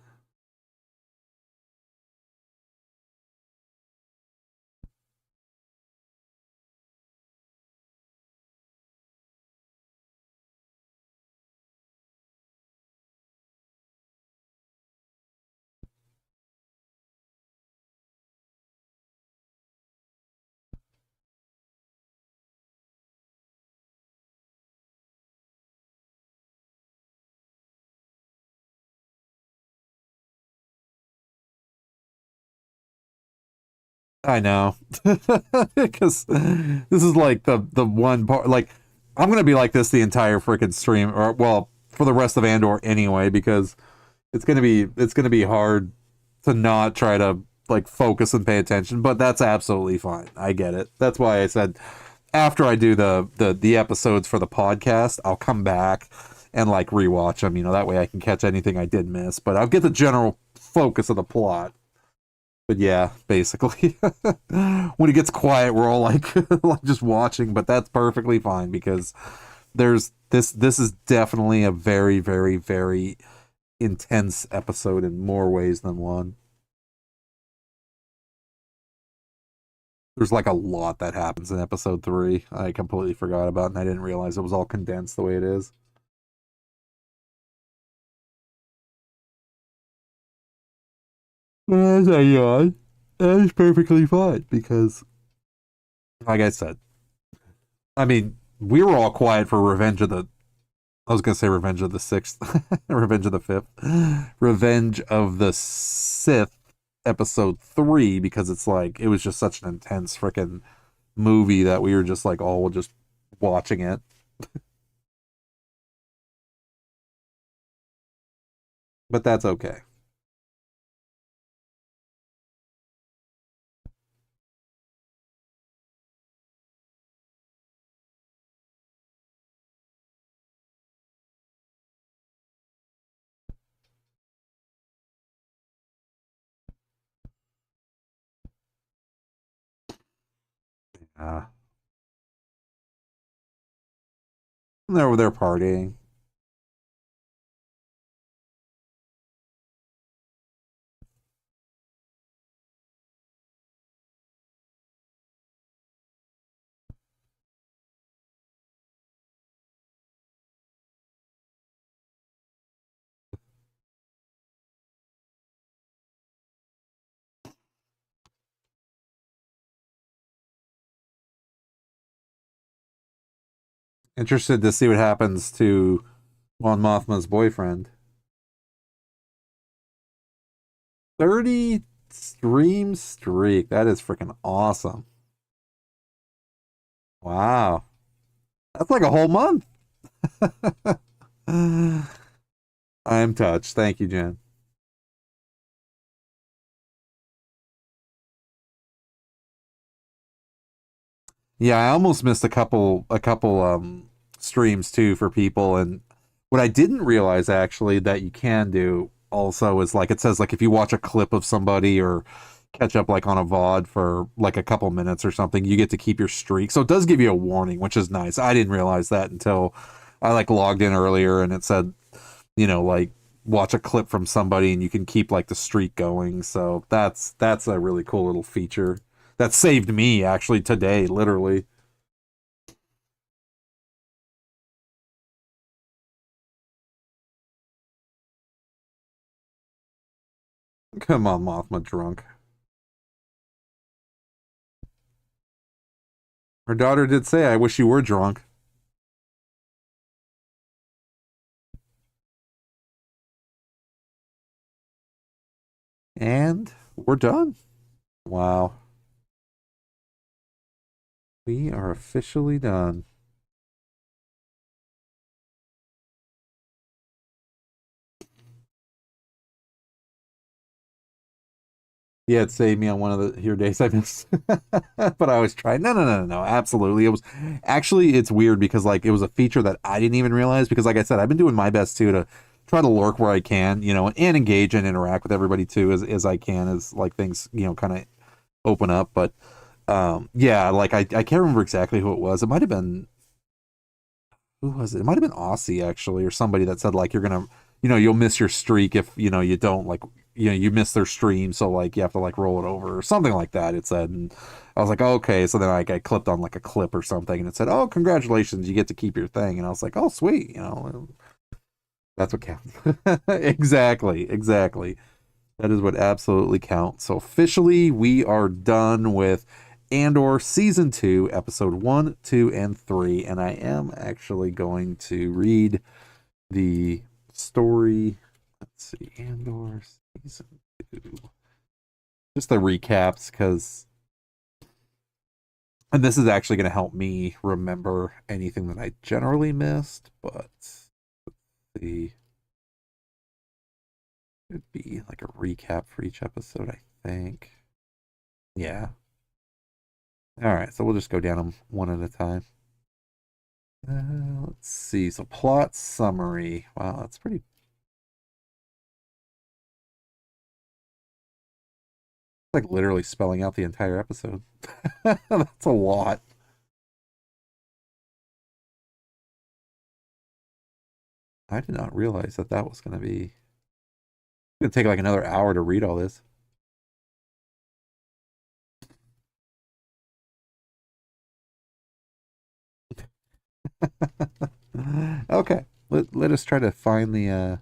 I know. Because this is like the one part, like, I'm gonna be like this the entire freaking stream, or well, for the rest of Andor anyway, because it's gonna be hard to not try to like focus and pay attention, but that's absolutely fine. I get it. That's why I said after I do the episodes for the podcast, I'll come back and like rewatch them, that way I can catch anything I did miss, but I'll get the general focus of the plot. But yeah, basically, when it gets quiet, we're all like, like just watching. But that's perfectly fine because there's this. This is definitely a very, very, very intense episode in more ways than one. There's like a lot that happens in episode 3. I completely forgot about, and I didn't realize it was all condensed the way it is. As I yawn, that is perfectly fine because, like I said, I mean, we were all quiet for Revenge of the. I was gonna say Revenge of the Sixth, Revenge of the Fifth, Revenge of the Sith, episode 3, because it's like it was just such an intense freaking movie that we were just like all just watching it. But that's okay. Yeah. They're over there partying. Interested to see what happens to Mon Mothma's boyfriend. 30 stream streak. That is freaking awesome. Wow. That's like a whole month. I'm touched. Thank you, Jen. Yeah, I almost missed a couple streams too for people, and what I didn't realize actually that you can do also is like it says like if you watch a clip of somebody or catch up like on a VOD for like a couple minutes or something, you get to keep your streak. So it does give you a warning, which is nice. I didn't realize that until I like logged in earlier and it said, like watch a clip from somebody and you can keep like the streak going. So that's a really cool little feature that saved me actually today, literally. Come on, Mothma drunk. Her daughter did say, I wish you were drunk. And we're done. Wow. We are officially done. Yeah, it saved me on one of the here days I missed. But I was trying. No, no, no, no, no. Absolutely. It was actually, it's weird because like it was a feature that I didn't even realize because like I said, I've been doing my best too to try to lurk where I can, and engage and interact with everybody too as I can as like things, kind of open up. But Yeah, like I can't remember exactly who it was. It might have been, who was it? It might have been Aussie actually, or somebody that said like you're gonna, you'll miss your streak if you don't like, you miss their stream, so like you have to like roll it over or something like that. It said, and I was like, oh, okay. So then I clipped on like a clip or something, and it said, oh, congratulations, you get to keep your thing, and I was like, oh, sweet, that's what counts. Exactly. That is what absolutely counts. So officially, we are done with Andor Season 2, Episode 1, 2, and 3. And I am actually going to read the story. Let's see, Andor Season 2. Just the recaps, and this is actually going to help me remember anything that I generally missed, but let's see. It'd be like a recap for each episode, I think. Yeah. All right, so we'll just go down them one at a time. Let's see. So plot summary. Wow, that's pretty. Like literally spelling out the entire episode. That's a lot. I did not realize that was going to be. It's going to take like another hour to read all this. Okay, let us try to find the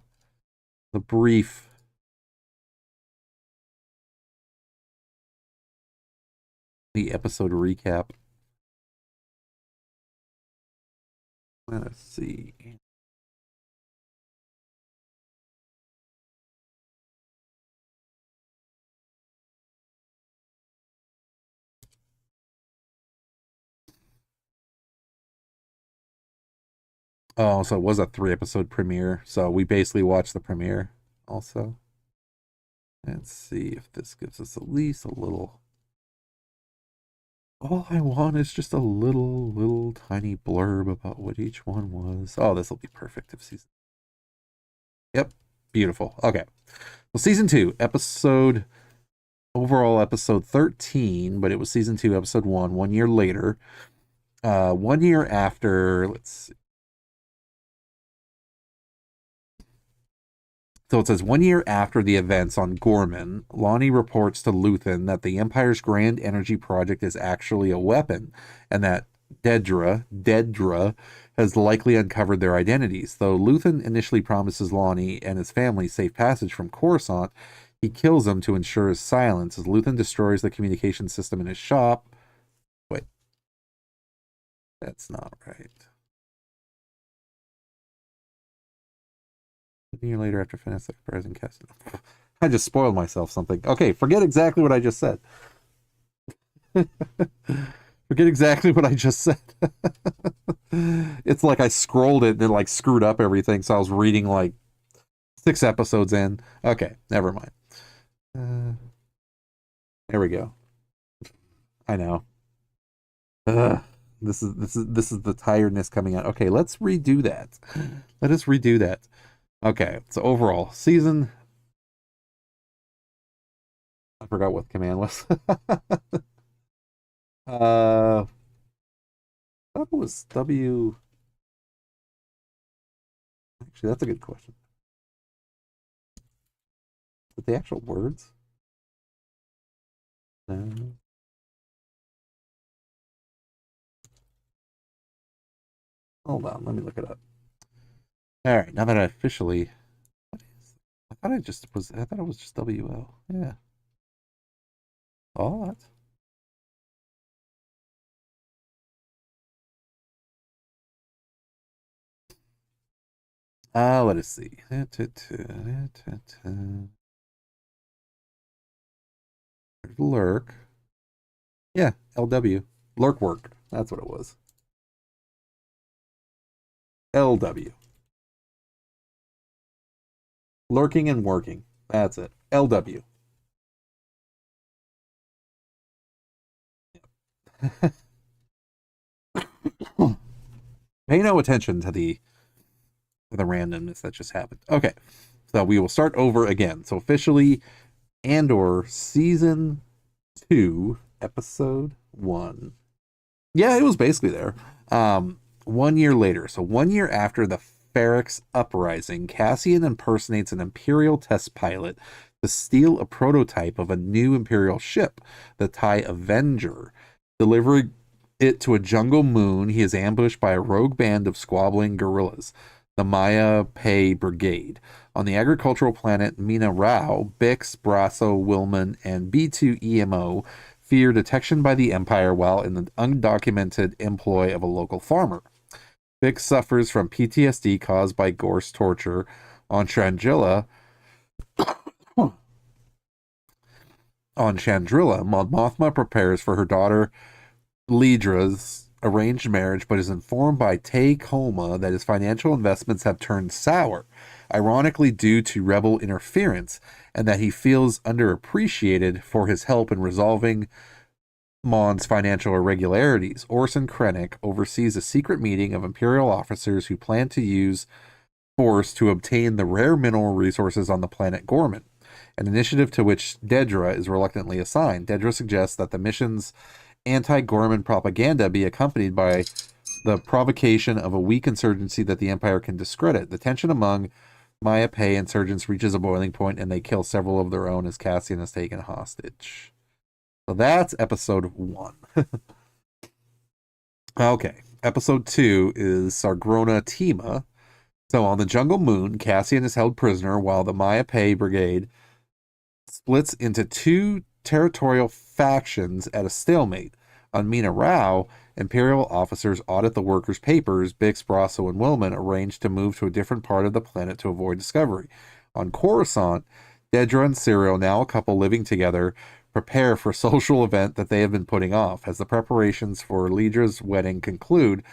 brief episode recap. Let us see. Oh, so it was a 3-episode premiere. So we basically watched the premiere also. Let's see if this gives us at least a little. All I want is just a little tiny blurb about what each one was. Oh, this will be perfect if season. Yep, beautiful. Okay. Well, season 2, overall episode 13, but it was season 2, episode 1 year later. 1 year after, let's see. So it says 1 year after the events on Gorman, Lonnie reports to Luthen that the Empire's grand energy project is actually a weapon, and that Dedra has likely uncovered their identities. Though Luthen initially promises Lonnie and his family safe passage from Coruscant, he kills them to ensure his silence as Luthen destroys the communication system in his shop. Wait. That's not right. A year later, after finishing the present cast, I just spoiled myself something. Okay, forget exactly what I just said. Forget exactly what I just said. It's like I scrolled it and it like screwed up everything, so I was reading like 6 episodes in. Okay, never mind. There we go. I know. This is the tiredness coming out. Okay, let's redo that. Let us redo that. Okay, so overall, season. I forgot what the command was. I thought it was W. Actually, that's a good question. But the actual words? No. Hold on, let me look it up. All right, now that I officially. I thought it was just WL. Yeah. Oh, that's. Let us see. Lurk. Yeah, LW. Lurk work. That's what it was. LW. Lurking and working. That's it. LW. Pay no attention to the randomness that just happened. Okay, so we will start over again. So officially, Andor Season 2, episode 1. Yeah, it was basically there. 1 year later, so 1 year after the Ferrex uprising, Cassian impersonates an Imperial test pilot to steal a prototype of a new Imperial ship, the TIE Avenger. Delivering it to a jungle moon, he is ambushed by a rogue band of squabbling guerrillas, the Maya Pei Brigade. On the agricultural planet Mina Rao, Bix, Brasso, Willman, and B2EMO fear detection by the Empire while in the undocumented employ of a local farmer. Bix suffers from PTSD caused by Gorse torture. On Chandrilla, Mon Mothma prepares for her daughter Lidra's arranged marriage, but is informed by Tay Koma that his financial investments have turned sour, ironically due to rebel interference, and that he feels underappreciated for his help in resolving Mon's financial irregularities. Orson Krennic oversees a secret meeting of Imperial officers who plan to use force to obtain the rare mineral resources on the planet Gorman, an initiative to which Dedra is reluctantly assigned. Dedra suggests that the mission's anti-Gorman propaganda be accompanied by the provocation of a weak insurgency that the Empire can discredit. The tension among Maya Pei insurgents reaches a boiling point, and they kill several of their own as Cassian is taken hostage. So that's episode 1. Okay, episode 2 is Sargrona Tima. So on the jungle moon, Cassian is held prisoner while the Maya Pei Brigade splits into 2 territorial factions at a stalemate. On Mina Rao, Imperial officers audit the workers' papers. Bix, Brasso, and Willman arrange to move to a different part of the planet to avoid discovery. On Coruscant, Dedra and Cyril, now a couple living together, prepare for a social event that they have been putting off. As the preparations for Lidra's wedding conclude,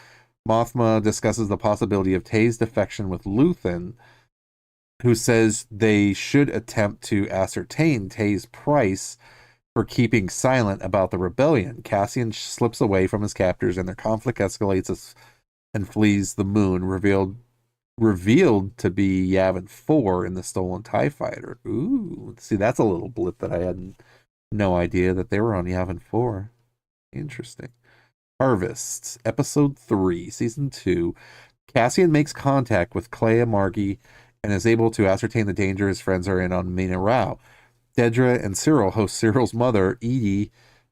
Mothma discusses the possibility of Tay's defection with Luthen, who says they should attempt to ascertain Tay's price for keeping silent about the rebellion. Cassian slips away from his captors, and their conflict escalates and flees the moon, revealed to be Yavin 4 in the stolen TIE fighter. Ooh, see, that's a little blip that I had no idea that they were on Yavin 4. Interesting. Harvest, episode 3, season 2. Cassian makes contact with Clea Margi and is able to ascertain the danger his friends are in on Mina Rao. Dedra and Cyril host Cyril's mother, Edie,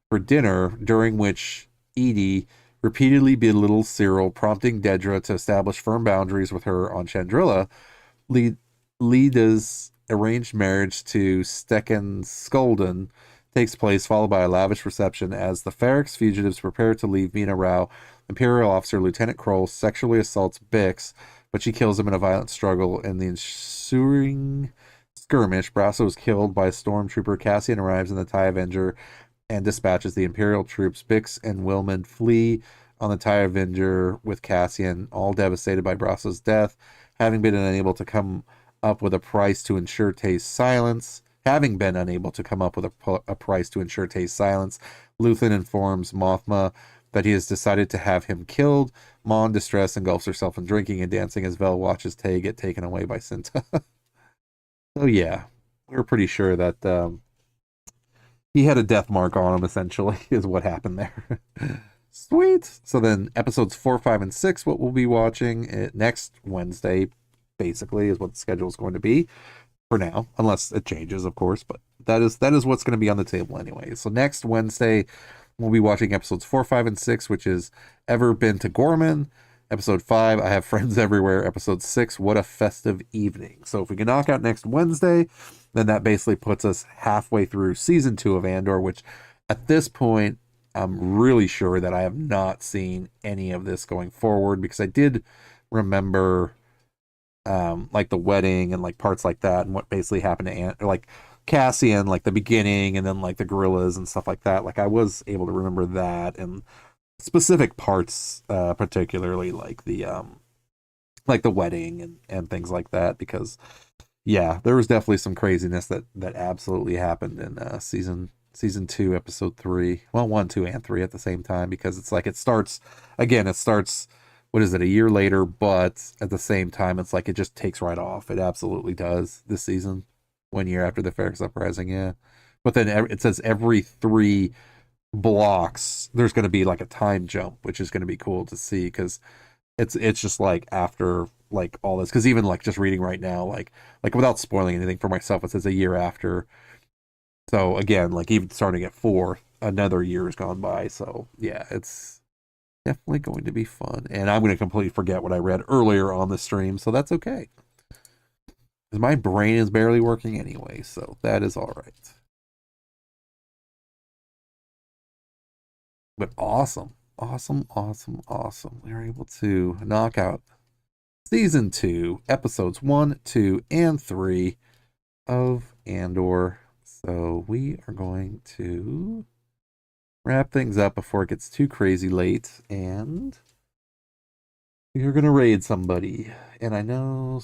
for dinner, during which Edie repeatedly belittles Cyril, prompting Dedra to establish firm boundaries with her on Chandrilla. Leda's arranged marriage to Stekan Skolden takes place, followed by a lavish reception. As the Ferrex fugitives prepare to leave Mina Rao, Imperial officer Lieutenant Kroll sexually assaults Bix, but she kills him in a violent struggle. In the ensuing skirmish, Brasso is killed by a stormtrooper. Cassian arrives in the TIE Avenger and dispatches the Imperial troops. Bix and Willman flee on the TIE Avenger with Cassian, all devastated by Brasso's death, having been unable to come up with a price to ensure Tay's silence. Having been unable to come up with a price to ensure Tay's silence, Luthen informs Mothma that he has decided to have him killed. Ma, in distress, engulfs herself in drinking and dancing as Vel watches Tay get taken away by Cinta. So yeah, we're pretty sure that he had a death mark on him, essentially, is what happened there. Sweet. So then episodes 4, 5, and 6, what we'll be watching next Wednesday, basically, is what the schedule is going to be. For now, unless it changes, of course, but that is what's going to be on the table anyway. So next Wednesday, we'll be watching episodes 4, 5, and 6, which is Ever Been to Gorman. Episode 5, I Have Friends Everywhere. Episode 6, What a Festive Evening. So if we can knock out next Wednesday, then that basically puts us halfway through season 2 of Andor, which at this point, I'm really sure that I have not seen any of this going forward, because I did remember like the wedding and like parts like that and what basically happened to like Cassian, like the beginning, and then like the gorillas and stuff like that. Like I was able to remember that and specific parts, particularly like the wedding and things like that, because yeah, there was definitely some craziness that absolutely happened in season 2, episode 3. Well, 1, 2, and 3 at the same time, because it's like it starts what is it, a year later, but at the same time, it's like it just takes right off. It absolutely does this season, 1 year after the Ferrex Uprising, yeah. But then it says every 3 blocks, there's going to be like a time jump, which is going to be cool to see, because it's just like after like all this, because even like just reading right now, like without spoiling anything for myself, it says a year after. So again, like even starting at 4, another year has gone by. So yeah, it's definitely going to be fun. And I'm going to completely forget what I read earlier on the stream, so that's okay. Because my brain is barely working anyway, so that is all right. But awesome. Awesome, awesome, awesome. We were able to knock out season 2, episodes 1, 2, and 3 of Andor. So we are going to wrap things up before it gets too crazy late, and we're going to raid somebody. And I know,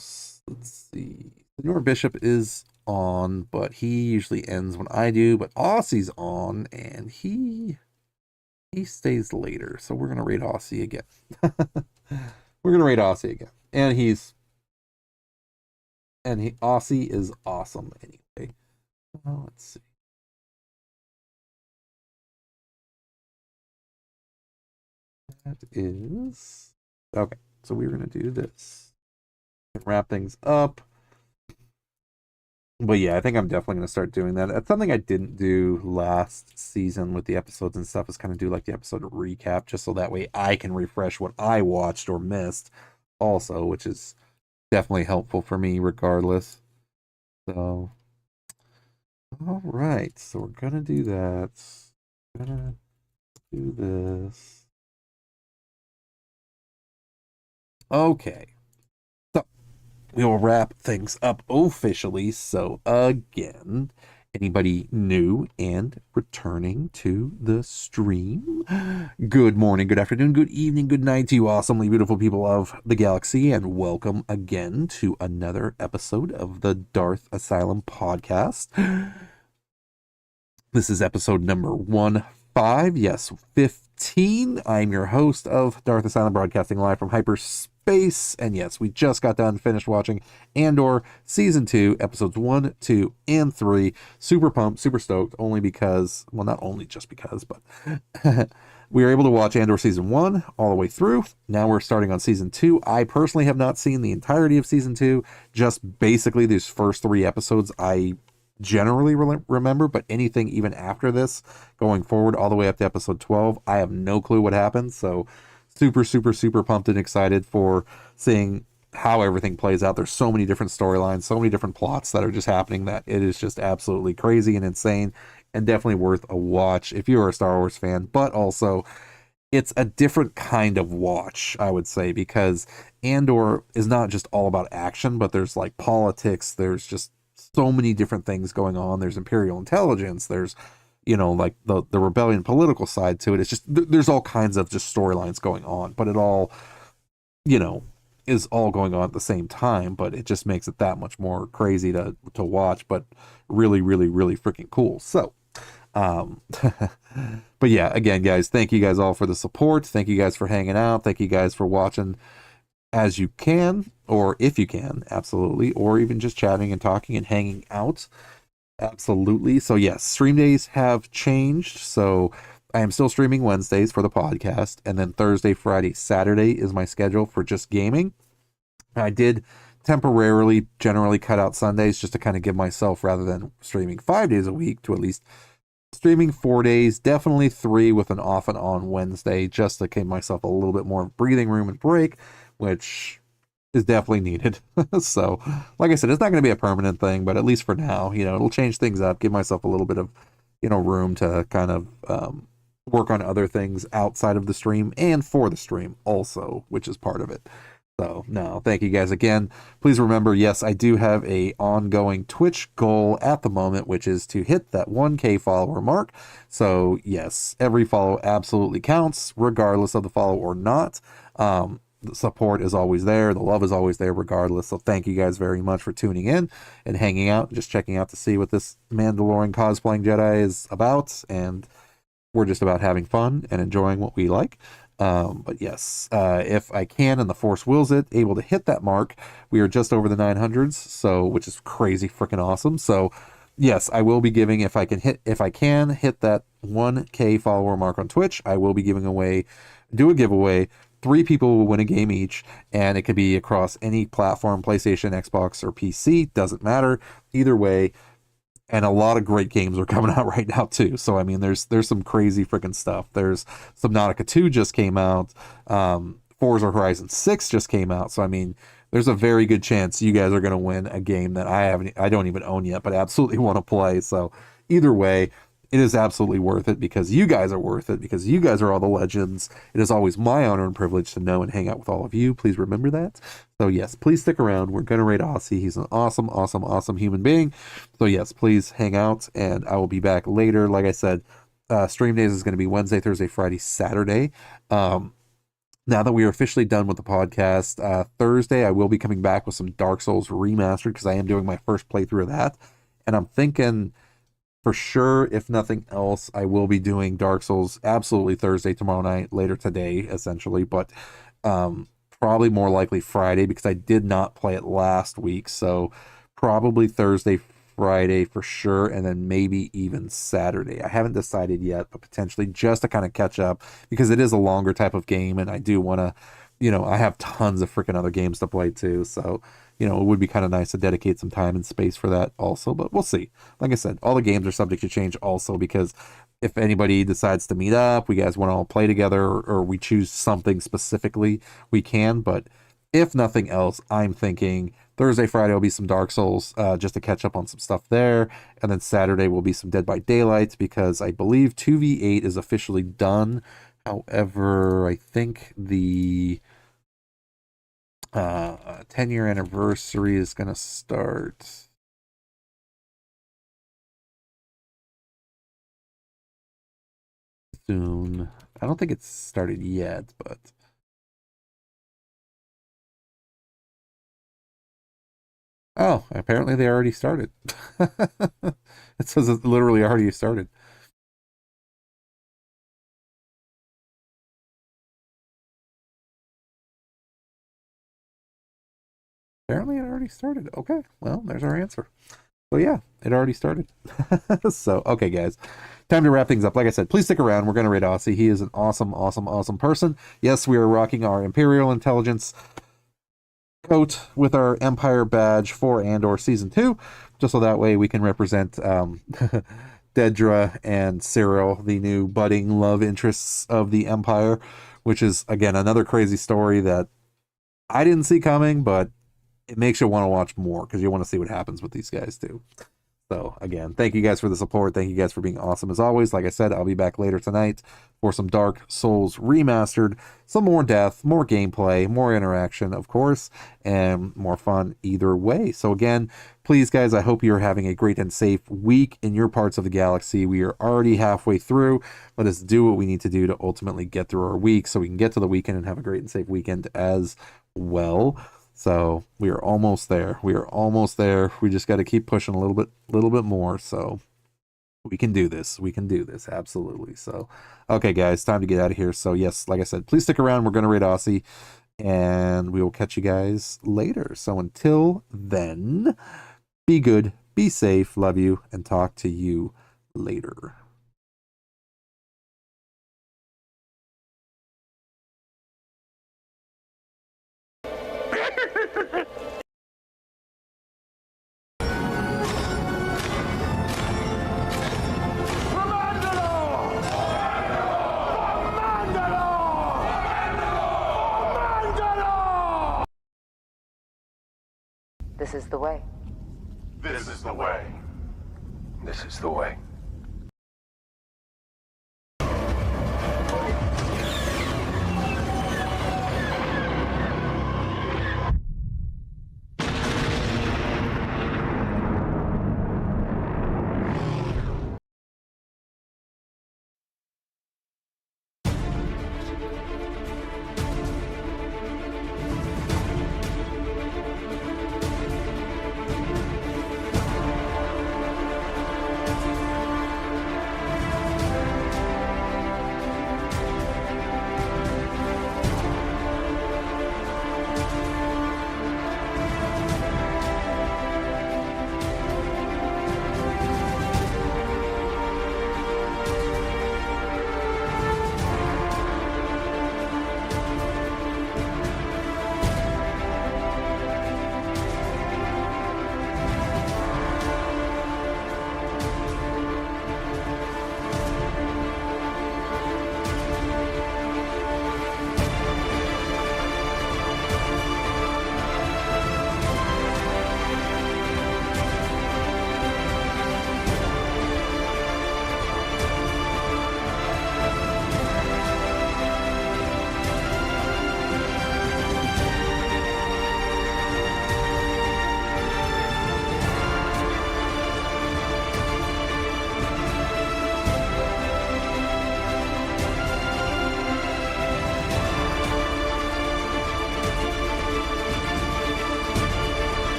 let's see, Senor Bishop is on, but he usually ends when I do, but Aussie's on, and he stays later, so we're going to raid Aussie again. We're going to raid Aussie again. And Aussie is awesome anyway. Let's see. That is okay. So we're gonna do this and wrap things up. But yeah, I think I'm definitely gonna start doing that. That's something I didn't do last season with the episodes and stuff, is kind of do like the episode recap, just so that way I can refresh what I watched or missed also, which is definitely helpful for me regardless. So all right, so we're gonna do that. Gonna do this. Okay. So we will wrap things up officially. So again, anybody new and returning to the stream, good morning, good afternoon, good evening, good night to you awesomely beautiful people of the galaxy, and welcome again to another episode of the Darth Asylum podcast. This is episode number 15, yes, 15. I'm your host of Darth Asylum, broadcasting live from hyperspace. And yes, we just got done, finished watching Andor Season 2, episodes 1, 2, and 3. Super pumped, super stoked, only because, well, not only just because, but we were able to watch Andor Season 1 all the way through. Now we're starting on Season 2. I personally have not seen the entirety of Season 2, just basically these first 3 episodes I generally remember, but anything even after this going forward all the way up to episode 12, I have no clue what happens. So super pumped and excited for seeing how everything plays out. There's so many different storylines, so many different plots that are just happening, that it is just absolutely crazy and insane, and definitely worth a watch if you're a Star Wars fan. But also, it's a different kind of watch, I would say, because Andor is not just all about action, but there's like politics, there's just so many different things going on. There's Imperial intelligence, there's, you know, like the rebellion political side to it. It's just, there's all kinds of just storylines going on, but it all, you know, is all going on at the same time, but it just makes it that much more crazy to watch, but really freaking cool. So but yeah, again guys, thank you guys all for the support, thank you guys for hanging out, thank you guys for watching as you can, or if you can, absolutely, or even just chatting and talking and hanging out, absolutely. So yes, stream days have changed, so I am still streaming Wednesdays for the podcast, and then Thursday, Friday, Saturday is my schedule for just gaming. I did temporarily generally cut out Sundays just to kind of give myself, rather than streaming 5 days a week, to at least streaming 4 days, definitely 3 with an off and on Wednesday, just to give myself a little bit more breathing room and break, which is definitely needed. So, like I said, it's not going to be a permanent thing, but at least for now, you know, it'll change things up, give myself a little bit of, you know, room to kind of work on other things outside of the stream and for the stream also, which is part of it. So, no, thank you guys again. Please remember, yes, I do have a ongoing Twitch goal at the moment, which is to hit that 1K follower mark. So, yes, every follow absolutely counts, regardless of the follow or not. The support is always there. The love is always there regardless. So thank you guys very much for tuning in and hanging out, just checking out to see what this Mandalorian cosplaying Jedi is about. And we're just about having fun and enjoying what we like. But yes, if I can and the Force wills it, able to hit that mark, we are just over the 900s, so, which is crazy freaking awesome. So yes, I will be giving, if I can hit that 1K follower mark on Twitch, I will be do a giveaway. 3 people will win a game each, and it could be across any platform, PlayStation, Xbox, or PC, doesn't matter. Either way, and a lot of great games are coming out right now too. So I mean, there's some crazy freaking stuff. There's Subnautica 2 just came out. Forza Horizon 6 just came out. So I mean, there's a very good chance you guys are going to win a game that I don't even own yet, but absolutely want to play. So either way, it is absolutely worth it because you guys are worth it, because you guys are all the legends. It is always my honor and privilege to know and hang out with all of you. Please remember that. So yes, please stick around. We're going to raid Aussie. He's an awesome, awesome, awesome human being. So yes, please hang out, and I will be back later. Like I said, stream days is going to be Wednesday, Thursday, Friday, Saturday. Now that we are officially done with the podcast, Thursday I will be coming back with some Dark Souls Remastered, because I am doing my first playthrough of that. And I'm thinking, for sure, if nothing else, I will be doing Dark Souls absolutely Thursday, tomorrow night, later today, essentially. But probably more likely Friday, because I did not play it last week. So probably Thursday, Friday for sure, and then maybe even Saturday. I haven't decided yet, but potentially just to kind of catch up, because it is a longer type of game, and I do want to, I have tons of freaking other games to play too. So, it would be kind of nice to dedicate some time and space for that also, but we'll see. Like I said, all the games are subject to change also, because if anybody decides to meet up, we guys want to all play together, or we choose something specifically, we can. But if nothing else, I'm thinking Thursday, Friday will be some Dark Souls, just to catch up on some stuff there. And then Saturday will be some Dead by Daylight, because I believe 2v8 is officially done. However, I think the 10-year anniversary is going to start soon. I don't think it's started yet, but oh, apparently they already started. It says it literally already started. Apparently it already started. Okay, well, there's our answer. So yeah, it already started. So, okay, guys, time to wrap things up. Like I said, please stick around. We're going to raid Aussie. He is an awesome, awesome, awesome person. Yes, we are rocking our Imperial Intelligence coat with our Empire badge for Andor Season 2, just so that way we can represent Dedra and Cyril, the new budding love interests of the Empire, which is, again, another crazy story that I didn't see coming, but it makes you want to watch more, because you want to see what happens with these guys too. So again, thank you guys for the support. Thank you guys for being awesome as always. Like I said, I'll be back later tonight for some Dark Souls Remastered, some more death, more gameplay, more interaction, of course, and more fun either way. So again, please guys, I hope you're having a great and safe week in your parts of the galaxy. We are already halfway through. Let us do what we need to do to ultimately get through our week, so we can get to the weekend and have a great and safe weekend as well. So we are almost there. We are almost there. We just got to keep pushing a little bit more. So we can do this. We can do this. Absolutely. So, okay, guys, time to get out of here. So yes, like I said, please stick around. We're going to raid Aussie, and we will catch you guys later. So until then, be good, be safe, love you, and talk to you later. This is the way. This is the way. This is the way.